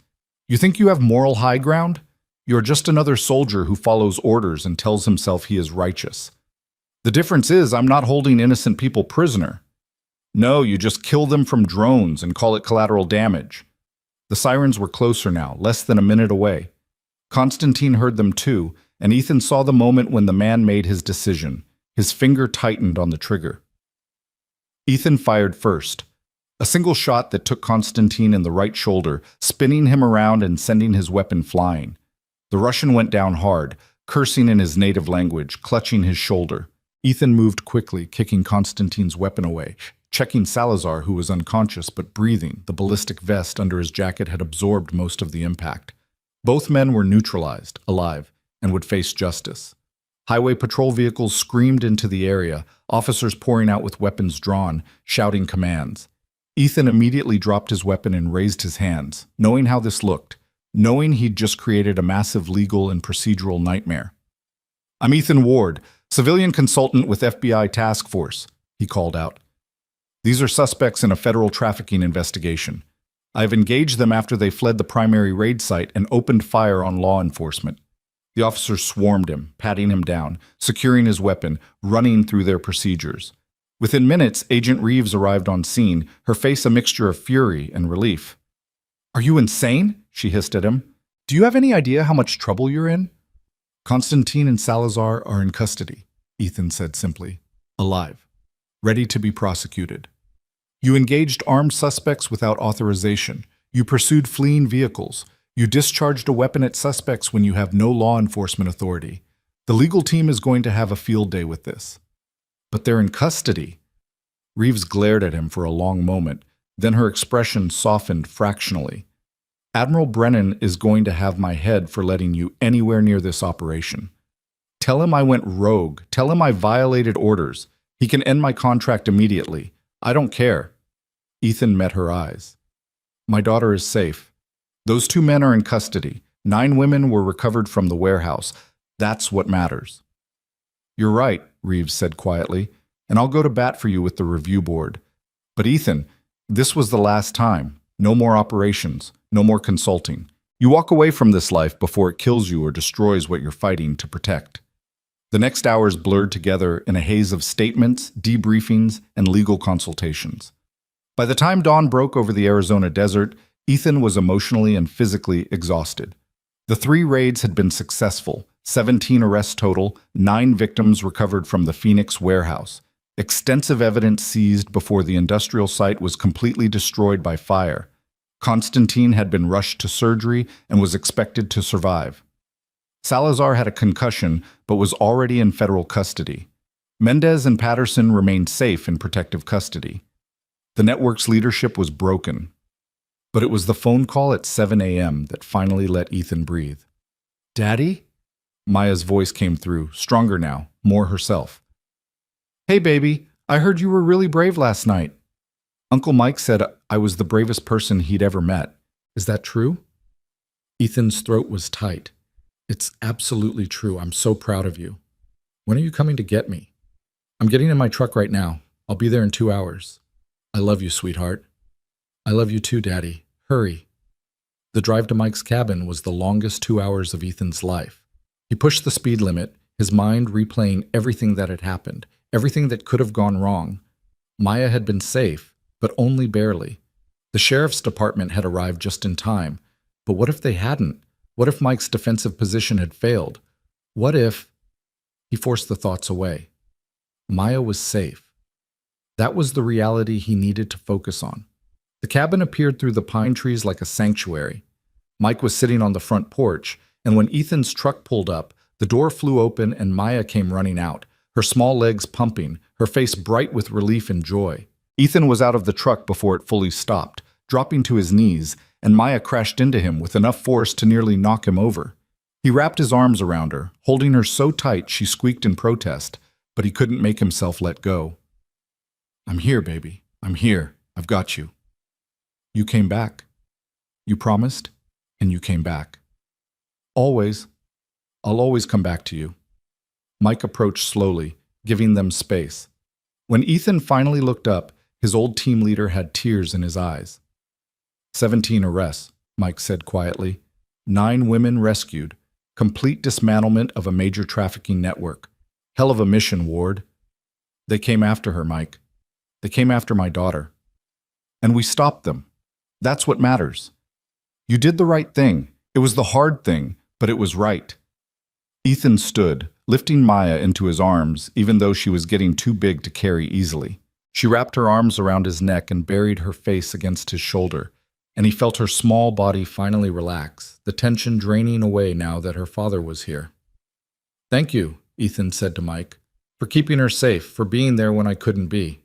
You think you have moral high ground? You're just another soldier who follows orders and tells himself he is righteous. The difference is I'm not holding innocent people prisoner. No, you just kill them from drones and call it collateral damage. The sirens were closer now, less than a minute away. Constantine heard them too, and Ethan saw the moment when the man made his decision. His finger tightened on the trigger. Ethan fired first. A single shot that took Constantine in the right shoulder, spinning him around and sending his weapon flying. The Russian went down hard, cursing in his native language, clutching his shoulder. Ethan moved quickly, kicking Constantine's weapon away, checking Salazar, who was unconscious but breathing. The ballistic vest under his jacket had absorbed most of the impact. Both men were neutralized, alive, and would face justice. Highway patrol vehicles screamed into the area, officers pouring out with weapons drawn, shouting commands. Ethan immediately dropped his weapon and raised his hands, knowing how this looked, knowing he'd just created a massive legal and procedural nightmare. "I'm Ethan Ward, civilian consultant with FBI Task Force," he called out. "These are suspects in a federal trafficking investigation. I've engaged them after they fled the primary raid site and opened fire on law enforcement." The officers swarmed him, patting him down, securing his weapon, running through their procedures. Within minutes, Agent Reeves arrived on scene, her face a mixture of fury and relief. "Are you insane?" she hissed at him. "Do you have any idea how much trouble you're in?" "Constantine and Salazar are in custody," Ethan said simply. "Alive. Ready to be prosecuted. You engaged armed suspects without authorization. You pursued fleeing vehicles. You discharged a weapon at suspects when you have no law enforcement authority. The legal team is going to have a field day with this." "But they're in custody." Reeves glared at him for a long moment, then her expression softened fractionally. "Admiral Brennan is going to have my head for letting you anywhere near this operation. Tell him I went rogue. Tell him I violated orders. He can end my contract immediately. I don't care." Ethan met her eyes. "My daughter is safe. Those 2 men are in custody. 9 women were recovered from the warehouse. That's what matters." "You're right," Reeves said quietly, "and I'll go to bat for you with the review board. But Ethan, this was the last time. No more operations. No more consulting. You walk away from this life before it kills you or destroys what you're fighting to protect." The next hours blurred together in a haze of statements, debriefings, and legal consultations. By the time dawn broke over the Arizona desert, Ethan was emotionally and physically exhausted. The 3 raids had been successful, 17 arrests total, 9 victims recovered from the Phoenix warehouse. Extensive evidence seized before the industrial site was completely destroyed by fire. Constantine had been rushed to surgery and was expected to survive. Salazar had a concussion but was already in federal custody. Mendez and Patterson remained safe in protective custody. The network's leadership was broken. But it was the phone call at 7 a.m. that finally let Ethan breathe. "Daddy?" Maya's voice came through, stronger now, more herself. "Hey, baby, I heard you were really brave last night. Uncle Mike said I was the bravest person he'd ever met. Is that true?" Ethan's throat was tight. "It's absolutely true. I'm so proud of you. When are you coming to get me?" "I'm getting in my truck right now. I'll be there in 2 hours. I love you, sweetheart." "I love you too, Daddy. Hurry." The drive to Mike's cabin was the longest 2 hours of Ethan's life. He pushed the speed limit, his mind replaying everything that had happened, everything that could have gone wrong. Maya had been safe, but only barely. The sheriff's department had arrived just in time. But what if they hadn't? What if Mike's defensive position had failed? What if... He forced the thoughts away. Maya was safe. That was the reality he needed to focus on. The cabin appeared through the pine trees like a sanctuary. Mike was sitting on the front porch, and when Ethan's truck pulled up, the door flew open and Maya came running out, her small legs pumping, her face bright with relief and joy. Ethan was out of the truck before it fully stopped, dropping to his knees, and Maya crashed into him with enough force to nearly knock him over. He wrapped his arms around her, holding her so tight she squeaked in protest, but he couldn't make himself let go. "I'm here, baby. I'm here. I've got you." "You came back. You promised, and you came back." "Always. I'll always come back to you." Mike approached slowly, giving them space. When Ethan finally looked up, his old team leader had tears in his eyes. 17 arrests, Mike said quietly. 9 women rescued. Complete dismantlement of a major trafficking network. Hell of a mission, Ward. They came after her, Mike. They came after my daughter. And we stopped them. That's what matters. You did the right thing. It was the hard thing, but it was right. Ethan stood, lifting Maya into his arms, even though she was getting too big to carry easily. She wrapped her arms around his neck and buried her face against his shoulder, and he felt her small body finally relax, the tension draining away now that her father was here. "Thank you," Ethan said to Mike, "for keeping her safe, for being there when I couldn't be.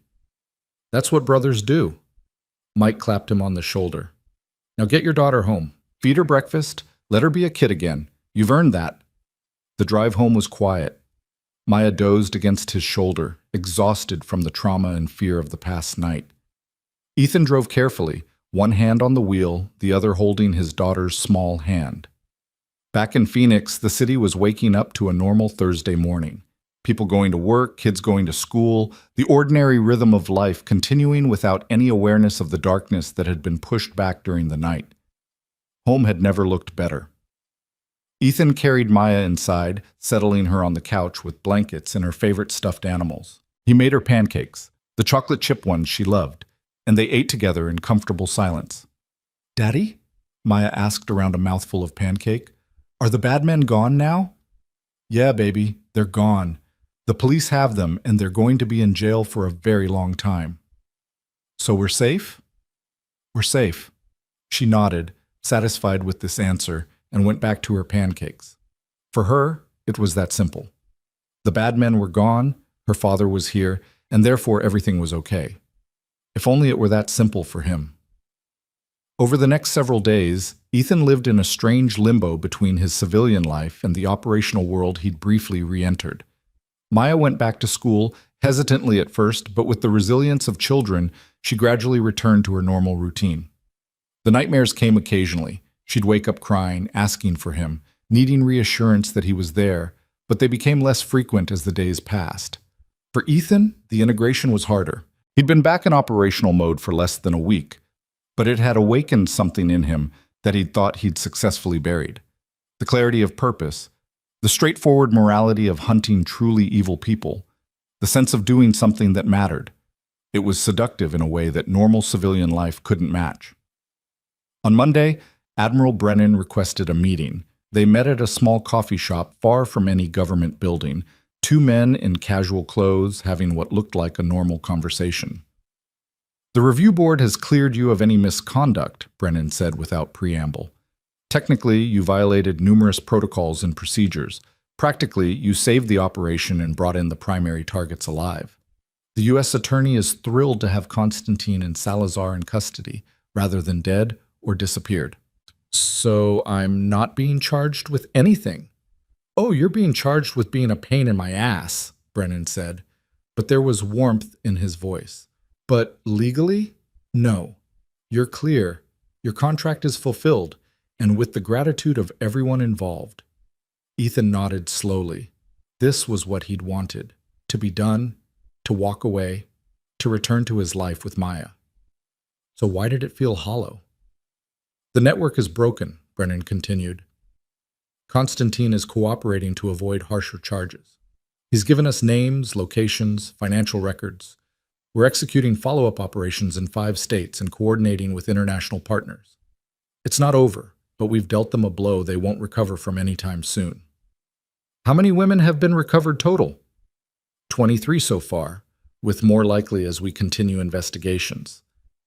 That's what brothers do." Mike clapped him on the shoulder. "Now get your daughter home. Feed her breakfast. Let her be a kid again. You've earned that." The drive home was quiet. Maya dozed against his shoulder, exhausted from the trauma and fear of the past night. Ethan drove carefully, one hand on the wheel, the other holding his daughter's small hand. Back in Phoenix, the city was waking up to a normal Thursday morning. People going to work, kids going to school, the ordinary rhythm of life continuing without any awareness of the darkness that had been pushed back during the night. Home had never looked better. Ethan carried Maya inside, settling her on the couch with blankets and her favorite stuffed animals. He made her pancakes, the chocolate chip ones she loved, and they ate together in comfortable silence. "Daddy?" Maya asked around a mouthful of pancake. "Are the bad men gone now?" "Yeah, baby, they're gone. The police have them, and they're going to be in jail for a very long time." "So we're safe?" "We're safe." She nodded, satisfied with this answer, and went back to her pancakes. For her, it was that simple. The bad men were gone, her father was here, and therefore everything was okay. If only it were that simple for him. Over the next several days, Ethan lived in a strange limbo between his civilian life and the operational world he'd briefly re-entered. Maya went back to school, hesitantly at first, but with the resilience of children, she gradually returned to her normal routine. The nightmares came occasionally. She'd wake up crying, asking for him, needing reassurance that he was there, but they became less frequent as the days passed. For Ethan, the integration was harder. He'd been back in operational mode for less than a week, but it had awakened something in him that he'd thought he'd successfully buried. The clarity of purpose, the straightforward morality of hunting truly evil people, the sense of doing something that mattered. It was seductive in a way that normal civilian life couldn't match. On Monday, Admiral Brennan requested a meeting. They met at a small coffee shop far from any government building, 2 men in casual clothes having what looked like a normal conversation. "The review board has cleared you of any misconduct," Brennan said without preamble. "Technically, you violated numerous protocols and procedures. Practically, you saved the operation and brought in the primary targets alive. The U.S. Attorney is thrilled to have Constantine and Salazar in custody, rather than dead or disappeared." "So I'm not being charged with anything?" "Oh, you're being charged with being a pain in my ass," Brennan said, but there was warmth in his voice. "But legally? No. You're clear. Your contract is fulfilled, and with the gratitude of everyone involved." Ethan nodded slowly. This was what he'd wanted, to be done, to walk away, to return to his life with Maya. So why did it feel hollow? "The network is broken," Brennan continued. "Constantine is cooperating to avoid harsher charges. He's given us names, locations, financial records. We're executing follow-up operations in 5 states and coordinating with international partners. It's not over, but we've dealt them a blow they won't recover from anytime soon." "How many women have been recovered total?" 23 so far, with more likely as we continue investigations.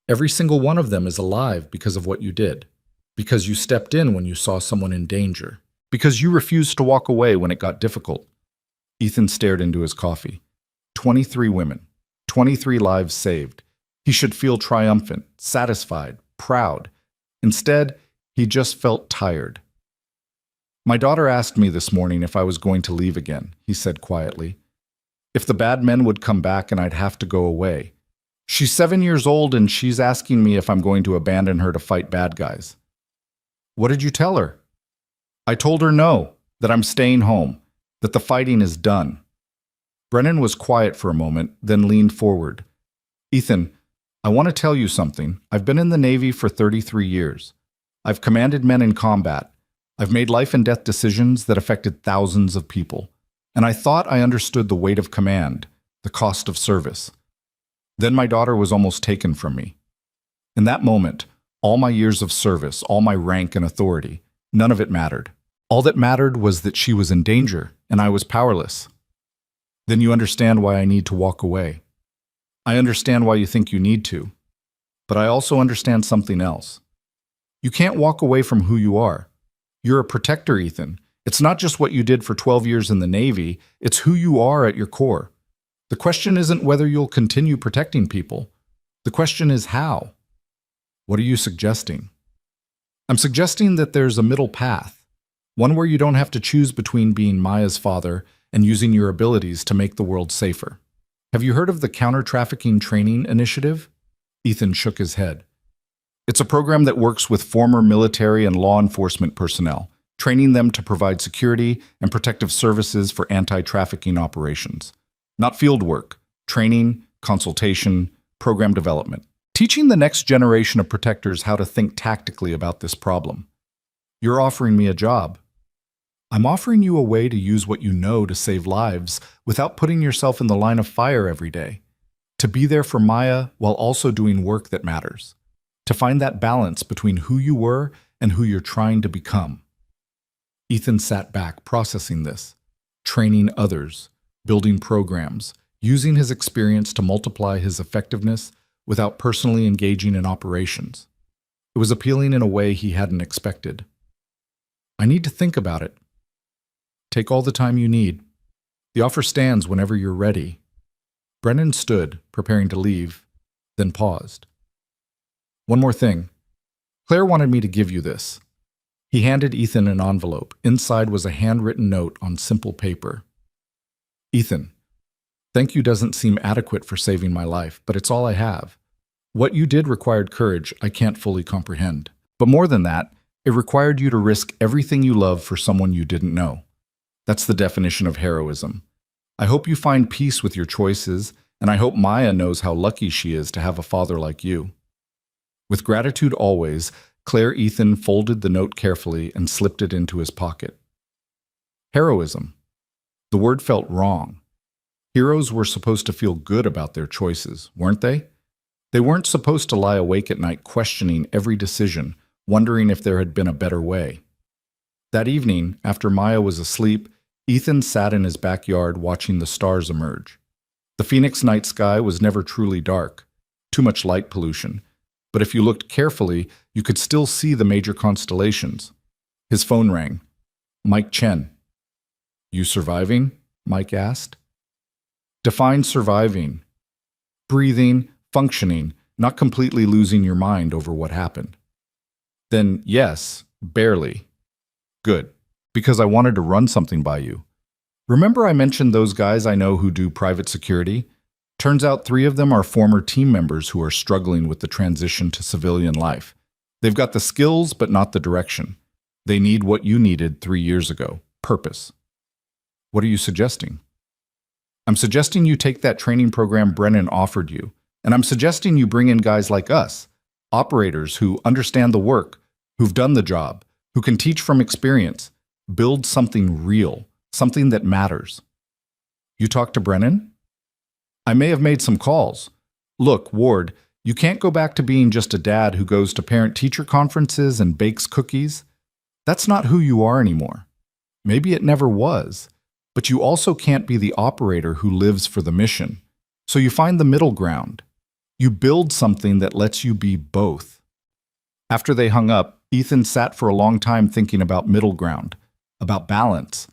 Every single one of them is alive because of what you did. Because you stepped in when you saw someone in danger. Because you refused to walk away when it got difficult." Ethan stared into his coffee. 23 women. 23 lives saved. He should feel triumphant, satisfied, proud. Instead, he just felt tired. My daughter asked me this morning if I was going to leave again, he said quietly. If the bad men would come back and I'd have to go away. She's 7 years old and she's asking me if I'm going to abandon her to fight bad guys. What did you tell her? I told her no, that I'm staying home, that the fighting is done. Brennan was quiet for a moment, then leaned forward. Ethan, I want to tell you something. I've been in the Navy for 33 years. I've commanded men in combat. I've made life and death decisions that affected thousands of people. And I thought I understood the weight of command, the cost of service. Then my daughter was almost taken from me. In that moment, all my years of service, all my rank and authority, none of it mattered. All that mattered was that she was in danger, and I was powerless. Then you understand why I need to walk away. I understand why you think you need to. But I also understand something else. You can't walk away from who you are. You're a protector, Ethan. It's not just what you did for 12 years in the Navy, it's who you are at your core. The question isn't whether you'll continue protecting people. The question is how. What are you suggesting? I'm suggesting that there's a middle path, one where you don't have to choose between being Maya's father and using your abilities to make the world safer. Have you heard of the Counter-Trafficking Training Initiative? Ethan shook his head. It's a program that works with former military and law enforcement personnel, training them to provide security and protective services for anti-trafficking operations. Not field work, training, consultation, program development. Teaching the next generation of protectors how to think tactically about this problem. You're offering me a job. I'm offering you a way to use what you know to save lives without putting yourself in the line of fire every day. To be there for Maya while also doing work that matters. To find that balance between who you were and who you're trying to become. Ethan sat back, processing this, training others, building programs, using his experience to multiply his effectiveness without personally engaging in operations. It was appealing in a way he hadn't expected. I need to think about it. Take all the time you need. The offer stands whenever you're ready. Brennan stood, preparing to leave, then paused. One more thing. Claire wanted me to give you this. He handed Ethan an envelope. Inside was a handwritten note on simple paper. Ethan, thank you doesn't seem adequate for saving my life, but it's all I have. What you did required courage I can't fully comprehend. But more than that, it required you to risk everything you love for someone you didn't know. That's the definition of heroism. I hope you find peace with your choices, and I hope Maya knows how lucky she is to have a father like you. With gratitude always, Claire Ethan folded the note carefully and slipped it into his pocket. Heroism. The word felt wrong. Heroes were supposed to feel good about their choices, weren't they? They weren't supposed to lie awake at night questioning every decision, wondering if there had been a better way. That evening, after Maya was asleep, Ethan sat in his backyard watching the stars emerge. The Phoenix night sky was never truly dark, too much light pollution, but if you looked carefully, you could still see the major constellations. His phone rang. Mike Chen. You surviving? Mike asked. Define surviving. Breathing, functioning, not completely losing your mind over what happened. Then yes, barely. Good, because I wanted to run something by you. Remember I mentioned those guys I know who do private security? Turns out 3 of them are former team members who are struggling with the transition to civilian life. They've got the skills, but not the direction. They need what you needed 3 years ago, purpose. What are you suggesting? I'm suggesting you take that training program Brennan offered you, and I'm suggesting you bring in guys like us, operators who understand the work, who've done the job, who can teach from experience, build something real, something that matters. You talked to Brennan? I may have made some calls. Look, Ward, you can't go back to being just a dad who goes to parent-teacher conferences and bakes cookies. That's not who you are anymore. Maybe it never was. But you also can't be the operator who lives for the mission. So you find the middle ground. You build something that lets you be both. After they hung up, Ethan sat for a long time thinking about middle ground, about balance,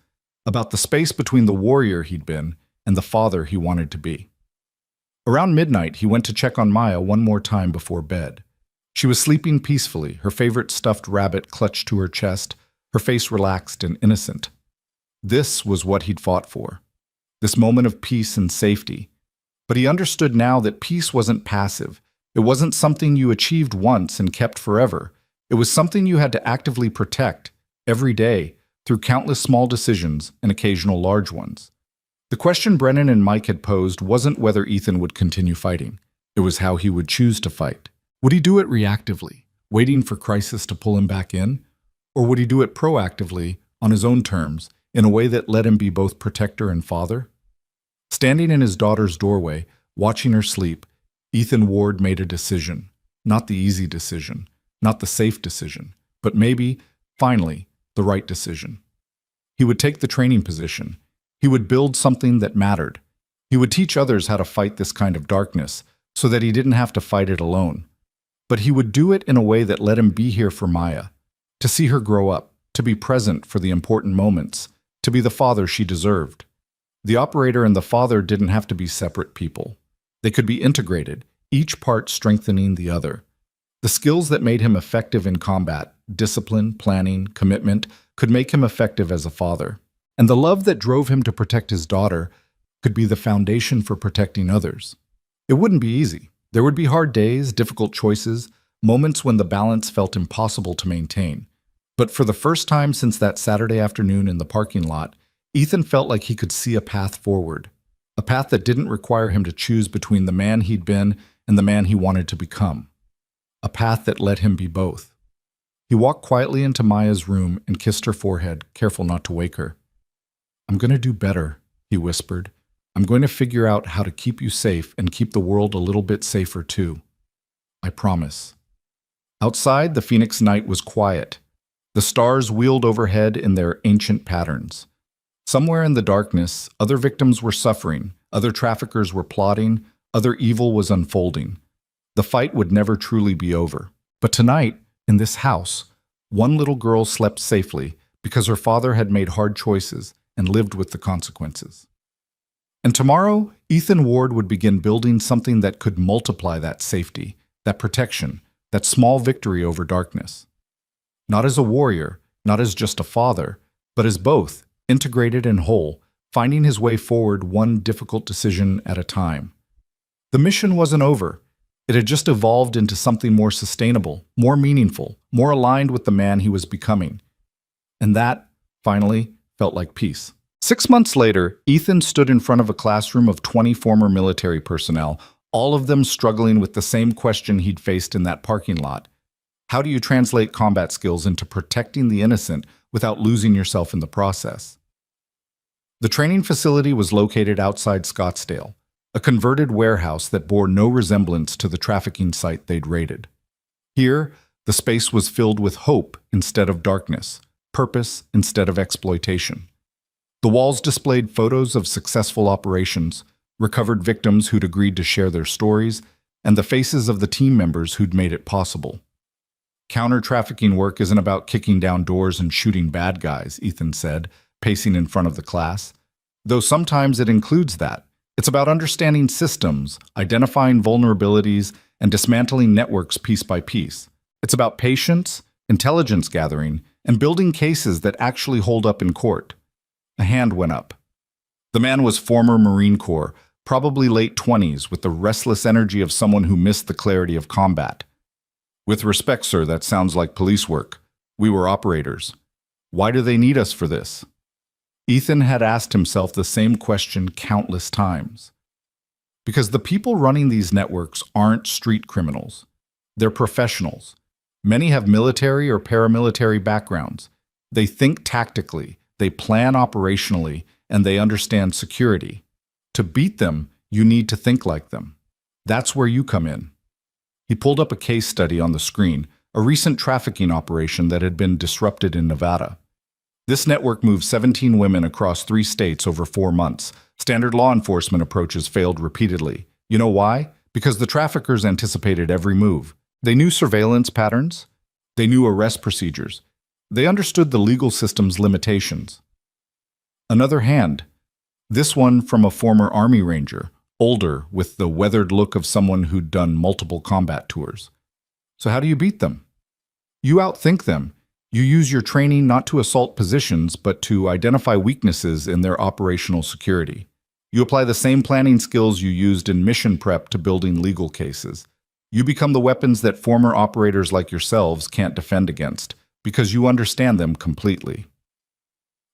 about the space between the warrior he'd been and the father he wanted to be. Around midnight, he went to check on Maya one more time before bed. She was sleeping peacefully, her favorite stuffed rabbit clutched to her chest, her face relaxed and innocent. This was what he'd fought for, this moment of peace and safety. But he understood now that peace wasn't passive. It wasn't something you achieved once and kept forever. It was something you had to actively protect, every day, through countless small decisions and occasional large ones. The question Brennan and Mike had posed wasn't whether Ethan would continue fighting. It was how he would choose to fight. Would he do it reactively, waiting for crisis to pull him back in? Or would he do it proactively, on his own terms, in a way that let him be both protector and father? Standing in his daughter's doorway, watching her sleep, Ethan Ward made a decision. Not the easy decision, not the safe decision, but maybe, finally, the right decision. He would take the training position. He would build something that mattered. He would teach others how to fight this kind of darkness so that he didn't have to fight it alone. But he would do it in a way that let him be here for Maya, to see her grow up, to be present for the important moments, to be the father she deserved. The operator and the father didn't have to be separate people. They could be integrated, each part strengthening the other. The skills that made him effective in combat, discipline, planning, commitment, could make him effective as a father. And the love that drove him to protect his daughter could be the foundation for protecting others. It wouldn't be easy. There would be hard days, difficult choices, moments when the balance felt impossible to maintain. But for the first time since that Saturday afternoon in the parking lot, Ethan felt like he could see a path forward, a path that didn't require him to choose between the man he'd been and the man he wanted to become, a path that let him be both. He walked quietly into Maya's room and kissed her forehead, careful not to wake her. "I'm going to do better," he whispered. "I'm going to figure out how to keep you safe and keep the world a little bit safer too. I promise." Outside, the Phoenix night was quiet. The stars wheeled overhead in their ancient patterns. Somewhere in the darkness, other victims were suffering, other traffickers were plotting, other evil was unfolding. The fight would never truly be over. But tonight, in this house, one little girl slept safely because her father had made hard choices and lived with the consequences. And tomorrow, Ethan Ward would begin building something that could multiply that safety, that protection, that small victory over darkness. Not as a warrior, not as just a father, but as both, integrated and whole, finding his way forward one difficult decision at a time. The mission wasn't over. It had just evolved into something more sustainable, more meaningful, more aligned with the man he was becoming. And that, finally, felt like peace. 6 months later, Ethan stood in front of a classroom of 20 former military personnel, all of them struggling with the same question he'd faced in that parking lot. How do you translate combat skills into protecting the innocent without losing yourself in the process? The training facility was located outside Scottsdale, a converted warehouse that bore no resemblance to the trafficking site they'd raided. Here, the space was filled with hope instead of darkness, purpose instead of exploitation. The walls displayed photos of successful operations, recovered victims who'd agreed to share their stories, and the faces of the team members who'd made it possible. Counter-trafficking work isn't about kicking down doors and shooting bad guys, Ethan said, pacing in front of the class. Though sometimes it includes that. It's about understanding systems, identifying vulnerabilities, and dismantling networks piece by piece. It's about patience, intelligence gathering, and building cases that actually hold up in court. A hand went up. The man was former Marine Corps, probably late 20s, with the restless energy of someone who missed the clarity of combat. "With respect, sir, that sounds like police work. We were operators. Why do they need us for this?" Ethan had asked himself the same question countless times. Because the people running these networks aren't street criminals. They're professionals. Many have military or paramilitary backgrounds. They think tactically, they plan operationally, and they understand security. To beat them, you need to think like them. That's where you come in. He pulled up a case study on the screen, a recent trafficking operation that had been disrupted in Nevada. This network moved 17 women across 3 states over 4 months. Standard law enforcement approaches failed repeatedly. You know why? Because the traffickers anticipated every move. They knew surveillance patterns. They knew arrest procedures. They understood the legal system's limitations. Another hand, this one from a former Army Ranger, older, with the weathered look of someone who'd done multiple combat tours. So how do you beat them? You outthink them. You use your training not to assault positions, but to identify weaknesses in their operational security. You apply the same planning skills you used in mission prep to building legal cases. You become the weapons that former operators like yourselves can't defend against, because you understand them completely.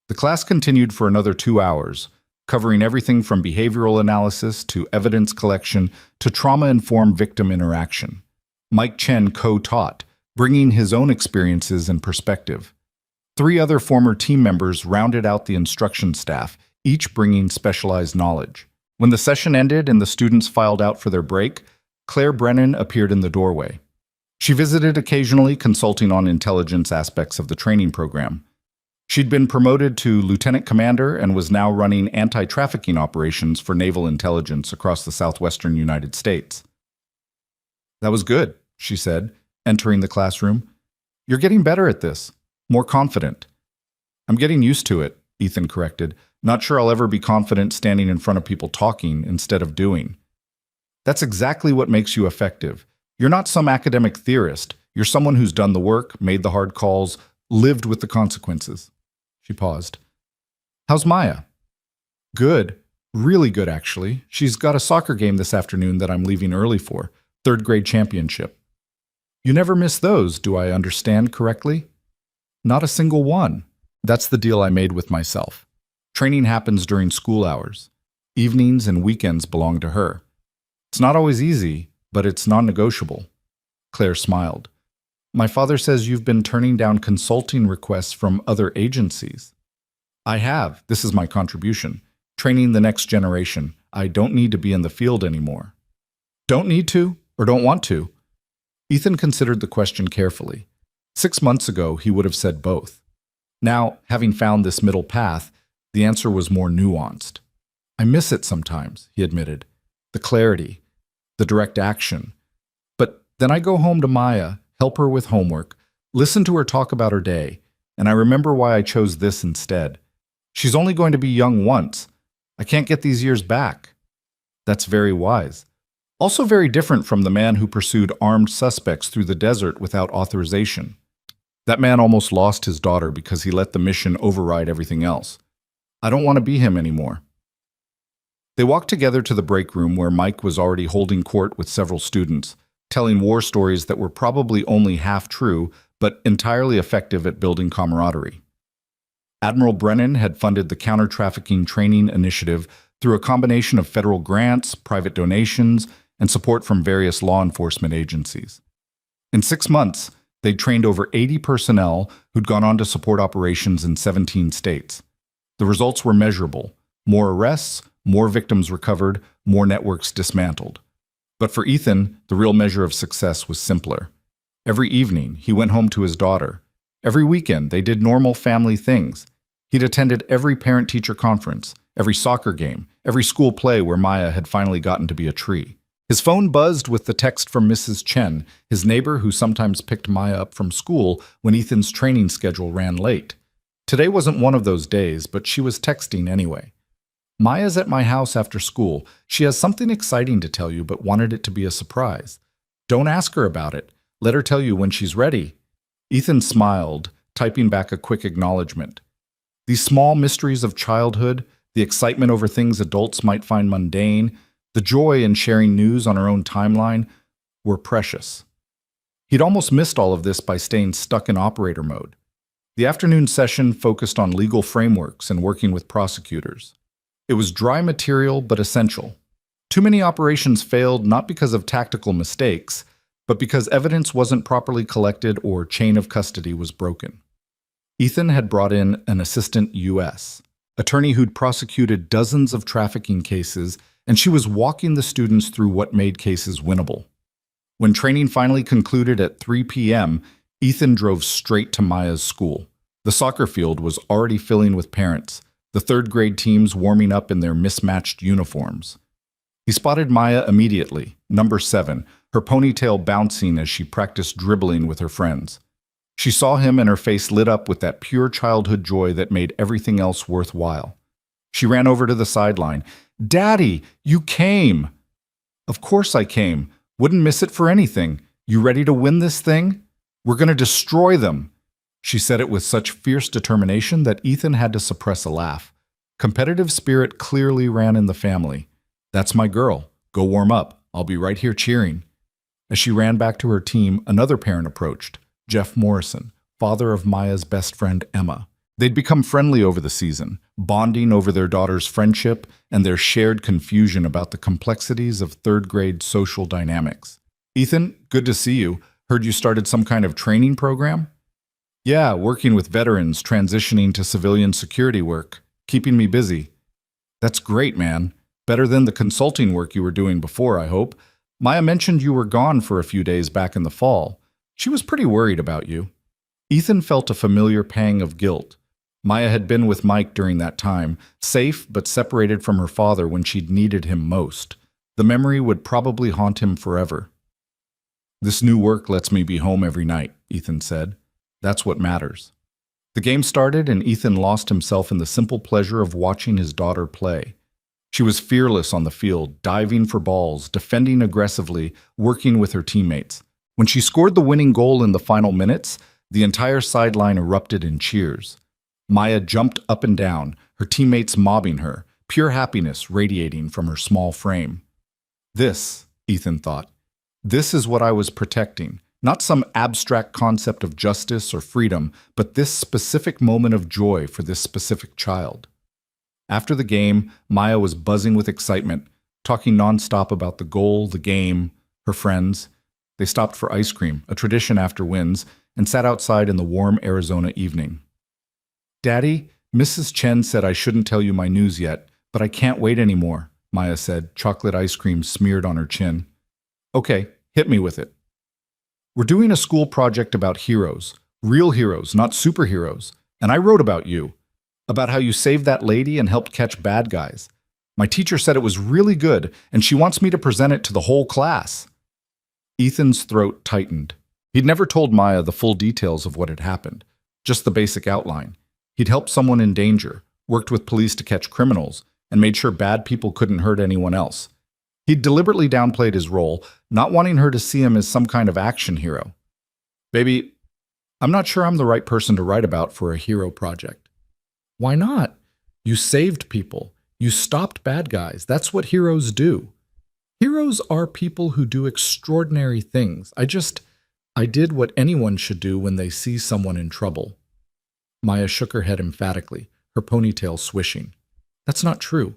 The class continued for another 2 hours, covering everything from behavioral analysis to evidence collection to trauma-informed victim interaction. Mike Chen co-taught, bringing his own experiences and perspective. 3 other former team members rounded out the instruction staff, each bringing specialized knowledge. When the session ended and the students filed out for their break, Claire Brennan appeared in the doorway. She visited occasionally, consulting on intelligence aspects of the training program. She'd been promoted to lieutenant commander and was now running anti-trafficking operations for naval intelligence across the southwestern United States. "That was good," she said, entering the classroom. "You're getting better at this, more confident." "I'm getting used to it," Ethan corrected. "Not sure I'll ever be confident standing in front of people talking instead of doing." "That's exactly what makes you effective. You're not some academic theorist. You're someone who's done the work, made the hard calls, lived with the consequences." She paused. "How's Maya?" "Good. Really good, actually. She's got a soccer game this afternoon that I'm leaving early for. 3rd grade championship." "You never miss those, do I understand correctly?" "Not a single one. That's the deal I made with myself. Training happens during school hours. Evenings and weekends belong to her. It's not always easy, but it's non-negotiable." Claire smiled. "My father says you've been turning down consulting requests from other agencies." "I have. This is my contribution. Training the next generation. I don't need to be in the field anymore." "Don't need to, or don't want to?" Ethan considered the question carefully. 6 months ago, he would have said both. Now, having found this middle path, the answer was more nuanced. "I miss it sometimes," he admitted. "The clarity, the direct action. But then I go home to Maya, help her with homework, listen to her talk about her day, and I remember why I chose this instead. She's only going to be young once. I can't get these years back." "That's very wise. Also very different from the man who pursued armed suspects through the desert without authorization. That man almost lost his daughter because he let the mission override everything else. I don't want to be him anymore." They walked together to the break room where Mike was already holding court with several students, telling war stories that were probably only half true, but entirely effective at building camaraderie. Admiral Brennan had funded the counter-trafficking training initiative through a combination of federal grants, private donations, and support from various law enforcement agencies. In 6 months, they'd trained over 80 personnel who'd gone on to support operations in 17 states. The results were measurable: more arrests, more victims recovered, more networks dismantled. But for Ethan, the real measure of success was simpler. Every evening, he went home to his daughter. Every weekend, they did normal family things. He'd attended every parent-teacher conference, every soccer game, every school play where Maya had finally gotten to be a tree. His phone buzzed with the text from Mrs. Chen, his neighbor who sometimes picked Maya up from school when Ethan's training schedule ran late. Today wasn't one of those days, but she was texting anyway. "Maya's at my house after school. She has something exciting to tell you, but wanted it to be a surprise. Don't ask her about it. Let her tell you when she's ready." Ethan smiled, typing back a quick acknowledgement. These small mysteries of childhood, the excitement over things adults might find mundane, the joy in sharing news on her own timeline, were precious. He'd almost missed all of this by staying stuck in operator mode. The afternoon session focused on legal frameworks and working with prosecutors. It was dry material but essential. Too many operations failed not because of tactical mistakes, but because evidence wasn't properly collected or chain of custody was broken. Ethan had brought in an assistant U.S. attorney who'd prosecuted dozens of trafficking cases, and she was walking the students through what made cases winnable. When training finally concluded at 3 p.m., Ethan drove straight to Maya's school. The soccer field was already filling with parents, the 3rd grade teams warming up in their mismatched uniforms. He spotted Maya immediately, number 7, her ponytail bouncing as she practiced dribbling with her friends. She saw him and her face lit up with that pure childhood joy that made everything else worthwhile. She ran over to the sideline. "Daddy, you came!" "Of course I came. Wouldn't miss it for anything. You ready to win this thing? We're going to destroy them." She said it with such fierce determination that Ethan had to suppress a laugh. Competitive spirit clearly ran in the family. "That's my girl. Go warm up. I'll be right here cheering." As she ran back to her team, another parent approached, Jeff Morrison, father of Maya's best friend Emma. They'd become friendly over the season, bonding over their daughter's friendship and their shared confusion about the complexities of third-grade social dynamics. "Ethan, good to see you. Heard you started some kind of training program?" "Yeah, working with veterans transitioning to civilian security work, keeping me busy." "That's great, man. Better than the consulting work you were doing before, I hope. Maya mentioned you were gone for a few days back in the fall. She was pretty worried about you." Ethan felt a familiar pang of guilt. Maya had been with Mike during that time, safe but separated from her father when she'd needed him most. The memory would probably haunt him forever. "This new work lets me be home every night," Ethan said. "That's what matters." The game started and Ethan lost himself in the simple pleasure of watching his daughter play. She was fearless on the field, diving for balls, defending aggressively, working with her teammates. When she scored the winning goal in the final minutes, the entire sideline erupted in cheers. Maya jumped up and down, her teammates mobbing her, pure happiness radiating from her small frame. This, Ethan thought, this is what I was protecting. Not some abstract concept of justice or freedom, but this specific moment of joy for this specific child. After the game, Maya was buzzing with excitement, talking nonstop about the goal, the game, her friends. They stopped for ice cream, a tradition after wins, and sat outside in the warm Arizona evening. "Daddy, Mrs. Chen said I shouldn't tell you my news yet, but I can't wait anymore," Maya said, chocolate ice cream smeared on her chin. "Okay, hit me with it." "We're doing a school project about heroes, real heroes, not superheroes, and I wrote about you, about how you saved that lady and helped catch bad guys. My teacher said it was really good, and she wants me to present it to the whole class." Ethan's throat tightened. He'd never told Maya the full details of what had happened, just the basic outline. He'd helped someone in danger, worked with police to catch criminals, and made sure bad people couldn't hurt anyone else. He'd deliberately downplayed his role, not wanting her to see him as some kind of action hero. "Baby, I'm not sure I'm the right person to write about for a hero project." "Why not? You saved people. You stopped bad guys. That's what heroes do. Heroes are people who do extraordinary things. I did what anyone should do when they see someone in trouble." Maya shook her head emphatically, her ponytail swishing. "That's not true.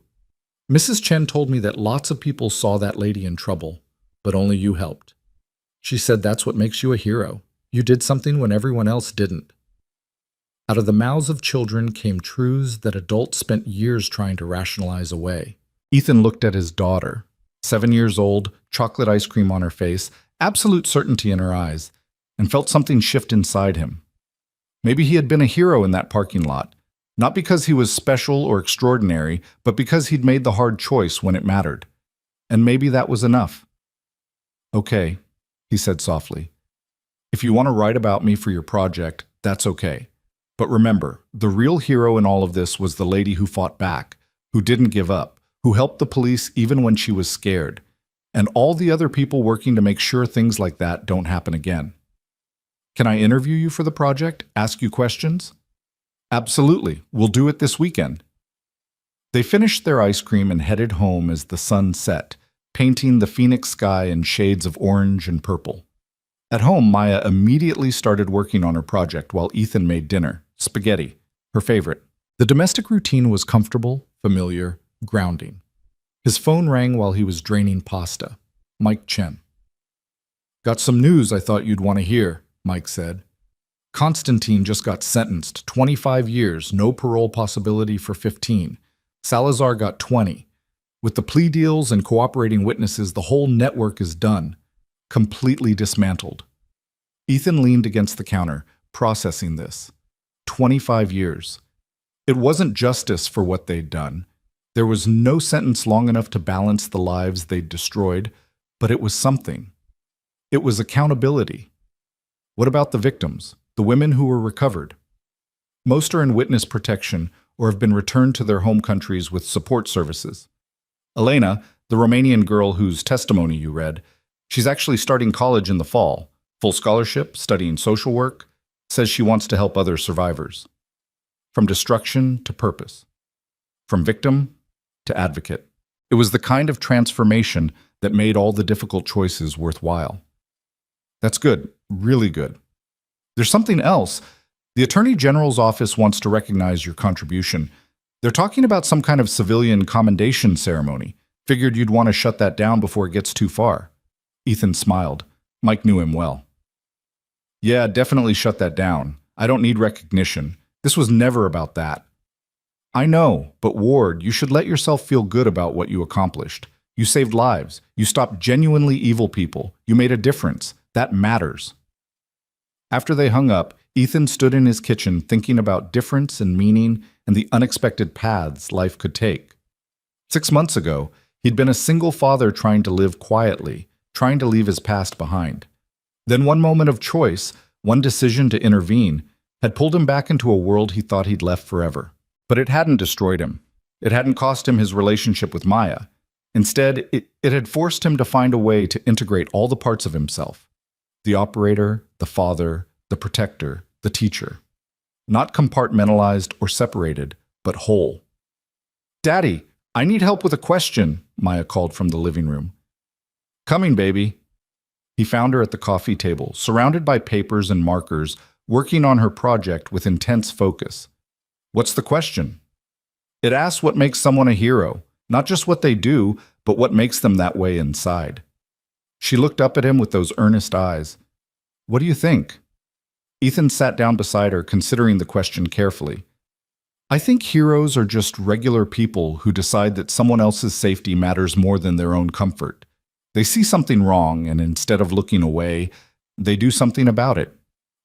Mrs. Chen told me that lots of people saw that lady in trouble, but only you helped. She said that's what makes you a hero. You did something when everyone else didn't." Out of the mouths of children came truths that adults spent years trying to rationalize away. Ethan looked at his daughter, 7 years old, chocolate ice cream on her face, absolute certainty in her eyes, and felt something shift inside him. Maybe he had been a hero in that parking lot, not because he was special or extraordinary, but because he'd made the hard choice when it mattered. And maybe that was enough. "Okay," he said softly. "If you want to write about me for your project, that's okay. But remember, the real hero in all of this was the lady who fought back, who didn't give up, who helped the police even when she was scared, and all the other people working to make sure things like that don't happen again. Can I interview you for the project? Ask you questions?" "Absolutely. We'll do it this weekend." They finished their ice cream and headed home as the sun set, painting the Phoenix sky in shades of orange and purple. At home, Maya immediately started working on her project while Ethan made dinner. Spaghetti, her favorite. The domestic routine was comfortable, familiar, grounding. His phone rang while he was draining pasta. Mike Chen. "Got some news I thought you'd want to hear," Mike said. "Constantine just got sentenced, 25 years, no parole possibility for 15. Salazar got 20. With the plea deals and cooperating witnesses, the whole network is done. Completely dismantled." Ethan leaned against the counter, processing this. 25 years. It wasn't justice for what they'd done. There was no sentence long enough to balance the lives they'd destroyed, but it was something. It was accountability. What about the victims, the women who were recovered? Most are in witness protection or have been returned to their home countries with support services. Elena, the Romanian girl whose testimony you read, She's actually starting college in the fall, full scholarship, studying social work, says she wants to help other survivors. From destruction to purpose. From victim to advocate. It was the kind of transformation that made all the difficult choices worthwhile. That's good, really good. There's something else. The Attorney General's office wants to recognize your contribution. They're talking about some kind of civilian commendation ceremony. Figured you'd want to shut that down before it gets too far. Ethan smiled. Mike knew him well. Yeah, definitely shut that down. I don't need recognition. This was never about that. I know, but Ward, you should let yourself feel good about what you accomplished. You saved lives. You stopped genuinely evil people. You made a difference. That matters. After they hung up, Ethan stood in his kitchen thinking about difference and meaning and the unexpected paths life could take. 6 months ago, he'd been a single father trying to live quietly, trying to leave his past behind. Then one moment of choice, one decision to intervene, had pulled him back into a world he thought he'd left forever. But it hadn't destroyed him. It hadn't cost him his relationship with Maya. Instead, it had forced him to find a way to integrate all the parts of himself. The operator, the father, the protector, the teacher. Not compartmentalized or separated, but whole. "Daddy, I need help with a question," Maya called from the living room. "Coming, baby." He found her at the coffee table, surrounded by papers and markers, working on her project with intense focus. "What's the question?" It asks what makes someone a hero, not just what they do, but what makes them that way inside. She looked up at him with those earnest eyes. "What do you think?" Ethan sat down beside her, considering the question carefully. "I think heroes are just regular people who decide that someone else's safety matters more than their own comfort. They see something wrong, and instead of looking away, they do something about it,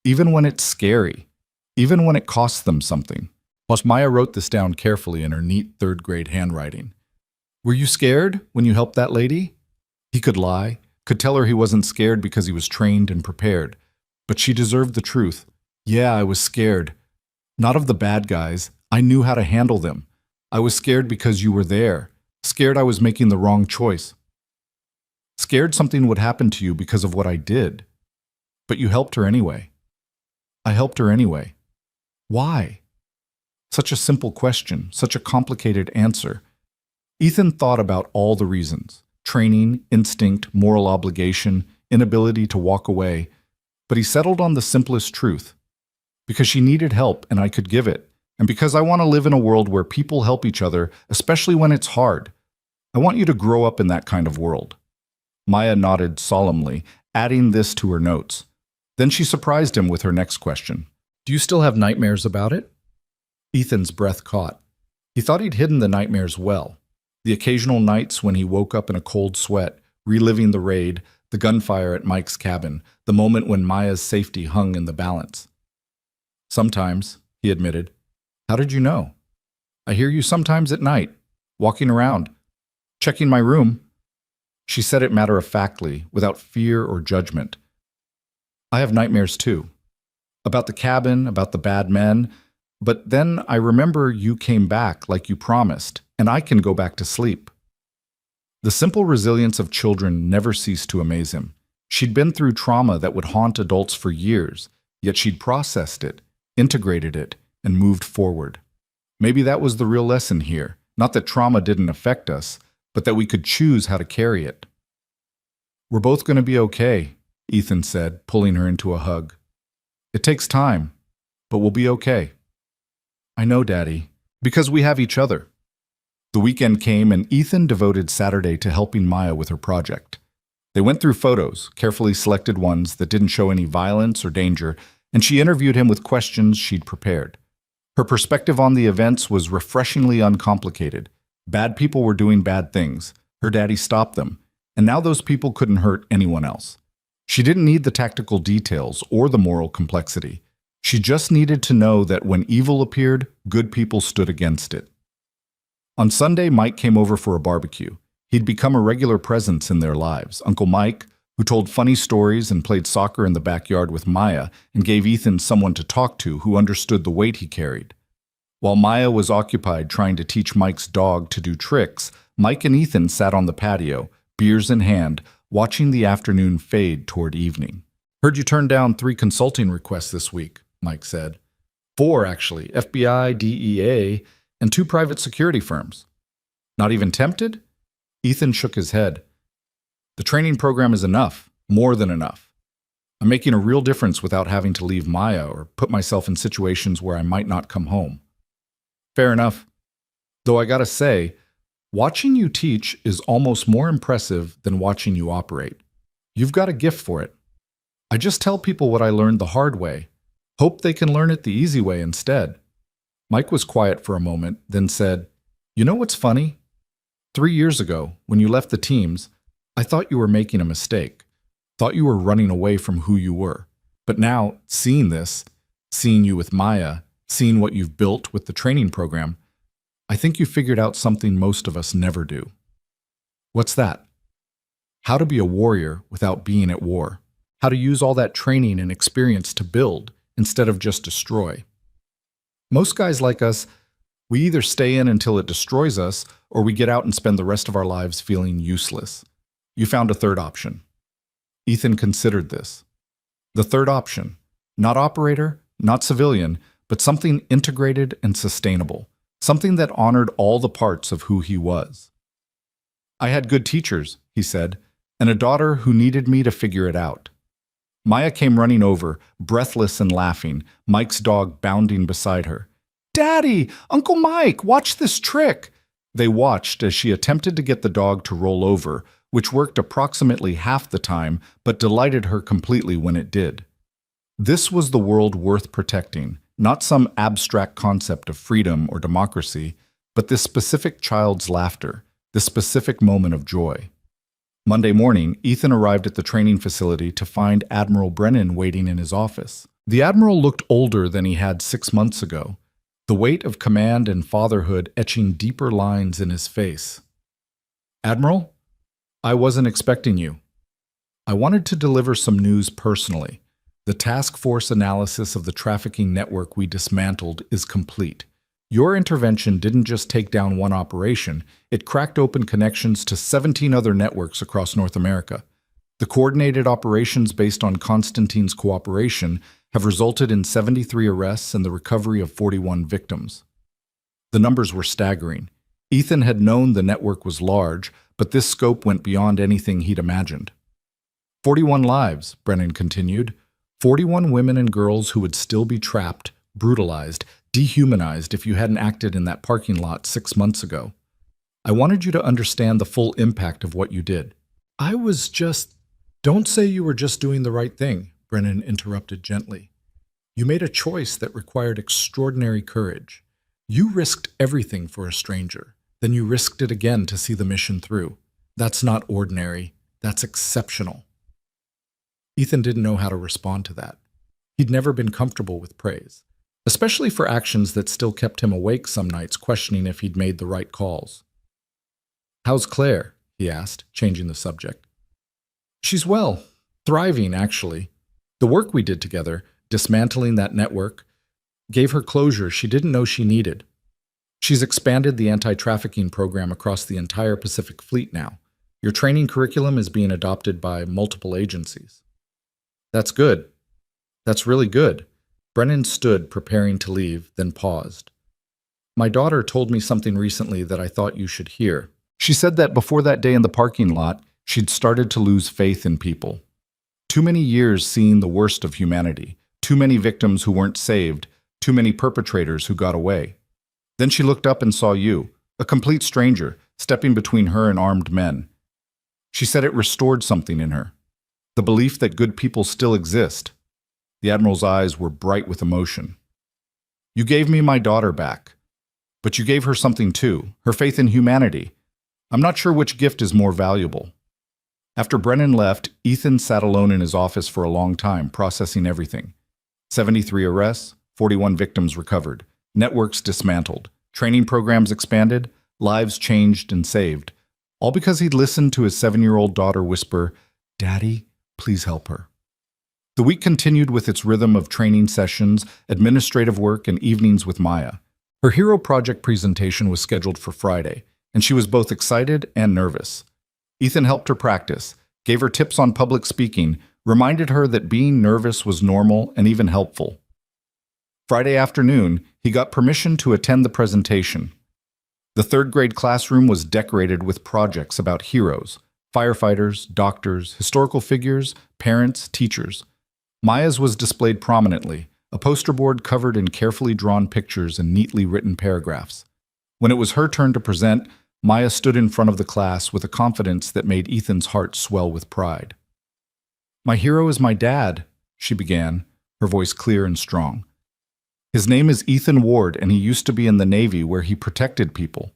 even when it's scary, even when it costs them something." Plus, Maya wrote this down carefully in her neat third-grade handwriting. "Were you scared when you helped that lady?" He could lie, could tell her he wasn't scared because he was trained and prepared. But she deserved the truth. "Yeah, I was scared. Not of the bad guys. I knew how to handle them. I was scared because you were there. Scared I was making the wrong choice. Scared something would happen to you because of what I did. But you helped her anyway." "I helped her anyway." Why? Such a simple question, such a complicated answer. Ethan thought about all the reasons: training, instinct, moral obligation, inability to walk away. But he settled on the simplest truth. Because she needed help and I could give it. And because I want to live in a world where people help each other, especially when it's hard. I want you to grow up in that kind of world. Maya nodded solemnly, adding this to her notes. Then she surprised him with her next question. "Do you still have nightmares about it?" Ethan's breath caught. He thought he'd hidden the nightmares well. The occasional nights when he woke up in a cold sweat, reliving the raid, the gunfire at Mike's cabin, the moment when Maya's safety hung in the balance. "Sometimes," he admitted. "How did you know?" "I hear you sometimes at night, walking around, checking my room." She said it matter-of-factly, without fear or judgment. "I have nightmares too. About the cabin, about the bad men. But then I remember you came back like you promised, and I can go back to sleep." The simple resilience of children never ceased to amaze him. She'd been through trauma that would haunt adults for years, yet she'd processed it, integrated it, and moved forward. Maybe that was the real lesson here, not that trauma didn't affect us, but that we could choose how to carry it. "We're both going to be okay," Ethan said, pulling her into a hug. "It takes time, but we'll be okay." "I know, Daddy, because we have each other." The weekend came and Ethan devoted Saturday to helping Maya with her project. They went through photos, carefully selected ones that didn't show any violence or danger, and she interviewed him with questions she'd prepared. Her perspective on the events was refreshingly uncomplicated. Bad people were doing bad things. Her daddy stopped them, and now those people couldn't hurt anyone else. She didn't need the tactical details or the moral complexity. She just needed to know that when evil appeared, good people stood against it. On Sunday, Mike came over for a barbecue. He'd become a regular presence in their lives. Uncle Mike, who told funny stories and played soccer in the backyard with Maya and gave Ethan someone to talk to who understood the weight he carried. While Maya was occupied trying to teach Mike's dog to do tricks, Mike and Ethan sat on the patio, beers in hand, watching the afternoon fade toward evening. Heard you turned down 3 consulting requests this week, Mike said. 4, actually, FBI, DEA, and 2 private security firms. Not even tempted? Ethan shook his head. The training program is enough, more than enough. I'm making a real difference without having to leave Maya or put myself in situations where I might not come home. Fair enough. Though I gotta say, watching you teach is almost more impressive than watching you operate. You've got a gift for it. I just tell people what I learned the hard way. Hope they can learn it the easy way instead. Mike was quiet for a moment, then said, You know what's funny? 3 years ago, when you left the teams, I thought you were making a mistake. Thought you were running away from who you were. But now, seeing this, seeing you with Maya, seeing what you've built with the training program, I think you figured out something most of us never do. What's that? How to be a warrior without being at war. How to use all that training and experience to build instead of just destroy. Most guys like us, we either stay in until it destroys us or we get out and spend the rest of our lives feeling useless. You found a third option. Ethan considered this. The third option, not operator, not civilian, but something integrated and sustainable. Something that honored all the parts of who he was. I had good teachers, he said, and a daughter who needed me to figure it out. Maya came running over, breathless and laughing, Mike's dog bounding beside her. Daddy! Uncle Mike! Watch this trick! They watched as she attempted to get the dog to roll over, which worked approximately half the time, but delighted her completely when it did. This was the world worth protecting. Not some abstract concept of freedom or democracy, but this specific child's laughter, this specific moment of joy. Monday morning, Ethan arrived at the training facility to find Admiral Brennan waiting in his office. The Admiral looked older than he had 6 months ago, the weight of command and fatherhood etching deeper lines in his face. Admiral, I wasn't expecting you. I wanted to deliver some news personally. The task force analysis of the trafficking network we dismantled is complete. Your intervention didn't just take down one operation, it cracked open connections to 17 other networks across North America. The coordinated operations based on Constantine's cooperation have resulted in 73 arrests and the recovery of 41 victims. The numbers were staggering. Ethan had known the network was large, but this scope went beyond anything he'd imagined. 41 lives, Brennan continued. 41 women and girls who would still be trapped, brutalized, dehumanized if you hadn't acted in that parking lot 6 months ago. I wanted you to understand the full impact of what you did. Don't say you were just doing the right thing, Brennan interrupted gently. You made a choice that required extraordinary courage. You risked everything for a stranger. Then you risked it again to see the mission through. That's not ordinary. That's exceptional. Ethan didn't know how to respond to that. He'd never been comfortable with praise, especially for actions that still kept him awake some nights questioning if he'd made the right calls. How's Claire? He asked, changing the subject. She's well, thriving actually. The work we did together, dismantling that network, gave her closure she didn't know she needed. She's expanded the anti-trafficking program across the entire Pacific Fleet now. Your training curriculum is being adopted by multiple agencies. That's good. That's really good. Brennan stood, preparing to leave, then paused. My daughter told me something recently that I thought you should hear. She said that before that day in the parking lot, she'd started to lose faith in people. Too many years seeing the worst of humanity, too many victims who weren't saved, too many perpetrators who got away. Then she looked up and saw you, a complete stranger, stepping between her and armed men. She said it restored something in her. The belief that good people still exist. The Admiral's eyes were bright with emotion. You gave me my daughter back. But you gave her something too, her faith in humanity. I'm not sure which gift is more valuable. After Brennan left, Ethan sat alone in his office for a long time, processing everything. 73 arrests, 41 victims recovered, networks dismantled, training programs expanded, lives changed and saved. All because he'd listened to his 7-year-old daughter whisper, "Daddy, please help her." The week continued with its rhythm of training sessions, administrative work, and evenings with Maya. Her Hero Project presentation was scheduled for Friday, and she was both excited and nervous. Ethan helped her practice, gave her tips on public speaking, reminded her that being nervous was normal and even helpful. Friday afternoon, he got permission to attend the presentation. The third grade classroom was decorated with projects about heroes, firefighters, doctors, historical figures, parents, teachers. Maya's was displayed prominently, a poster board covered in carefully drawn pictures and neatly written paragraphs. When it was her turn to present, Maya stood in front of the class with a confidence that made Ethan's heart swell with pride. "My hero is my dad," she began, her voice clear and strong. "His name is Ethan Ward, and he used to be in the Navy where he protected people.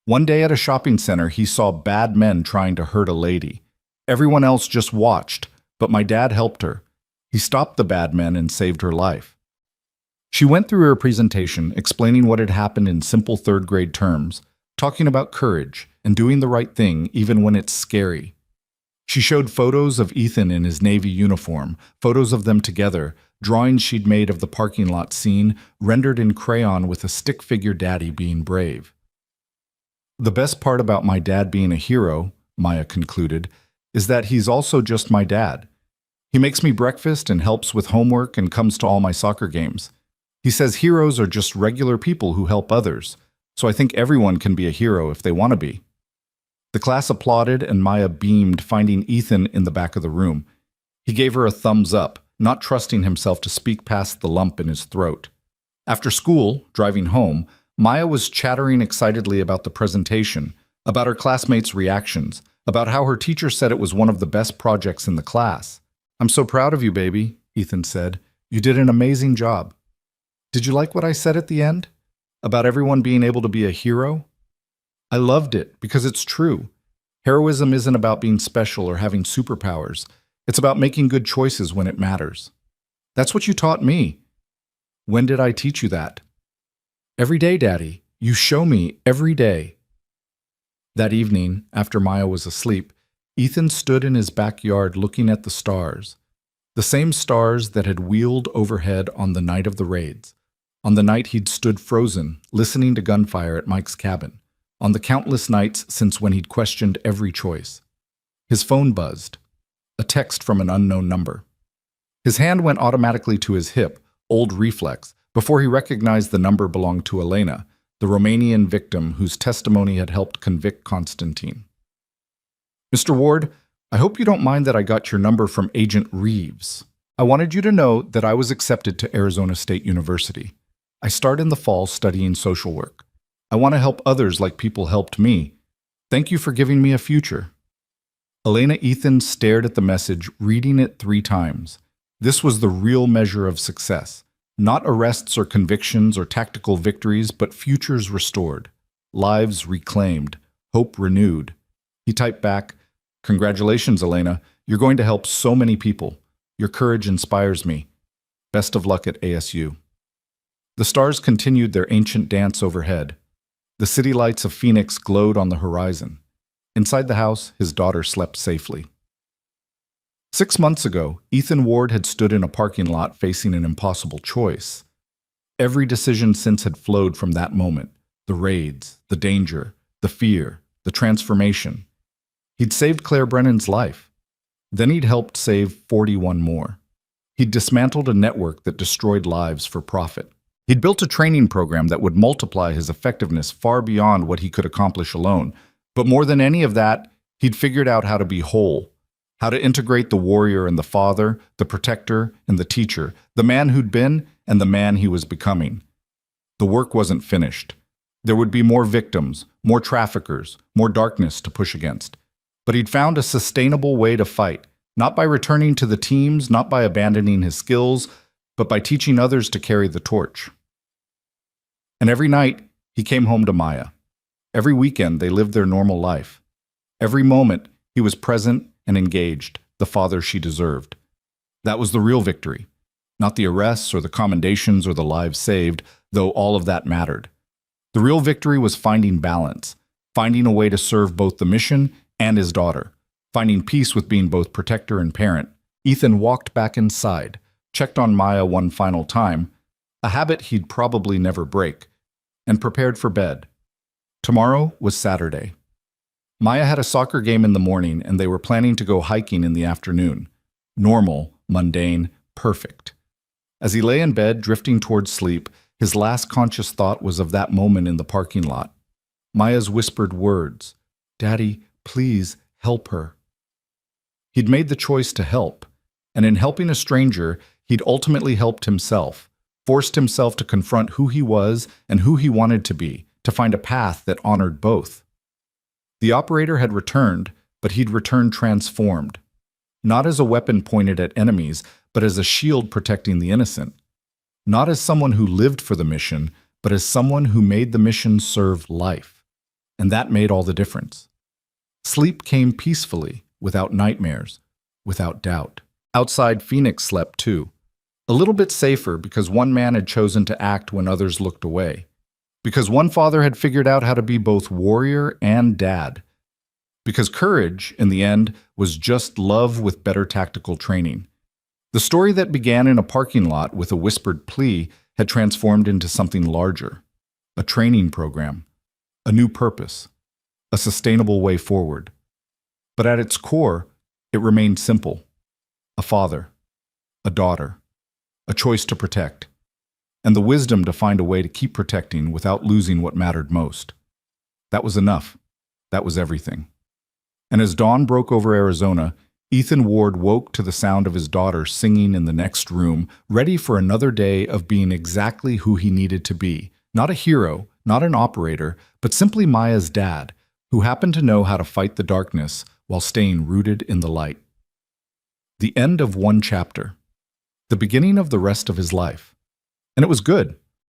One day at a shopping center, he saw bad men trying to hurt a lady. Everyone else just watched, but my dad helped her. He stopped the bad men and saved her life." She went through her presentation, explaining what had happened in simple third-grade terms, talking about courage and doing the right thing even when it's scary. She showed photos of Ethan in his Navy uniform, photos of them together, drawings she'd made of the parking lot scene, rendered in crayon with a stick figure daddy being brave. "The best part about my dad being a hero," Maya concluded, "is that he's also just my dad. He makes me breakfast and helps with homework and comes to all my soccer games. He says heroes are just regular people who help others, so I think everyone can be a hero if they want to be." The class applauded and Maya beamed, finding Ethan in the back of the room. He gave her a thumbs up, not trusting himself to speak past the lump in his throat. After school, driving home, Maya was chattering excitedly about the presentation, about her classmates' reactions, about how her teacher said it was one of the best projects in the class. "I'm so proud of you, baby," Ethan said. "You did an amazing job." "Did you like what I said at the end? About everyone being able to be a hero?" "I loved it, because it's true. Heroism isn't about being special or having superpowers. It's about making good choices when it matters." "That's what you taught me." "When did I teach you that?" "Every day, Daddy. You show me every day." That evening, after Maya was asleep, Ethan stood in his backyard looking at the stars. The same stars that had wheeled overhead on the night of the raids. On the night he'd stood frozen, listening to gunfire at Mike's cabin. On the countless nights since when he'd questioned every choice. His phone buzzed. A text from an unknown number. His hand went automatically to his hip, old reflex, before he recognized the number belonged to Elena, the Romanian victim whose testimony had helped convict Constantine. "Mr. Ward, I hope you don't mind that I got your number from Agent Reeves. I wanted you to know that I was accepted to Arizona State University. I start in the fall studying social work. I want to help others like people helped me. Thank you for giving me a future." Elena Ethan stared at the message, reading it 3 times. This was the real measure of success. Not arrests or convictions or tactical victories, but futures restored. Lives reclaimed. Hope renewed. He typed back, "Congratulations, Elena. You're going to help so many people. Your courage inspires me. Best of luck at ASU." The stars continued their ancient dance overhead. The city lights of Phoenix glowed on the horizon. Inside the house, his daughter slept safely. 6 months ago, Ethan Ward had stood in a parking lot facing an impossible choice. Every decision since had flowed from that moment. The raids, the danger, the fear, the transformation. He'd saved Claire Brennan's life. Then he'd helped save 41 more. He'd dismantled a network that destroyed lives for profit. He'd built a training program that would multiply his effectiveness far beyond what he could accomplish alone. But more than any of that, he'd figured out how to be whole, how to integrate the warrior and the father, the protector and the teacher, the man who'd been and the man he was becoming. The work wasn't finished. There would be more victims, more traffickers, more darkness to push against. But he'd found a sustainable way to fight, not by returning to the teams, not by abandoning his skills, but by teaching others to carry the torch. And every night, he came home to Maya. Every weekend, they lived their normal life. Every moment, he was present and engaged, the father she deserved. That was the real victory, not the arrests or the commendations or the lives saved, though all of that mattered. The real victory was finding balance, finding a way to serve both the mission and his daughter, finding peace with being both protector and parent. Ethan walked back inside, checked on Maya one final time, a habit he'd probably never break, and prepared for bed. Tomorrow was Saturday. Maya had a soccer game in the morning, and they were planning to go hiking in the afternoon. Normal, mundane, perfect. As he lay in bed, drifting towards sleep, his last conscious thought was of that moment in the parking lot. Maya's whispered words, "Daddy, please help her." He'd made the choice to help, and in helping a stranger, he'd ultimately helped himself, forced himself to confront who he was and who he wanted to be, to find a path that honored both. The operator had returned, but he'd returned transformed. Not as a weapon pointed at enemies, but as a shield protecting the innocent. Not as someone who lived for the mission, but as someone who made the mission serve life. And that made all the difference. Sleep came peacefully, without nightmares, without doubt. Outside, Phoenix slept too. A little bit safer because one man had chosen to act when others looked away. Because one father had figured out how to be both warrior and dad. Because courage, in the end, was just love with better tactical training. The story that began in a parking lot with a whispered plea had transformed into something larger. A training program. A new purpose. A sustainable way forward. But at its core, it remained simple. A father. A daughter. A choice to protect. And the wisdom to find a way to keep protecting without losing what mattered most. That was enough. That was everything. And as dawn broke over Arizona, Ethan Ward woke to the sound of his daughter singing in the next room, ready for another day of being exactly who he needed to be. Not a hero, not an operator, but simply Maya's dad, who happened to know how to fight the darkness while staying rooted in the light. The end of one chapter. The beginning of the rest of his life. And it was good.